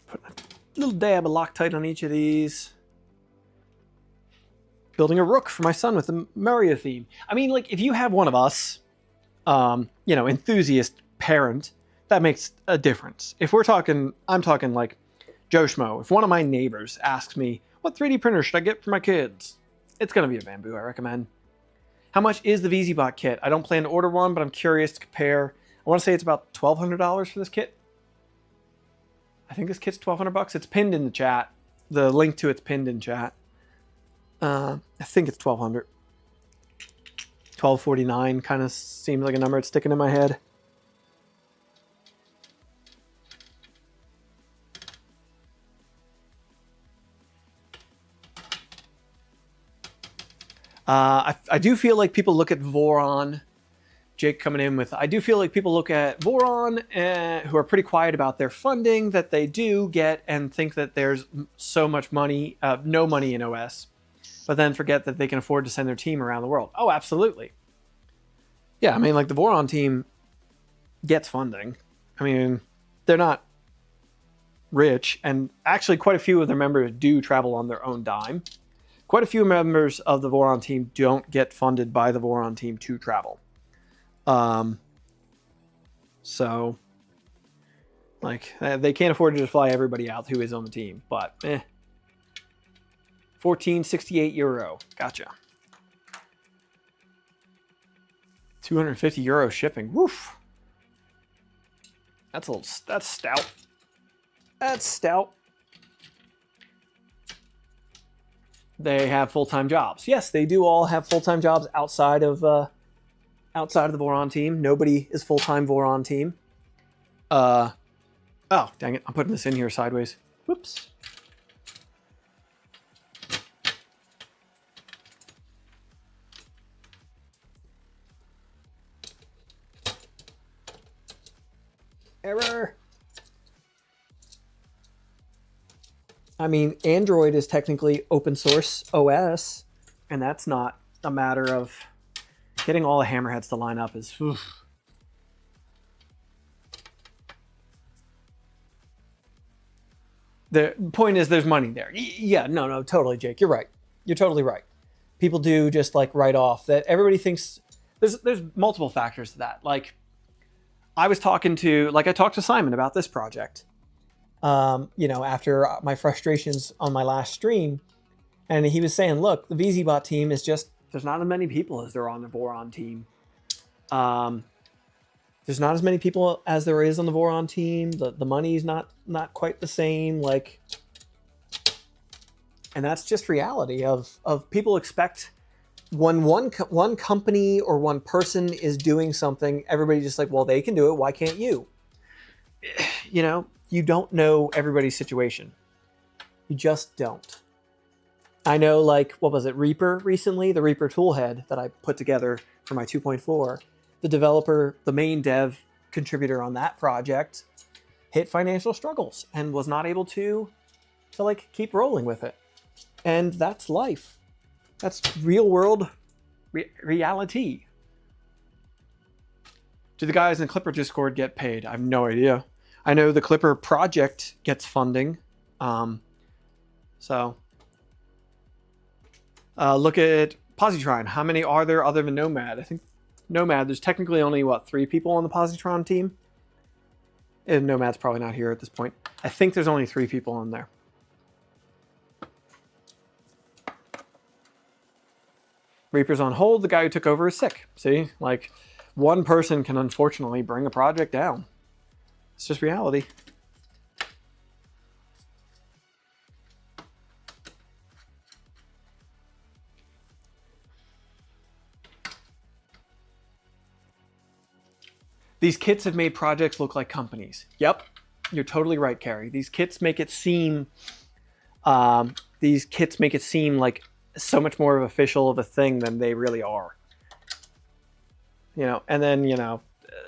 Put a little dab of Loctite on each of these. Building a rook for my son with the Mario theme. I mean, like, if you have one of us, you know, enthusiast parent, that makes a difference. If we're talking, I'm talking like Joe Schmo. If one of my neighbors asks me, what 3D printer should I get for my kids? It's going to be a bamboo, I recommend. How much is the VZ-Bot kit? I don't plan to order one, but I'm curious to compare. I want to say it's about $1,200 for this kit. I think this kit's $1,200. It's pinned in the chat. The link to it's pinned in chat. I think it's $1,200. $1,249 kind of seems like a number that's sticking in my head. I do feel like people look at Voron. Jake coming in with, I do feel like people look at Voron who are pretty quiet about their funding that they do get and think that there's so much money, no money in OS, but then forget that they can afford to send their team around the world. Oh, absolutely. Yeah, I mean, like the Voron team gets funding. I mean, they're not rich, and actually quite a few of their members do travel on their own dime. Quite a few members of the Voron team don't get funded by the Voron team to travel. So, like, they can't afford to just fly everybody out who is on the team, but 1468 euro. Gotcha. 250 euro shipping. Woof. That's stout. That's stout. They have full-time jobs. Yes, they do all have full-time jobs outside of the Voron team. Nobody is full-time Voron team. Oh, dang it. I'm putting this in here sideways. Whoops. Error. I mean, Android is technically open source OS, and that's not a matter of getting all the hammerheads to line up is. Oof. The point is there's money there. Yeah, no, totally, Jake. You're right. You're totally right. People do just like write off that everybody thinks there's multiple factors to that. Like I talked to Simon about this project, after my frustrations on my last stream. And he was saying, look, the VZ-bot team is just, there's not as many people as there are on the Voron team. There's not as many people as there is on the Voron team. The money's not quite the same. Like, and that's just reality of people expect when one company or one person is doing something, everybody's just like, well, they can do it. Why can't you? You don't know everybody's situation. You just don't. I know, like, what was it, Reaper recently? The Reaper toolhead that I put together for my 2.4. The developer, the main dev contributor on that project, hit financial struggles and was not able to like keep rolling with it. And that's life. That's real world reality. Do the guys in the Clipper Discord get paid? I have no idea. I know the Clipper project gets funding. Look at Positron. How many are there other than Nomad? I think Nomad, there's technically only, 3 people on the Positron team? And Nomad's probably not here at this point. I think there's only 3 people on there. Reaper's on hold. The guy who took over is sick. See? Like, one person can unfortunately bring a project down. It's just reality. These kits have made projects look like companies. Yep, you're totally right, Carrie. These kits make it seem like so much more official of a thing than they really are. And then, a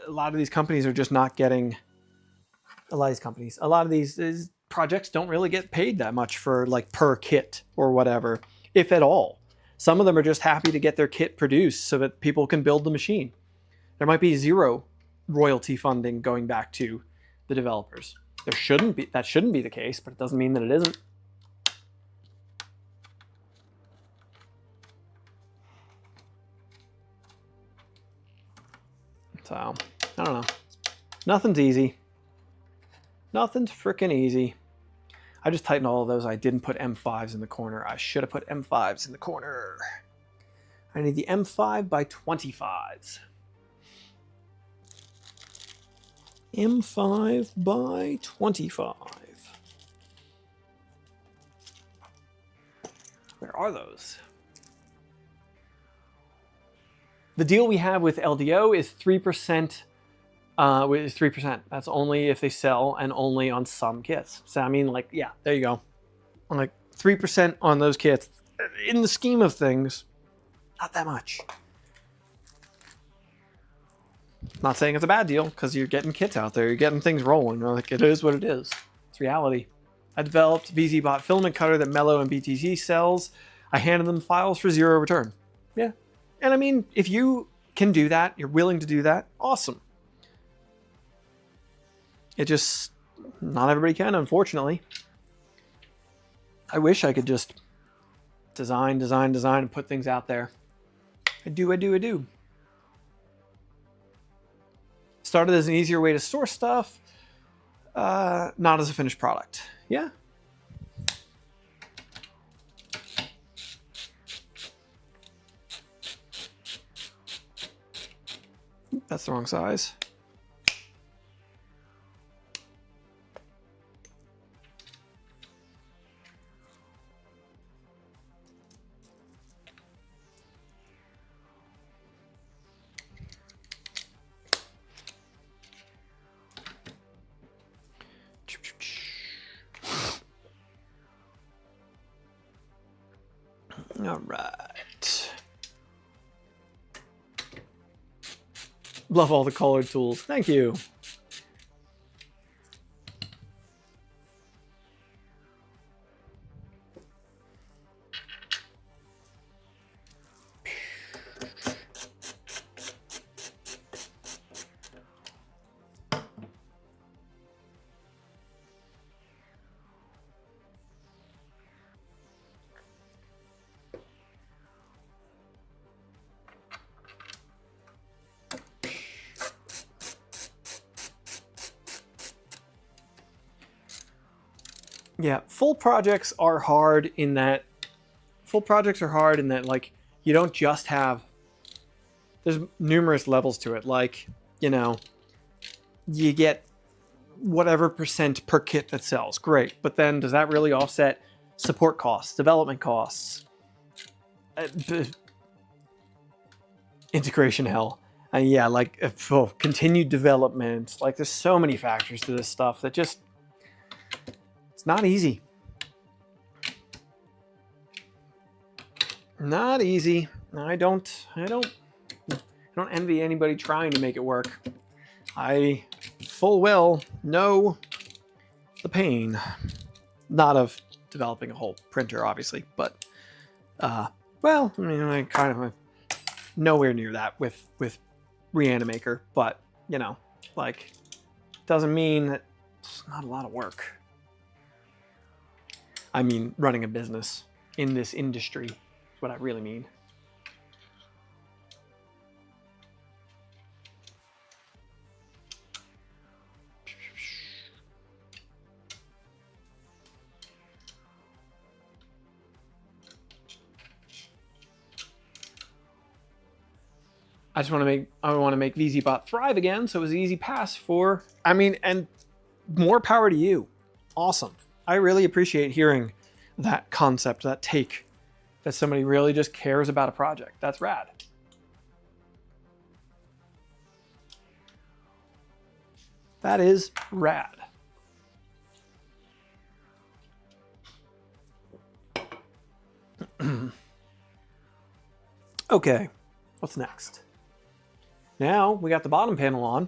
lot of these companies are just not getting, a lot of these projects don't really get paid that much for like per kit or whatever, if at all. Some of them are just happy to get their kit produced so that people can build the machine. There might be zero royalty funding going back to the developers. That shouldn't be the case, but it doesn't mean that it isn't. So, I don't know. Nothing's easy. Nothing's freaking easy. I just tightened all of those. I didn't put M5s in the corner. I should have put M5s in the corner. I need the M5 by 25s. M5 by 25. Where are those? The deal we have with LDO is 3%. Is 3%. That's only if they sell and only on some kits. So I mean, like, yeah, there you go. Like 3% on those kits. In the scheme of things, not that much. Not saying it's a bad deal, because you're getting kits out there. You're getting things rolling. Like, it is what it is. It's reality. I developed VZ-bot filament cutter that Mellow and BTG sells. I handed them files for 0 return. Yeah. And I mean, if you can do that, you're willing to do that, awesome. It just, not everybody can, unfortunately. I wish I could just design, and put things out there. I do. Started as an easier way to store stuff, not as a finished product. Yeah. That's the wrong size. All right. Love all the colored tools. Thank you. Yeah, full projects are hard in that like you don't just have, there's numerous levels to it. Like, you know, you get whatever percent per kit that sells. Great. But then does that really offset support costs, development costs, integration hell? And yeah, like continued development. Like there's so many factors to this stuff that just, it's not easy. Not easy. I don't envy anybody trying to make it work. I full well know the pain. Not of developing a whole printer, obviously, but well, I mean, I kind of nowhere near that with Reanimaker, but you know, like, doesn't mean that it's not a lot of work. I mean, running a business in this industry is what I really mean. I want to make VZ-Bot thrive again, so it was an easy pass for, I mean, and more power to you. Awesome. I really appreciate hearing that concept, that take, that somebody really just cares about a project. That's rad. That is rad. Okay, what's next? Now we got the bottom panel on.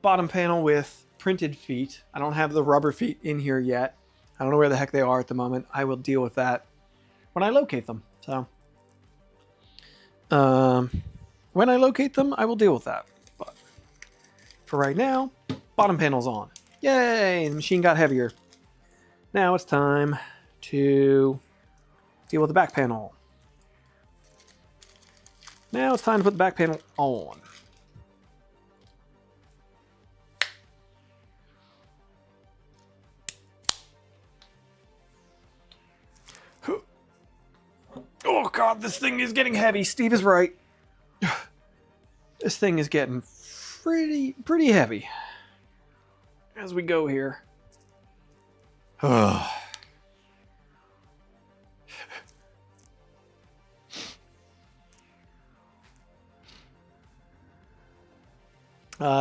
Bottom panel with printed feet. I don't have the rubber feet in here yet. I don't know where the heck they are at the moment. I will deal with that when I locate them. So when I locate them, I will deal with that. But for right now, bottom panel's on. Yay, the machine got heavier. Now it's time to deal with the back panel. Now it's time to put the back panel on. Oh god, this thing is getting heavy. Steve is right. This thing is getting pretty heavy as we go here.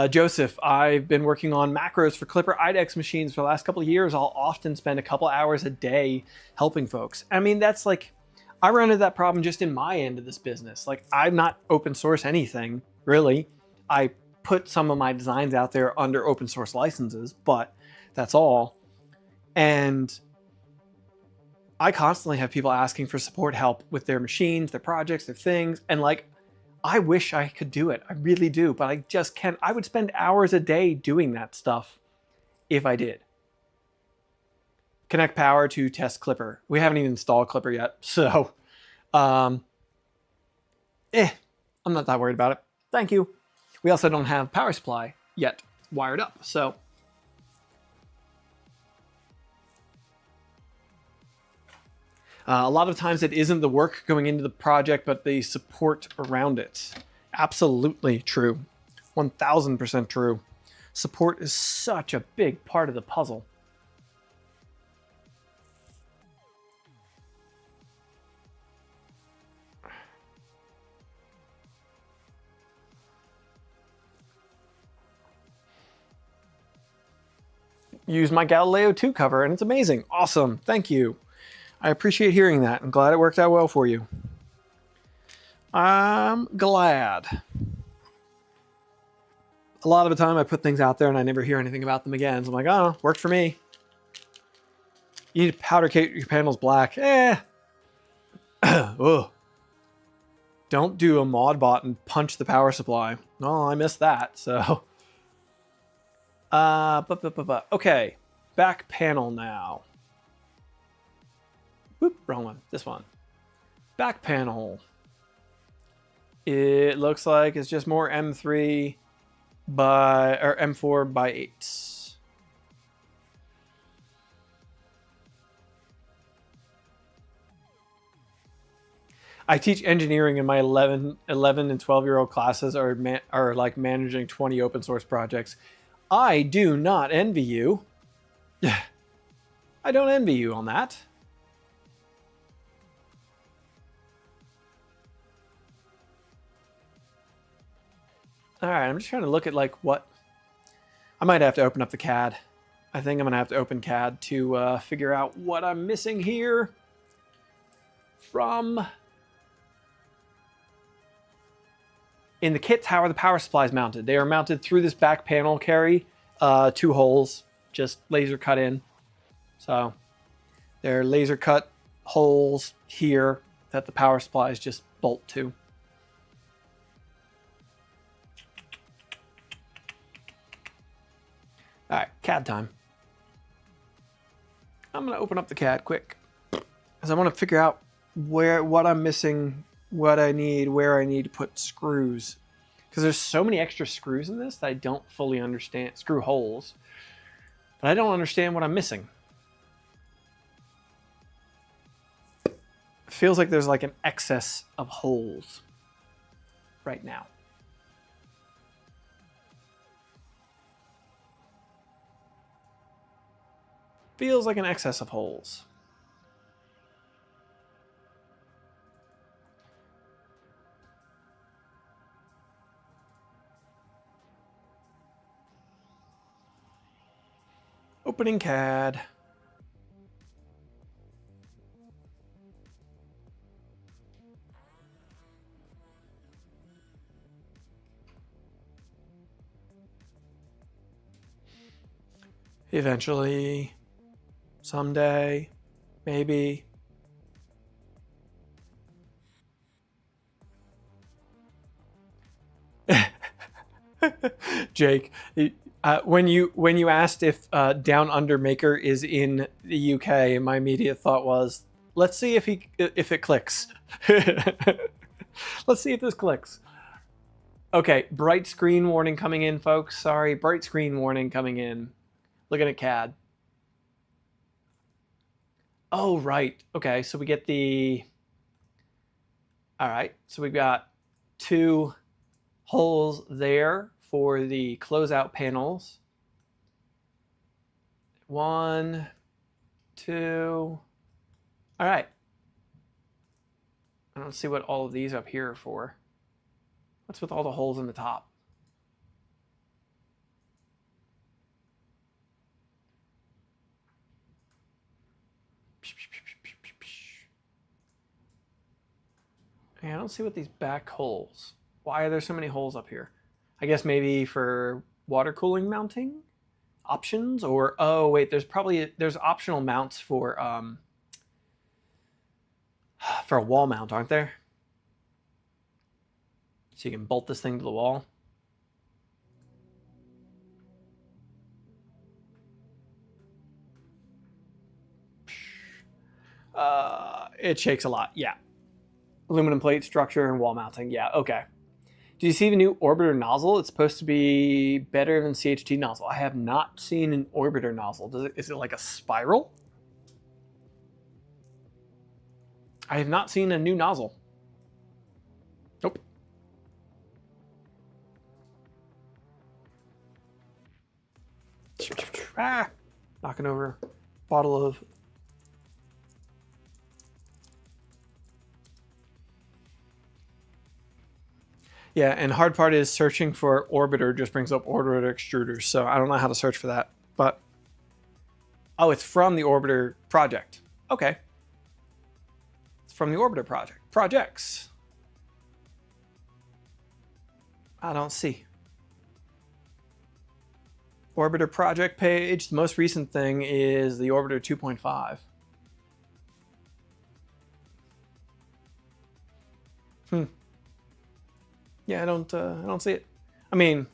Joseph, I've been working on macros for Clipper IDEX machines for the last couple of years. I'll often spend a couple hours a day helping folks. I mean, that's like, I run into that problem just in my end of this business. Like, I'm not open source anything, really. I put some of my designs out there under open source licenses, but that's all. And I constantly have people asking for support help with their machines, their projects, their things. And like, I wish I could do it. I really do, but I just can't. I would spend hours a day doing that stuff if I did. Connect power to test Clipper. We haven't even installed Clipper yet, so I'm not that worried about it. Thank you. We also don't have power supply yet wired up, so a lot of times it isn't the work going into the project, but the support around it. Absolutely true. 1000% true. Support is such a big part of the puzzle. Use my Galileo 2 cover and it's amazing. Awesome. Thank you. I appreciate hearing that. I'm glad it worked out well for you. I'm glad. A lot of the time I put things out there and I never hear anything about them again. So I'm like, oh, worked for me. You need to powder coat your panels black. Ugh. Don't do a mod bot and punch the power supply. Oh, I missed that. So, okay, back panel now. Whoop, wrong one. This one. Back panel. It looks like it's just more M3 by, or M4 by 8. I teach engineering, and my 11 and 12-year-old classes are like managing 20 open source projects. I do not envy you. I don't envy you on that. All right, I'm just trying to look at like what I might have to open up the CAD. I think I'm gonna have to open CAD to figure out what I'm missing here from. In the kits, how are the power supplies mounted? They are mounted through this back panel carry, 2 holes, just laser cut in. So they're laser cut holes here that the power supplies just bolt to. All right, CAD time. I'm gonna open up the CAD quick because I want to figure out what I'm missing, what I need, where I need to put screws. Because there's so many extra screws in this that I don't fully understand. Screw holes. But I don't understand what I'm missing. It feels like there's like an excess of holes right now. Feels like an excess of holes. Opening CAD. Eventually, someday, maybe. Jake, when you asked if Down Under Maker is in the UK, my immediate thought was, let's see if it clicks. Let's see if this clicks. Okay, bright screen warning coming in, folks. Sorry, bright screen warning coming in. Looking at CAD. Oh, right. Okay, so we get the... All right, so we've got 2 holes there for the closeout panels. 1, 2. All right. I don't see what all of these up here are for. What's with all the holes in the top? Yeah, I don't see what these back holes. Why are there so many holes up here? I guess maybe for water cooling mounting options, or oh wait, there's optional mounts for a wall mount, aren't there? So you can bolt this thing to the wall. It shakes a lot, yeah. Aluminum plate structure and wall mounting, yeah, okay. Do you see the new orbiter nozzle? It's supposed to be better than CHT nozzle. I have not seen an orbiter nozzle. Is it like a spiral? I have not seen a new nozzle. Nope. Ah, knocking over a bottle of... Yeah, and hard part is searching for orbiter just brings up orbiter extruders, so I don't know how to search for that. But, oh, it's from the orbiter project. Okay. It's from the orbiter project. Projects. I don't see. Orbiter project page. The most recent thing is the Orbiter 2.5. Yeah, I don't see it. I mean,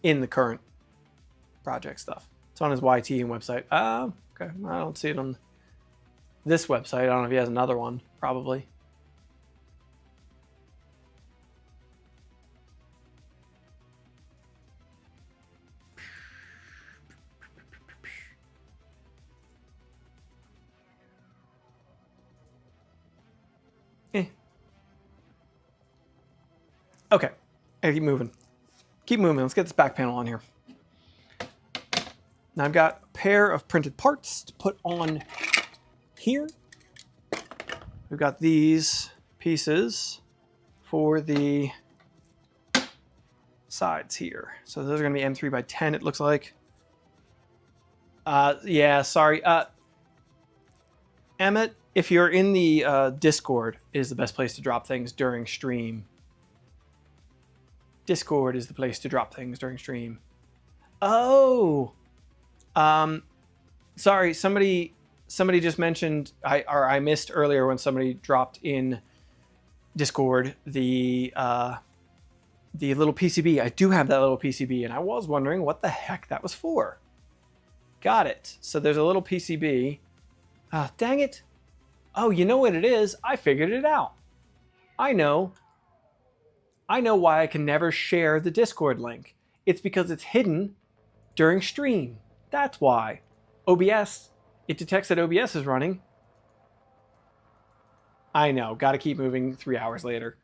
in the current project stuff. It's on his YT website. Okay. I don't see it on this website. I don't know if he has another one. Probably. Okay, I keep moving. Keep moving. Let's get this back panel on here. Now I've got a pair of printed parts to put on here. We've got these pieces for the sides here. So those are going to be M3 by 10, it looks like. Yeah, sorry. Emmett, if you're in the Discord, is the best place to drop things during stream. Discord is the place to drop things during stream. Oh, sorry. Somebody just mentioned I missed earlier when somebody dropped in Discord the little PCB. I do have that little PCB, and I was wondering what the heck that was for. Got it. So there's a little PCB. Dang it. Oh, you know what it is? I figured it out. I know why I can never share the Discord link. It's because it's hidden during stream. That's why. OBS, it detects that OBS is running. I know, gotta keep moving 3 hours later.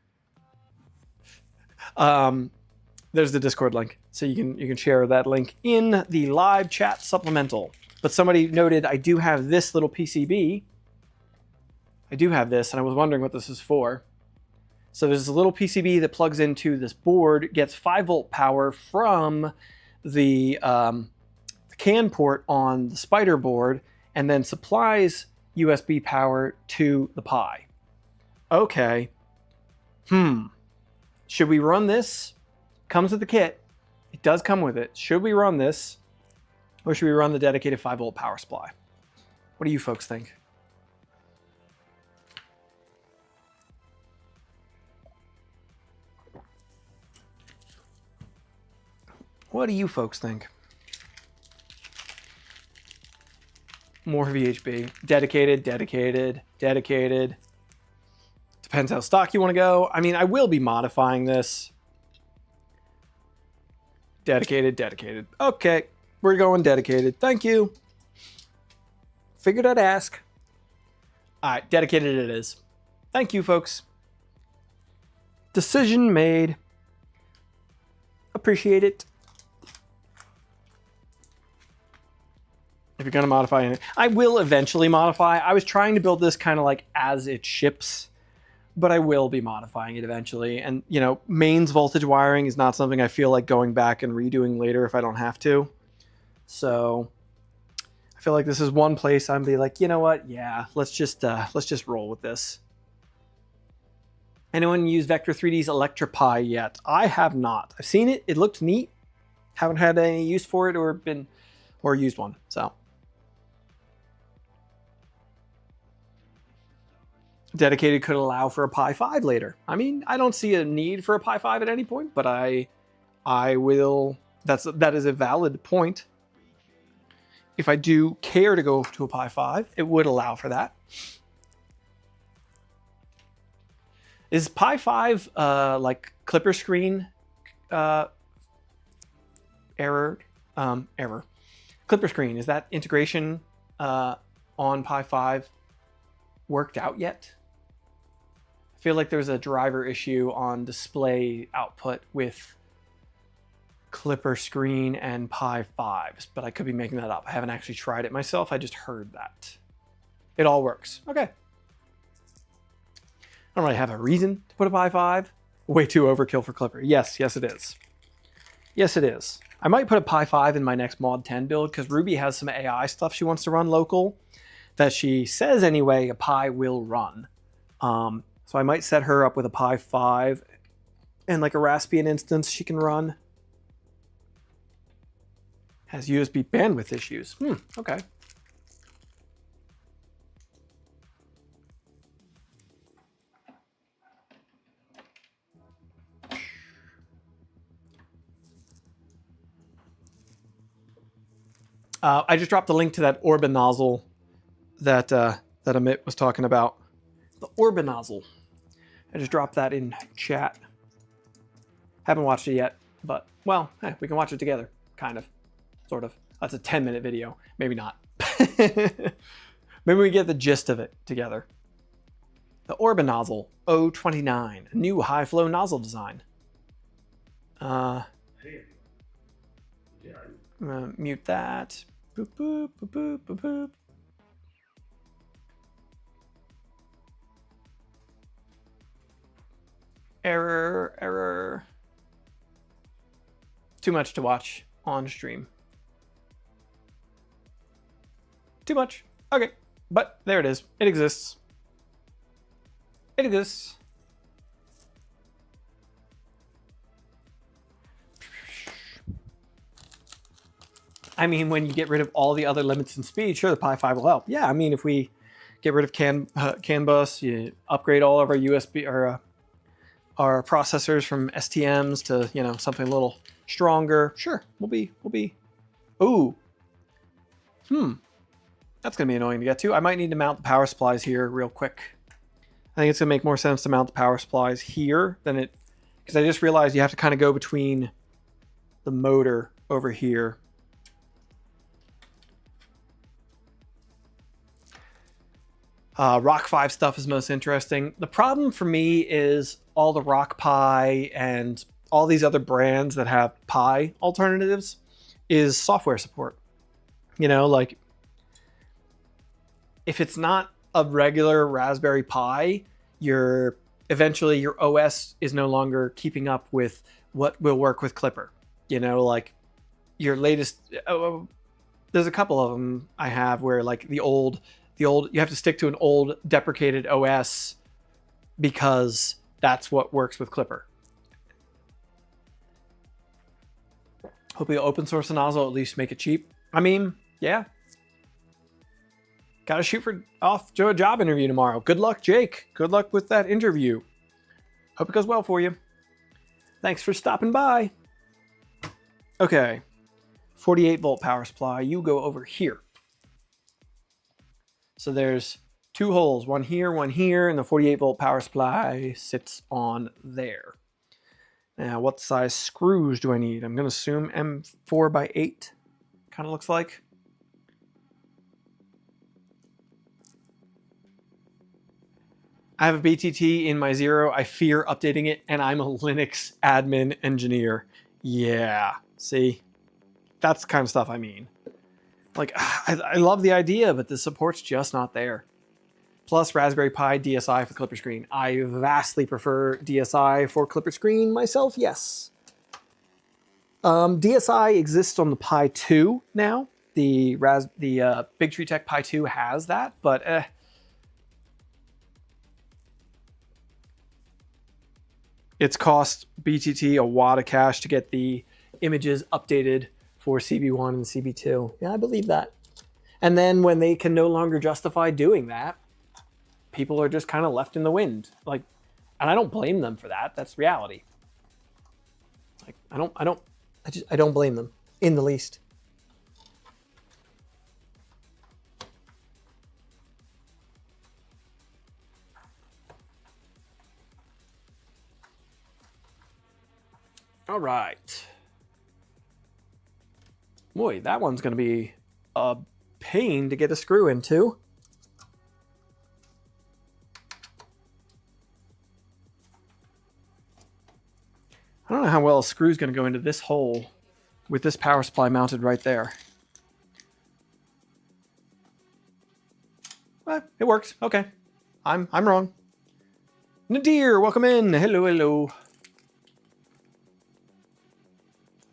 There's the Discord link. So you can share that link in the live chat supplemental. But somebody noted I do have this little PCB. I do have this, and I was wondering what this is for. So there's a little PCB that plugs into this board, gets 5-volt power from the CAN port on the Spider board, and then supplies USB power to the Pi. Okay. Should we run this? Comes with the kit. It does come with it. Should we run this? Or should we run the dedicated 5-volt power supply? What do you folks think? What do you folks think? More VHB. Dedicated, dedicated, dedicated. Depends how stock you want to go. I mean, I will be modifying this. Dedicated, dedicated. Okay, we're going dedicated. Thank you. Figured I'd ask. All right, dedicated it is. Thank you, folks. Decision made. Appreciate it. If you're going to modify it, I will eventually modify. I was trying to build this kind of like as it ships, but I will be modifying it eventually. And, you know, mains voltage wiring is not something I feel like going back and redoing later if I don't have to. So I feel like this is one place I'm be like, you know what? Yeah, let's just roll with this. Anyone use Vector 3D's ElectroPie yet? I have not. I've seen it. It looked neat. Haven't had any use for it or used one. So dedicated could allow for a Pi 5 later. I mean, I don't see a need for a Pi 5 at any point, but I will. That is a valid point. If I do care to go to a Pi 5, it would allow for that. Is Pi 5 like clipper screen error? Clipper screen, is that integration on Pi 5 worked out yet? I feel like there's a driver issue on display output with clipper screen and Pi 5s, but I could be making that up. I haven't actually tried it myself. I just heard that. It all works. Okay. I don't really have a reason to put a Pi 5. Way too overkill for clipper. Yes, it is. Yes, it is. I might put a Pi 5 in my next Mod 10 build because Ruby has some AI stuff she wants to run local that she says anyway a Pi will run. So I might set her up with a Pi 5 and like a Raspbian instance she can run. Has USB bandwidth issues. Okay. I just dropped the link to that Orba nozzle that Amit was talking about. The Orba nozzle. I just dropped that in chat. Haven't watched it yet, but, well, hey, we can watch it together. Kind of. Sort of. That's a 10-minute video. Maybe not. Maybe we get the gist of it together. The Orba nozzle 029, a new high-flow nozzle design. I'm gonna mute that. Boop, boop, boop, boop, boop, boop. Error. Too much to watch on stream. Too much. Okay, but there it is. It exists. It exists. I mean, when you get rid of all the other limits in speed, sure, the Pi 5 will help. Yeah, I mean, if we get rid of CAN bus, you upgrade all of our USB or our processors from STMs to, you know, something a little stronger. Sure, we'll be. Ooh. That's gonna be annoying to get to. I might need to mount the power supplies here real quick. I think it's gonna make more sense to mount the power supplies here than it, because I just realized you have to kind of go between the motor over here. Rock 5 stuff is most interesting. The problem for me is all the Rock Pi and all these other brands that have Pi alternatives is software support. You know, like if it's not a regular Raspberry Pi, eventually your OS is no longer keeping up with what will work with Clipper. You know, like your latest, there's a couple of them I have where like the old, you have to stick to an old deprecated OS because that's what works with Clipper. Hopefully open source a nozzle, at least make it cheap. I mean, yeah. Got to shoot off to a job interview tomorrow. Good luck, Jake. Good luck with that interview. Hope it goes well for you. Thanks for stopping by. Okay. 48 volt power supply. You go over here. So there's two holes, one here, and the 48 volt power supply sits on there. Now, what size screws do I need? I'm going to assume M4x8 kind of looks like. I have a BTT in my Zero. I fear updating it, and I'm a Linux admin engineer. Yeah, see? That's the kind of stuff I mean. Like, I love the idea, but the support's just not there. Plus Raspberry Pi DSi for Clipper Screen. I vastly prefer DSi for Clipper Screen myself, yes. DSi exists on the Pi 2 now. The Big Tree Tech Pi 2 has that, but it's cost BTT a wad of cash to get the images updated for CB1 and CB2. Yeah, I believe that. And then when they can no longer justify doing that, people are just kind of left in the wind. Like, and I don't blame them for that. That's reality. Like, I don't blame them in the least. All right. Boy, that one's going to be a pain to get a screw into. I don't know how well a screw is going to go into this hole with this power supply mounted right there. Well, it works. Okay. I'm wrong. Nadir, welcome in. Hello.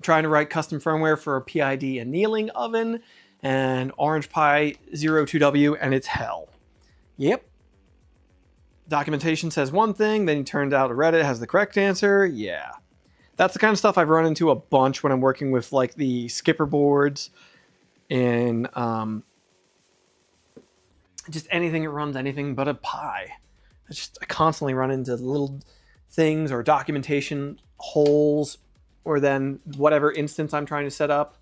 Trying to write custom firmware for a PID annealing oven and Orange Pi 02W, and it's hell. Yep. Documentation says one thing, then you turned out Reddit has the correct answer. Yeah. That's the kind of stuff I've run into a bunch when I'm working with like the skipper boards and just anything that runs anything but a Pi. I constantly run into little things or documentation holes, or then whatever instance I'm trying to set up.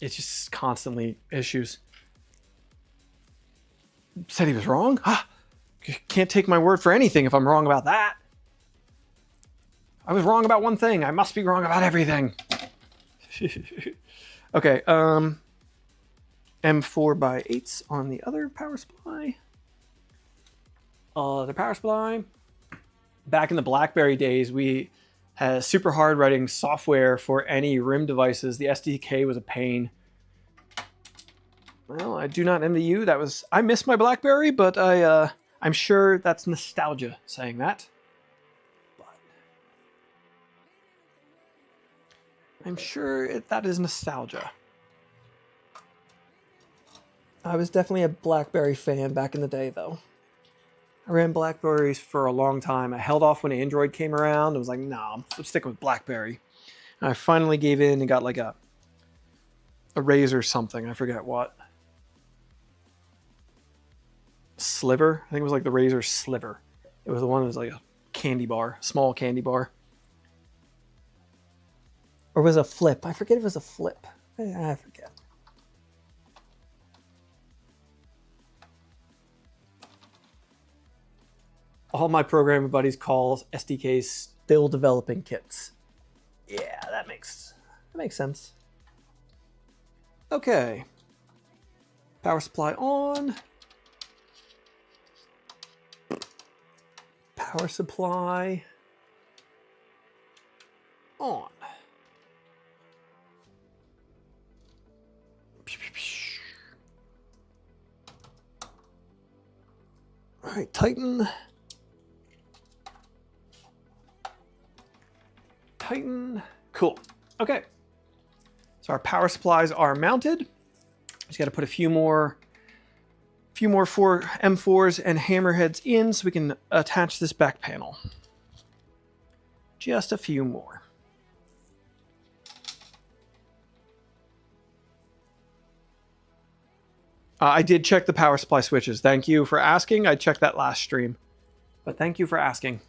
It's just constantly issues. Said he was wrong? Can't take my word for anything if I'm wrong about that. I was wrong about one thing. I must be wrong about everything. Okay, M4x8s on the other power supply. The power supply. back in the BlackBerry days, we had super hard writing software for any RIM devices. The SDK was a pain. Well, I do not envy you. I miss my BlackBerry, but I'm sure that's nostalgia saying that. But I'm sure that is nostalgia. I was definitely a BlackBerry fan back in the day, though. I ran BlackBerries for a long time. I held off when Android came around. I was like, nah, I'm sticking with BlackBerry. And I finally gave in and got like a Razor something. I forget what. Sliver? I think it was like the Razor Sliver. It was the one that was like a candy bar, small candy bar. Or was it a flip? I forget if it was a flip. I forget. All my programming buddies call SDKs still developing kits. Yeah, that makes sense. Okay. Power supply on. Power supply on. All right, tighten. Tighten. Cool. Okay. So our power supplies are mounted. Just got to put a few more M4s and hammerheads in so we can attach this back panel. Just a few more. I did check the power supply switches. Thank you for asking. I checked that last stream, but thank you for asking.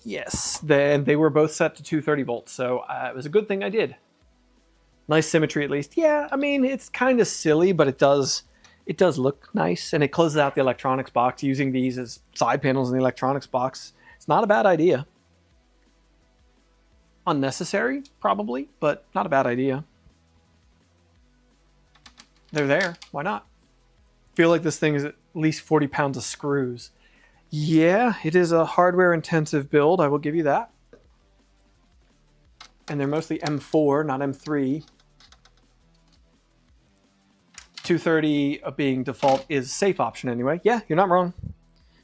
Yes, then they were both set to 230 volts, so it was a good thing I did. Nice symmetry at least. Yeah, I mean, it's kind of silly, but it does look nice, and it closes out the electronics box. Using these as side panels in the electronics box, it's not a bad idea. Unnecessary, probably, but not a bad idea. They're there. Why not? Feel like this thing is at least 40 pounds of screws. Yeah, it is a hardware-intensive build, I will give you that. And they're mostly M4, not M3. 230 being default is a safe option anyway. Yeah, you're not wrong.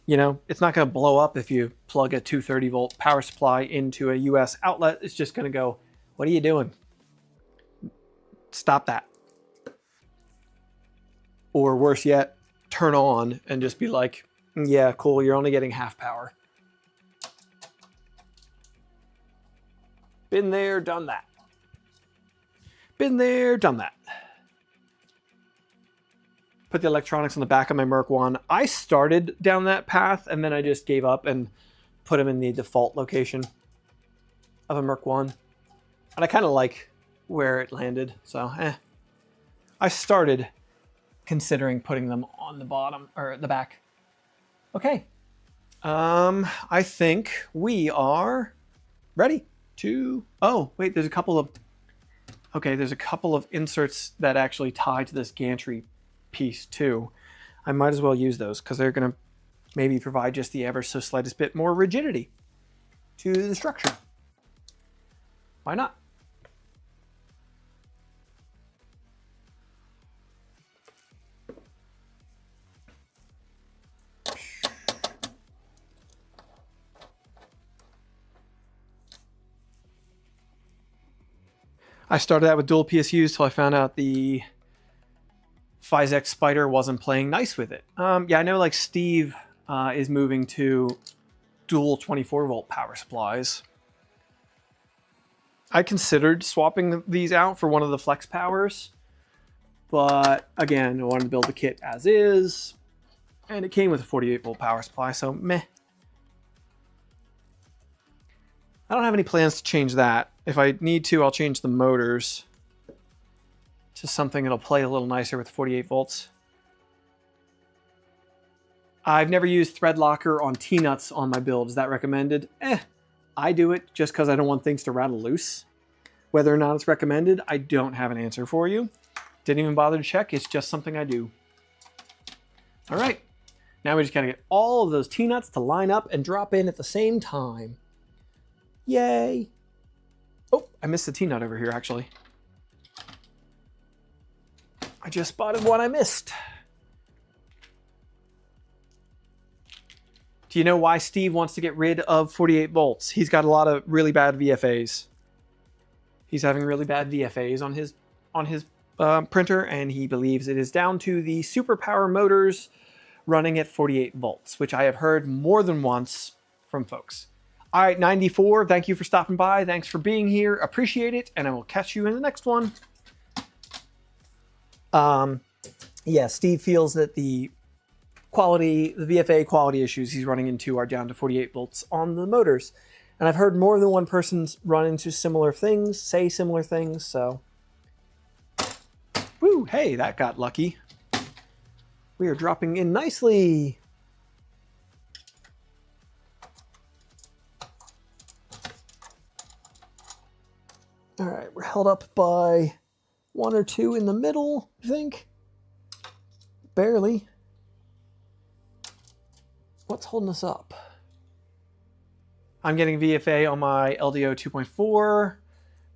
You know, it's not going to blow up if you plug a 230 volt power supply into a US outlet. It's just going to go, what are you doing? Stop that. Or worse yet, turn on and just be like, yeah, cool, you're only getting half power. Been there, done that. Been there, done that. Put the electronics on the back of my Merc 1. I started down that path and then I just gave up and put them in the default location of a Merc 1. And I kind of like where it landed, so I started considering putting them on the bottom or the back. Okay. I think we are ready to... Oh, wait, there's a couple of... Okay, there's a couple of inserts that actually tie to this gantry piece too. I might as well use those because they're going to maybe provide just the ever so slightest bit more rigidity to the structure. Why not? I started out with dual PSUs till I found out the VZ Spider wasn't playing nice with it. Yeah, I know like Steve is moving to dual 24 volt power supplies. I considered swapping these out for one of the flex powers, but again, I wanted to build the kit as is, and it came with a 48 volt power supply, so meh. I don't have any plans to change that. If I need to, I'll change the motors to something that'll play a little nicer with 48 volts. I've never used thread locker on T-nuts on my build. Is that recommended? I do it just because I don't want things to rattle loose. Whether or not it's recommended, I don't have an answer for you. Didn't even bother to check. It's just something I do. All right. Now we just gotta get all of those T-nuts to line up and drop in at the same time. Yay. Oh, I missed the T-nut over here, actually. I just spotted one I missed. Do you know why Steve wants to get rid of 48 volts? He's got a lot of really bad VFAs. He's having really bad VFAs on his printer, and he believes it is down to the superpower motors running at 48 volts, which I have heard more than once from folks. All right, 94, thank you for stopping by. Thanks for being here. Appreciate it, and I will catch you in the next one. Yeah, Steve feels that the VFA quality issues he's running into are down to 48 volts on the motors. And I've heard more than one person's run into similar things, say similar things, so. Woo, hey, that got lucky. We are dropping in nicely. All right, we're held up by 1 or 2 in the middle, I think. Barely. What's holding us up? I'm getting VFA on my LDO 2.4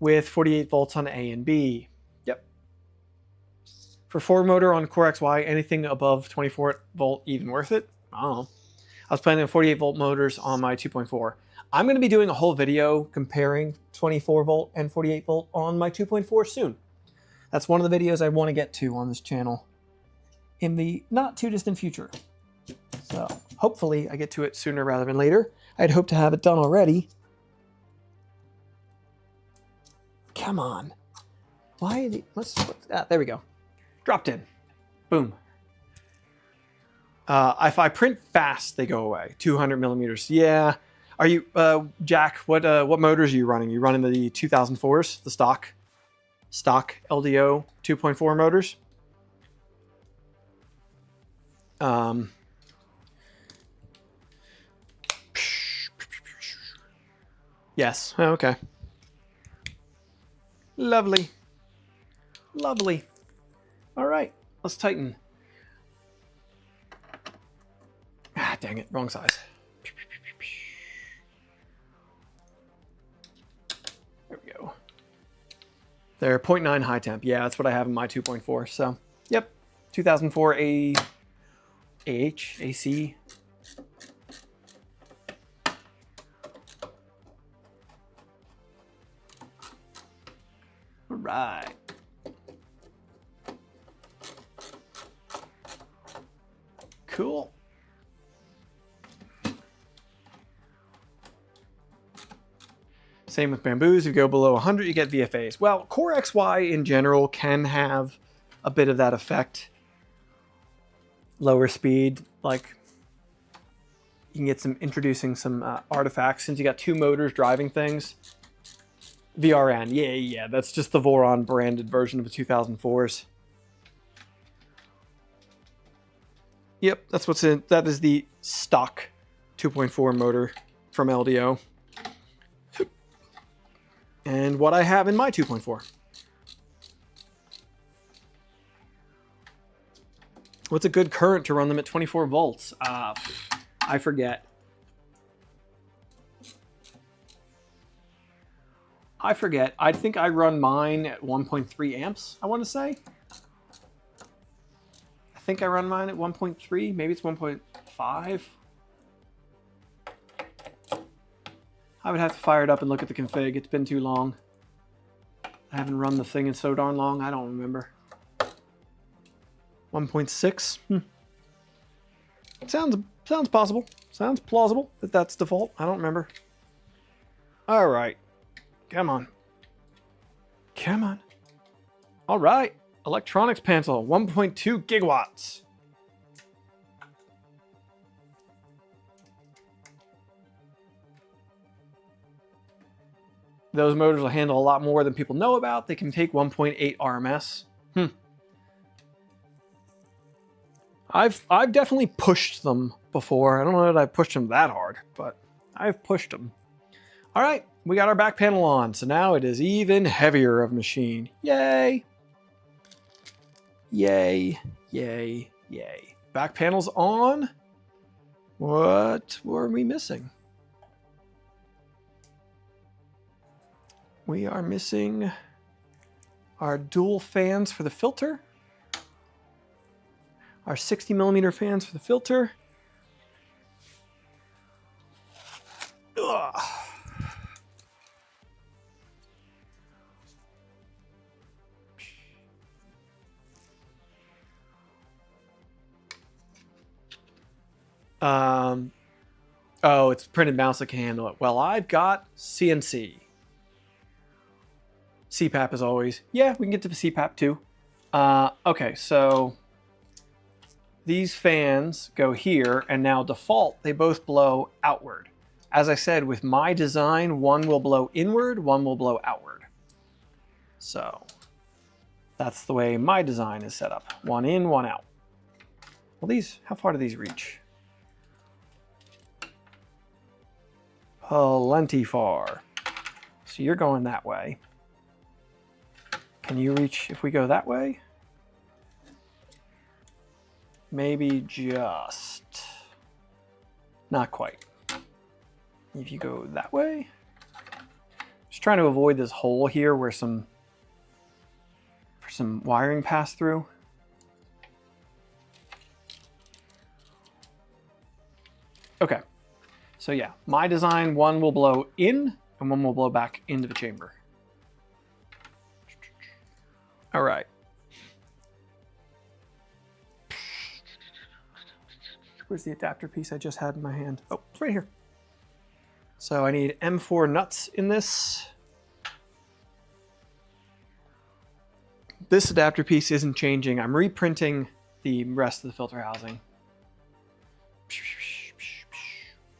with 48 volts on A and B. Yep. For 4 motor on Core XY, anything above 24 volt even worth it? I don't know. I was planning on 48 volt motors on my 2.4. I'm going to be doing a whole video comparing 24 volt and 48 volt on my 2.4 soon. That's one of the videos I want to get to on this channel in the not too distant future. So hopefully I get to it sooner rather than later. I'd hope to have it done already. Come on. Why? There we go. Dropped in. Boom. If I print fast, they go away. 200 millimeters. Yeah. Are you, Jack? What motors are you running? You running the 2004s, the stock LDO 2.4 motors? Yes. Oh, okay. Lovely. Lovely. All right. Let's tighten. Ah, dang it. Wrong size. There we go. They're 0.9 high temp. Yeah, that's what I have in my 2.4. So, yep. 2004 AC. All right. Cool. Same with bamboos. If you go below 100, you get VFAs. Well, Core XY in general can have a bit of that effect. Lower speed, like you can get introducing some artifacts since you got 2 motors driving things. VRN, yeah, that's just the Voron branded version of the 2004s. Yep, that's what's in. That is the stock 2.4 motor from LDO. And what I have in my 2.4. What's a good current to run them at 24 volts? I forget. I think I run mine at 1.3 amps, I want to say. I think I run mine at 1.3. Maybe it's 1.5. I would have to fire it up and look at the config. It's been too long. I haven't run the thing in so darn long. I don't remember. 1.6. Sounds possible. Sounds plausible that that's default. I don't remember. All right. Come on. Come on. All right. Electronics panel, 1.2 gigawatts. Those motors will handle a lot more than people know about. They can take 1.8 RMS. I've definitely pushed them before. I don't know that I've pushed them that hard, but I've pushed them. All right, we got our back panel on, so now it is even heavier of machine. Yay! Yay! Yay! Yay! Back panel's on. What were we missing? We are missing our dual fans for the filter. Our 60 millimeter fans for the filter. Ugh. Oh, it's printed mouse that can handle it. Well, I've got CNC. CPAP as always. Yeah, we can get to the CPAP too. Okay, so these fans go here, and now default, they both blow outward. As I said, with my design, one will blow inward, one will blow outward. So that's the way my design is set up. One in, one out. Well, these, how far do these reach? Plenty far. So you're going that way. Can you reach if we go that way? Maybe just. Not quite. If you go that way. Just trying to avoid this hole here where some wiring passed through. Okay. So yeah, my design, one will blow in and one will blow back into the chamber. All right. Where's the adapter piece I just had in my hand? Oh, it's right here. So I need M4 nuts in this. This adapter piece isn't changing. I'm reprinting the rest of the filter housing.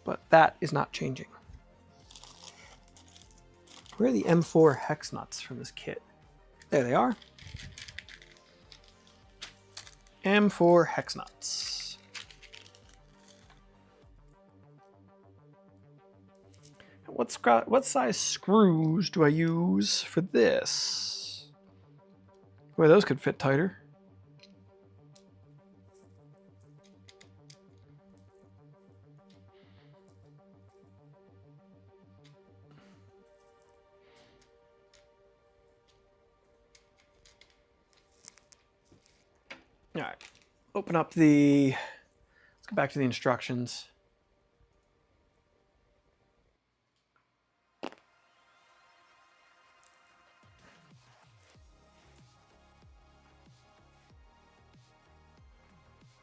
But that is not changing. Where are the M4 hex nuts from this kit? There they are. M4 hex nuts. What size screws do I use for this? Boy, those could fit tighter. All right, open up the, let's go back to the instructions.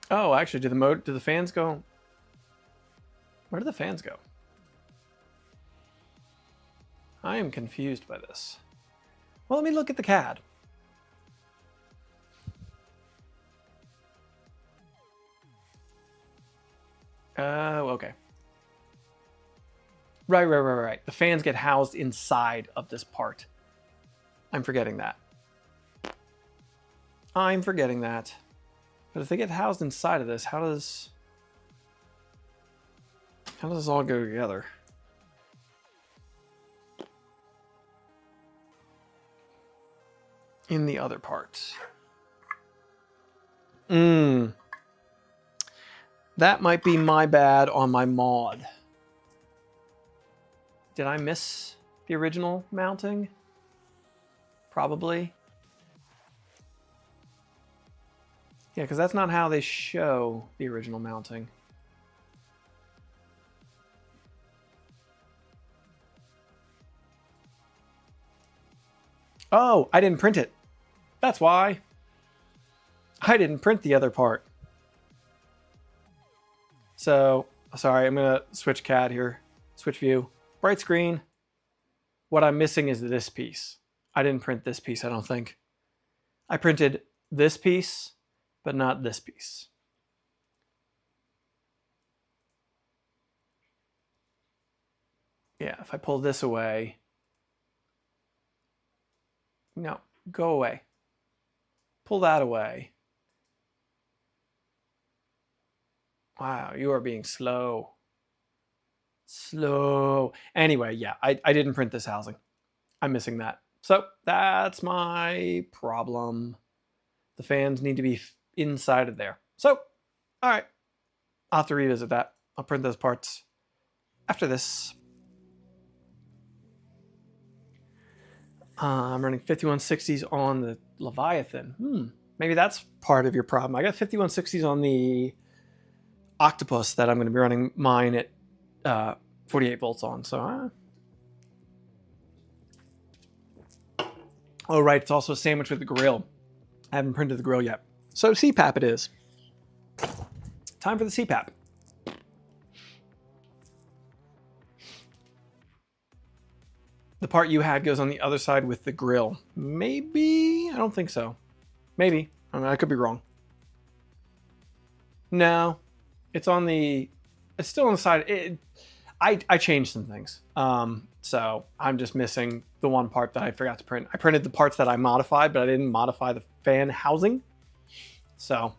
Oh, actually, do the fans go? Where do the fans go? I am confused by this. Well, let me look at the CAD. Oh, okay. Right. The fans get housed inside of this part. I'm forgetting that. But if they get housed inside of this, how does this all go together? In the other parts. That might be my bad on my mod. Did I miss the original mounting? Probably. Yeah, because that's not how they show the original mounting. Oh, I didn't print it. That's why. I didn't print the other part. So, sorry, I'm going to switch CAD here. Switch view. Bright screen. What I'm missing is this piece. I didn't print this piece, I don't think. I printed this piece, but not this piece. Yeah, if I pull this away. No, go away. Pull that away. Wow, you are being slow. Slow. Anyway, yeah, I didn't print this housing. I'm missing that. So that's my problem. The fans need to be inside of there. So, all right, I'll have to revisit that. I'll print those parts after this. I'm running 5160s on the Leviathan. Maybe that's part of your problem. I got 5160s on the Octopus that I'm going to be running mine at 48 volts on. So, oh right, it's also a sandwich with the grill. I haven't printed the grill yet. So CPAP it is. Time for the CPAP. The part you had goes on the other side with the grill. Maybe? I don't think so. Maybe. I could be wrong. No. It's on the... It's still on the side. I changed some things. So I'm just missing the one part that I forgot to print. I printed the parts that I modified, but I didn't modify the fan housing. So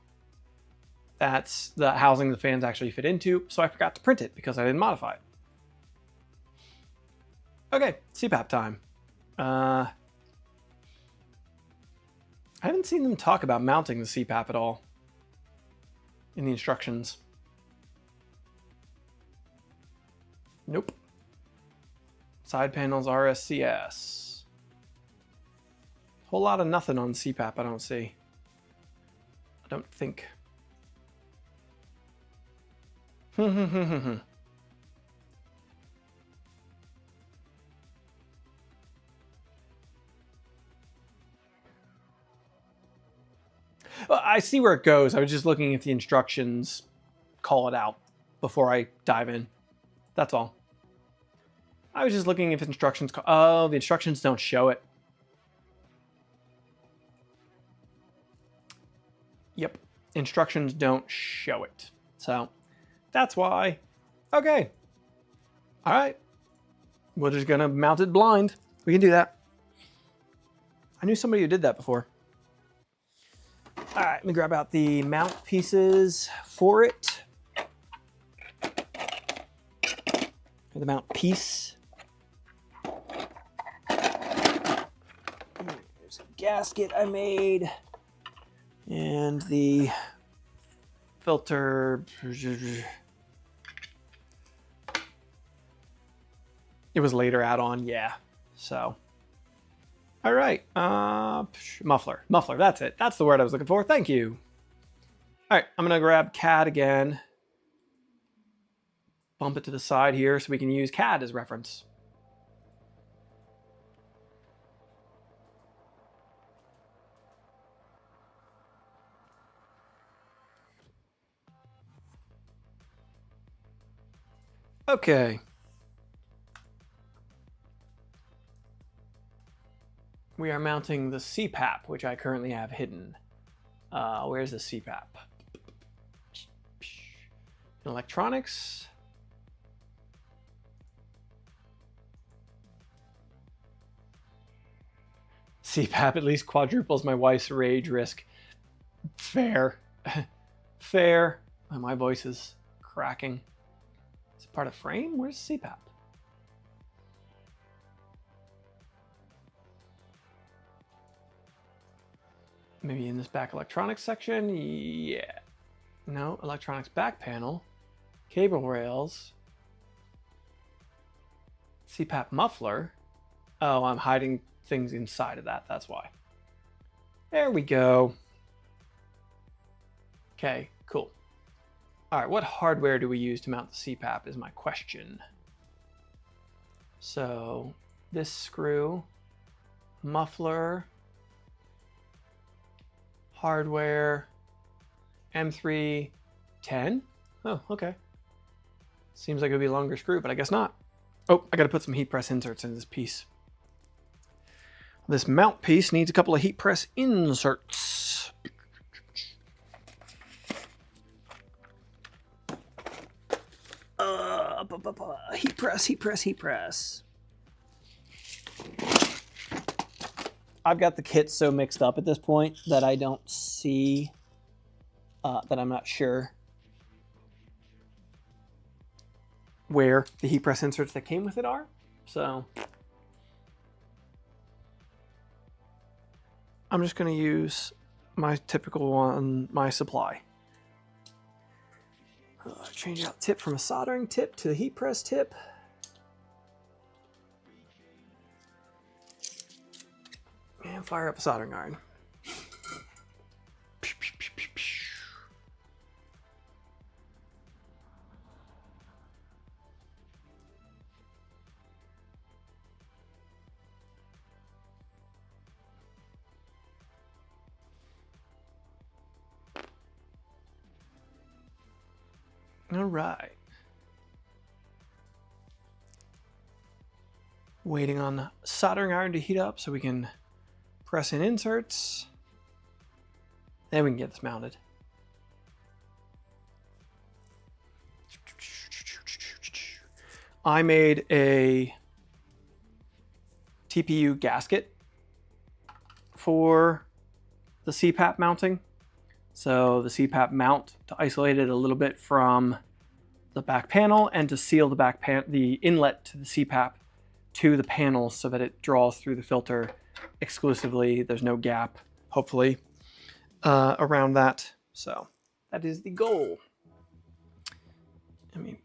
that's the housing the fans actually fit into. So I forgot to print it because I didn't modify it. Okay, CPAP time. I haven't seen them talk about mounting the CPAP at all in the instructions. Nope. Side panels, RSCS. Whole lot of nothing on CPAP I don't see. I don't think. Well, I see where it goes. I was just looking if the instructions call it out before I dive in. That's all. I was just looking if instructions... Oh, the instructions don't show it. Yep. Instructions don't show it. So, that's why. Okay. All right. We're just going to mount it blind. We can do that. I knew somebody who did that before. All right, let me grab out the mount pieces for it. The mount piece. There's a gasket I made. And the filter. It was later add-on, yeah. So. All right, muffler, that's it. That's the word I was looking for, thank you. All right, I'm gonna grab CAD again. Bump it to the side here so we can use CAD as reference. Okay. We are mounting the CPAP, which I currently have hidden. Where's the CPAP? Electronics. CPAP at least quadruples my wife's rage risk. Fair. Fair. Oh, my voice is cracking. Is it part of frame? Where's CPAP? Maybe in this back electronics section? Yeah. No, electronics back panel. Cable rails. CPAP muffler. Oh, I'm hiding things inside of that. That's why. There we go. Okay, cool. All right, what hardware do we use to mount the CPAP is my question. So this screw, muffler, hardware, M310. Oh, okay. Seems like it would be a longer screw, but I guess not. Oh, I got to put some heat press inserts in this piece. This mount piece needs a couple of heat press inserts. Heat press, heat press, heat press. I've got the kit so mixed up at this point that I don't see, that I'm not sure where the heat press inserts that came with it are. So I'm just going to use my typical one, my supply. Change out tip from a soldering tip to the heat press tip. And fire up a soldering iron. All right. Waiting on the soldering iron to heat up so we can press in inserts. Then we can get this mounted. I made a TPU gasket for the CPAP mounting. So the CPAP mount to isolate it a little bit from the back panel and to seal the inlet to the CPAP to the panel so that it draws through the filter exclusively. There's no gap, hopefully, around that. So that is the goal. Let me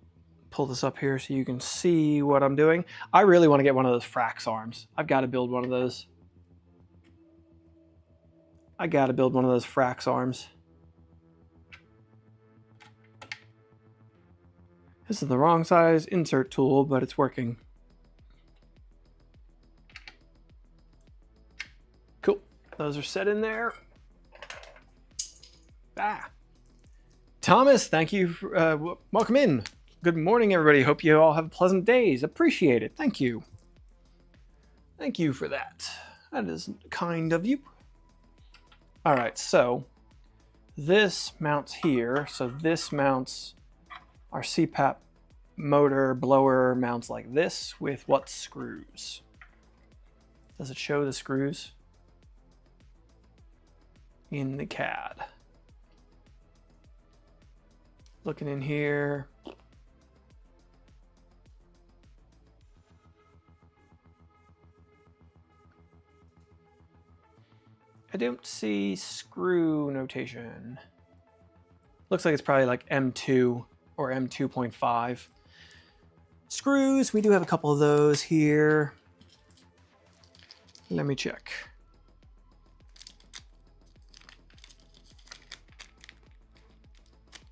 pull this up here so you can see what I'm doing. I really want to get one of those Frax arms. I've got to build one of those. I got to build one of those Frax arms. This is the wrong size insert tool, but it's working. Cool. Those are set in there. Thomas, thank you. Welcome in. Good morning, everybody. Hope you all have pleasant days. Appreciate it. Thank you. Thank you for that. That is kind of you. All right, so this mounts here. So this mounts our CPAP motor blower mounts like this with what screws? Does it show the screws in the CAD? Looking in here. I don't see screw notation. Looks like it's probably like M2 or M2.5. Screws, we do have a couple of those here. Let me check.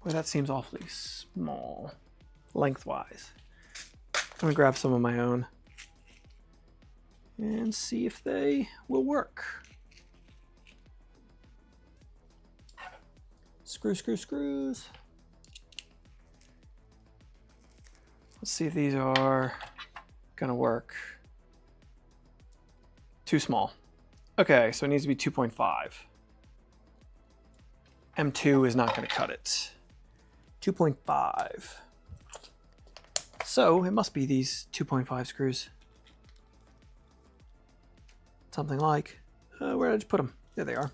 Well, that seems awfully small, lengthwise. I'm gonna grab some of my own and see if they will work. Screws. Let's see if these are gonna work. Too small. Okay, so it needs to be 2.5. M2 is not gonna cut it. 2.5. So it must be these 2.5 screws. Something like, where did I just put them? There they are.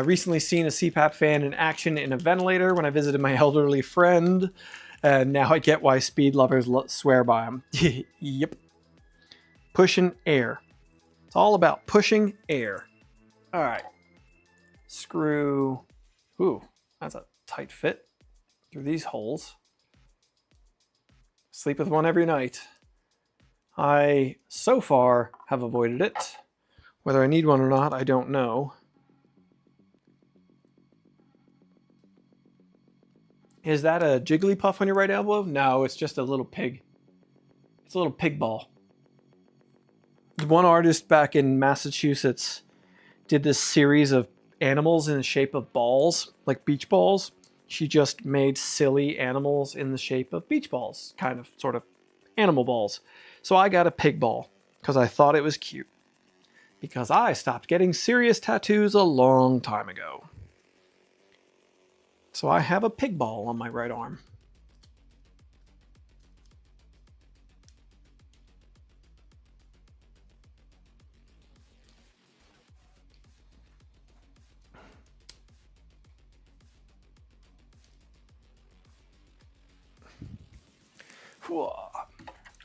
Recently seen a CPAP fan in action in a ventilator when I visited my elderly friend, and now I get why speed lovers swear by them. Yep. Pushing air. It's all about pushing air. All right. Screw. Ooh, that's a tight fit through these holes. Sleep with one every night. I, so far, have avoided it. Whether I need one or not, I don't know. Is that a Jigglypuff on your right elbow? No, it's just a little pig. It's a little pig ball. One artist back in Massachusetts did this series of animals in the shape of balls, like beach balls. She just made silly animals in the shape of beach balls, kind of, sort of animal balls. So I got a pig ball because I thought it was cute. Because I stopped getting serious tattoos a long time ago. So I have a pig ball on my right arm.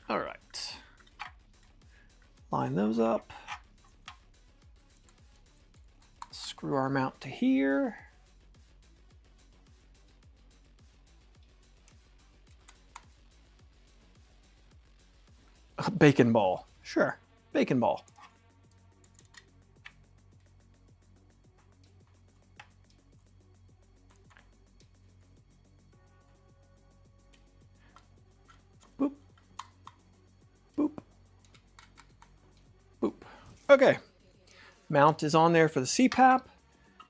All right. Line those up. Screw our mount to here. A bacon ball. Sure, bacon ball. Boop. Boop. Boop. Okay. Mount is on there for the CPAP.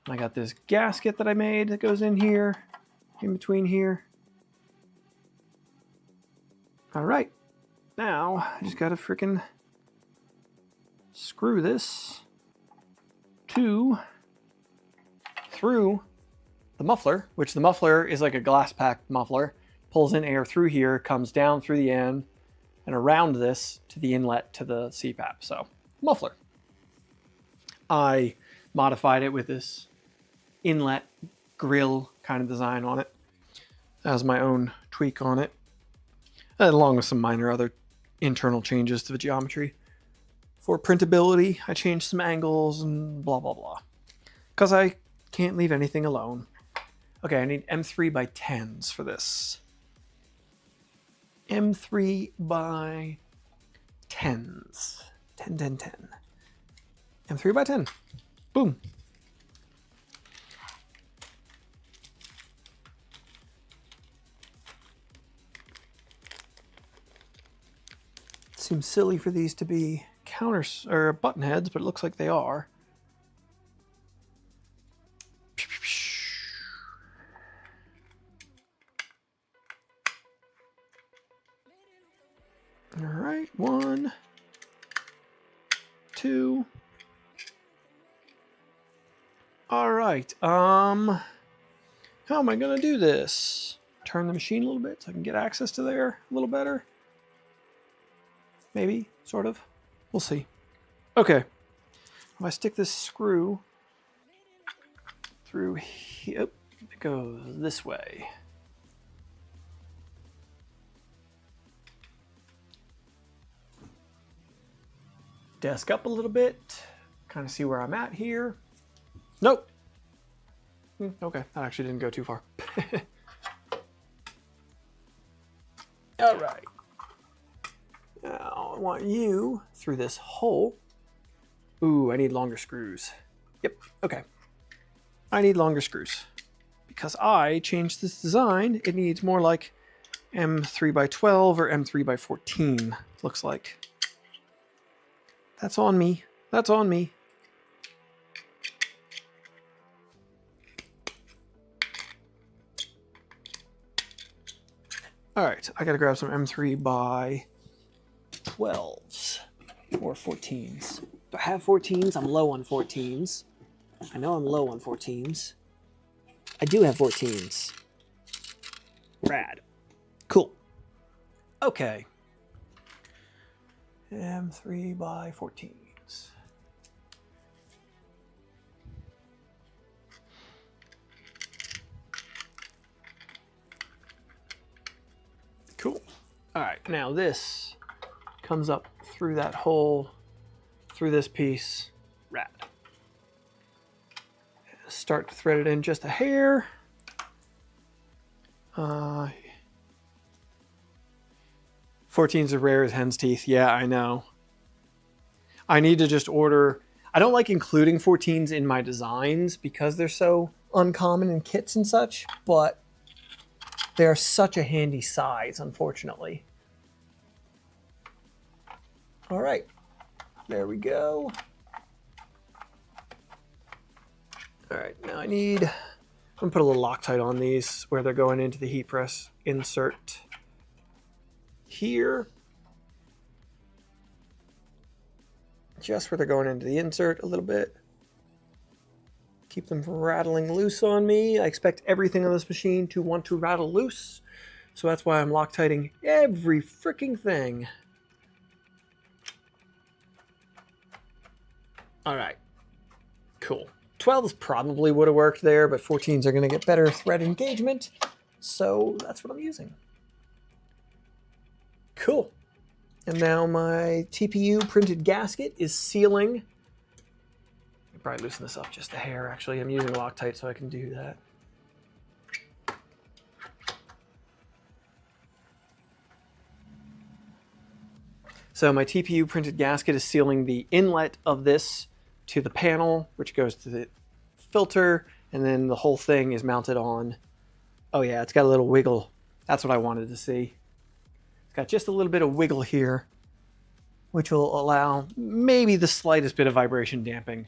I got this gasket that I made that goes in here, in between here. All right. Now, I just got to freaking screw this through the muffler, which the muffler is like a glass pack muffler. Pulls in air through here, comes down through the end, and around this to the inlet to the CPAP. So, muffler. I modified it with this inlet grill kind of design on it. That was my own tweak on it, along with some minor other internal changes to the geometry. For printability, I changed some angles and blah, blah, blah. Because I can't leave anything alone. Okay, I need M3 by 10s for this. M3 by 10s. 10, 10, 10. M3 by 10. Boom. Seems silly for these to be counters or button heads, but it looks like they are. All right, 1, 2. All right, how am I gonna do this? Turn the machine a little bit so I can get access to there a little better. Maybe, sort of. We'll see. Okay. If I stick this screw through here, oh, it goes this way. Desk up a little bit, kind of see where I'm at here. Nope. Okay, that actually didn't go too far. All right. Now I want you through this hole. Ooh, I need longer screws. Yep, okay. I need longer screws. Because I changed this design, it needs more like M3 by 12 or M3 by 14, looks like. That's on me. That's on me. All right, I gotta grab some M3 by 12s or 14s. Do I have 14s? I'm low on 14s. I know I'm low on 14s. I do have 14s. Rad. Cool. Okay. M3 by 14s. Cool. All right, now this comes up through that hole, through this piece. Rad. Start to thread it in just a hair. 14's as rare as hen's teeth. Yeah, I know. I need to just order. I don't like including 14s in my designs because they're so uncommon in kits and such, but they're such a handy size, unfortunately. All right, there we go. All right, now I'm gonna put a little Loctite on these where they're going into the heat press insert here. Just where they're going into the insert a little bit. Keep them from rattling loose on me. I expect everything on this machine to want to rattle loose. So that's why I'm Loctiting every freaking thing. All right, cool. 12s probably would have worked there, but 14s are gonna get better thread engagement. So that's what I'm using. Cool. And now my TPU printed gasket is sealing. I'll probably loosen this up just a hair, actually. I'm using Loctite, so I can do that. So my TPU printed gasket is sealing the inlet of this to the panel, which goes to the filter, and then the whole thing is mounted on. Oh yeah, it's got a little wiggle. That's what I wanted to see. It's got just a little bit of wiggle here, which will allow maybe the slightest bit of vibration damping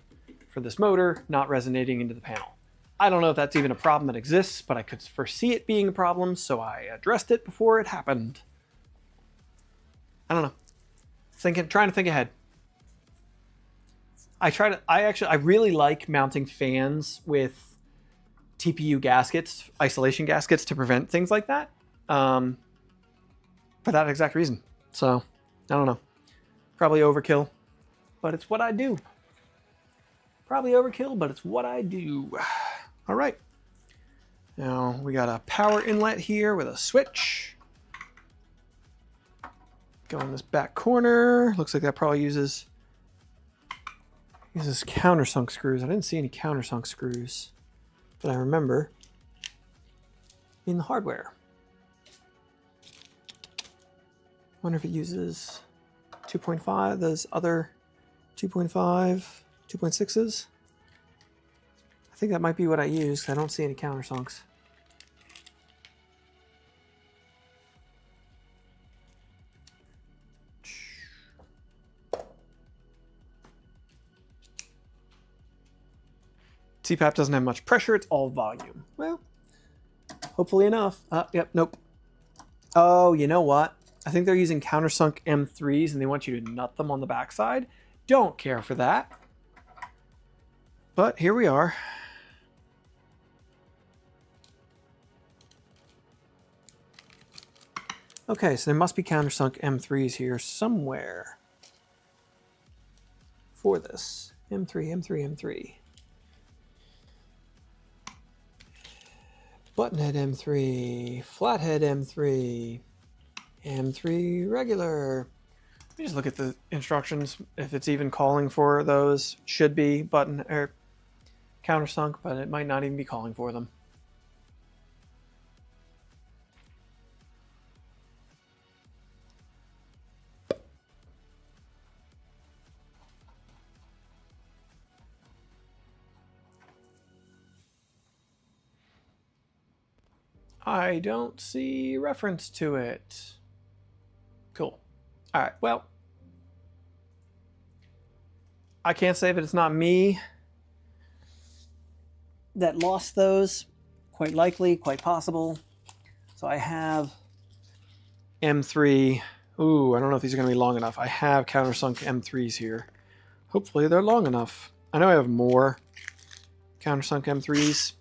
for this motor, not resonating into the panel. I don't know if that's even a problem that exists, but I could foresee it being a problem, so I addressed it before it happened. I don't know. Trying to think ahead. I really like mounting fans with TPU gaskets, isolation gaskets, to prevent things like that. For that exact reason. So, I don't know. Probably overkill, but it's what I do. Probably overkill, but it's what I do. All right. Now we got a power inlet here with a switch. Go in this back corner. Looks like that probably uses countersunk screws. I didn't see any countersunk screws, but I remember in the hardware. Wonder if it uses 2.5, those other 2.5, 2.6s. I think that might be what I use. I don't see any countersunks. CPAP doesn't have much pressure, it's all volume. Well, hopefully enough. Yep, nope. Oh, you know what? I think they're using countersunk M3s and they want you to nut them on the backside. Don't care for that. But here we are. Okay, so there must be countersunk M3s here somewhere for this. M3. Buttonhead M3, flathead M3, M3 regular. Let me just look at the instructions. If it's even calling for those, should be button or countersunk, but it might not even be calling for them. I don't see reference to it. Cool. All right, well, I can't say that it's not me that lost those. Quite likely, quite possible. So I have M3. Ooh, I don't know if these are going to be long enough. I have countersunk M3s here. Hopefully they're long enough. I know I have more countersunk M3s.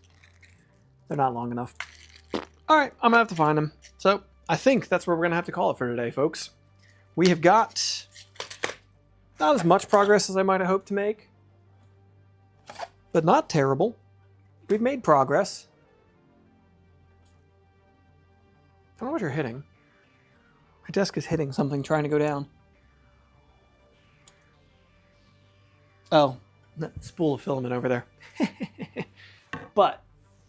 They're not long enough. All right, I'm gonna have to find them. So I think that's where we're gonna have to call it for today, folks. We have got not as much progress as I might have hoped to make, but not terrible. We've made progress. I don't know what you're hitting. My desk is hitting something trying to go down. Oh, that spool of filament over there. But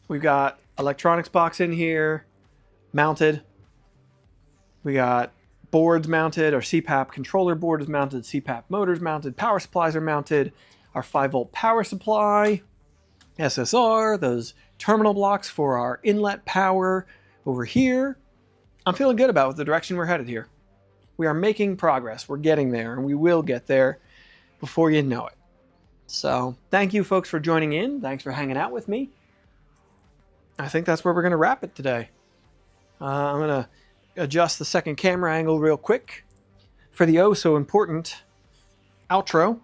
we've got electronics box in here, mounted. We got boards mounted. Our CPAP controller board is mounted. CPAP motors mounted. Power supplies are mounted. Our 5-volt power supply, SSR, those terminal blocks for our inlet power over here. I'm feeling good about the direction we're headed here. We are making progress. We're getting there, and we will get there before you know it. So thank you, folks, for joining in. Thanks for hanging out with me. I think that's where we're going to wrap it today. I'm going to adjust the second camera angle real quick for the oh so important outro.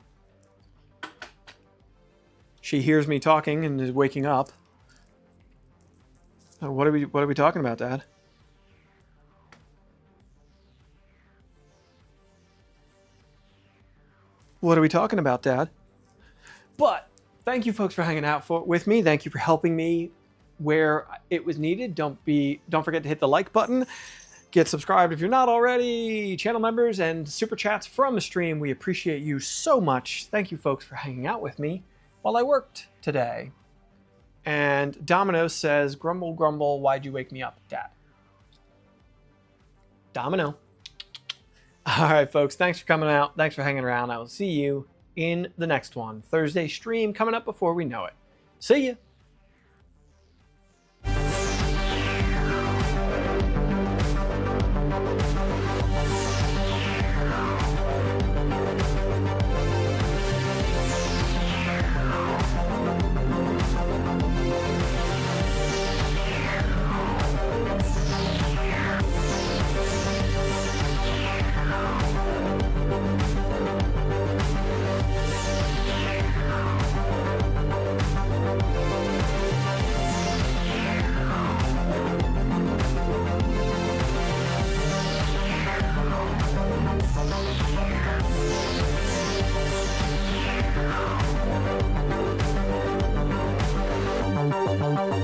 She hears me talking and is waking up. What are we talking about, Dad? What are we talking about, Dad? But thank you, folks, for hanging out with me. Thank you for helping me where it was needed. Don't forget to hit the like button. Get subscribed if you're not already. Channel members and super chats from the stream. We appreciate you so much. Thank you, folks, for hanging out with me while I worked today. And Domino says, grumble, grumble, why'd you wake me up, Dad? Domino. All right, folks, thanks for coming out. Thanks for hanging around. I will see you in the next one. Thursday stream coming up before we know it. See ya.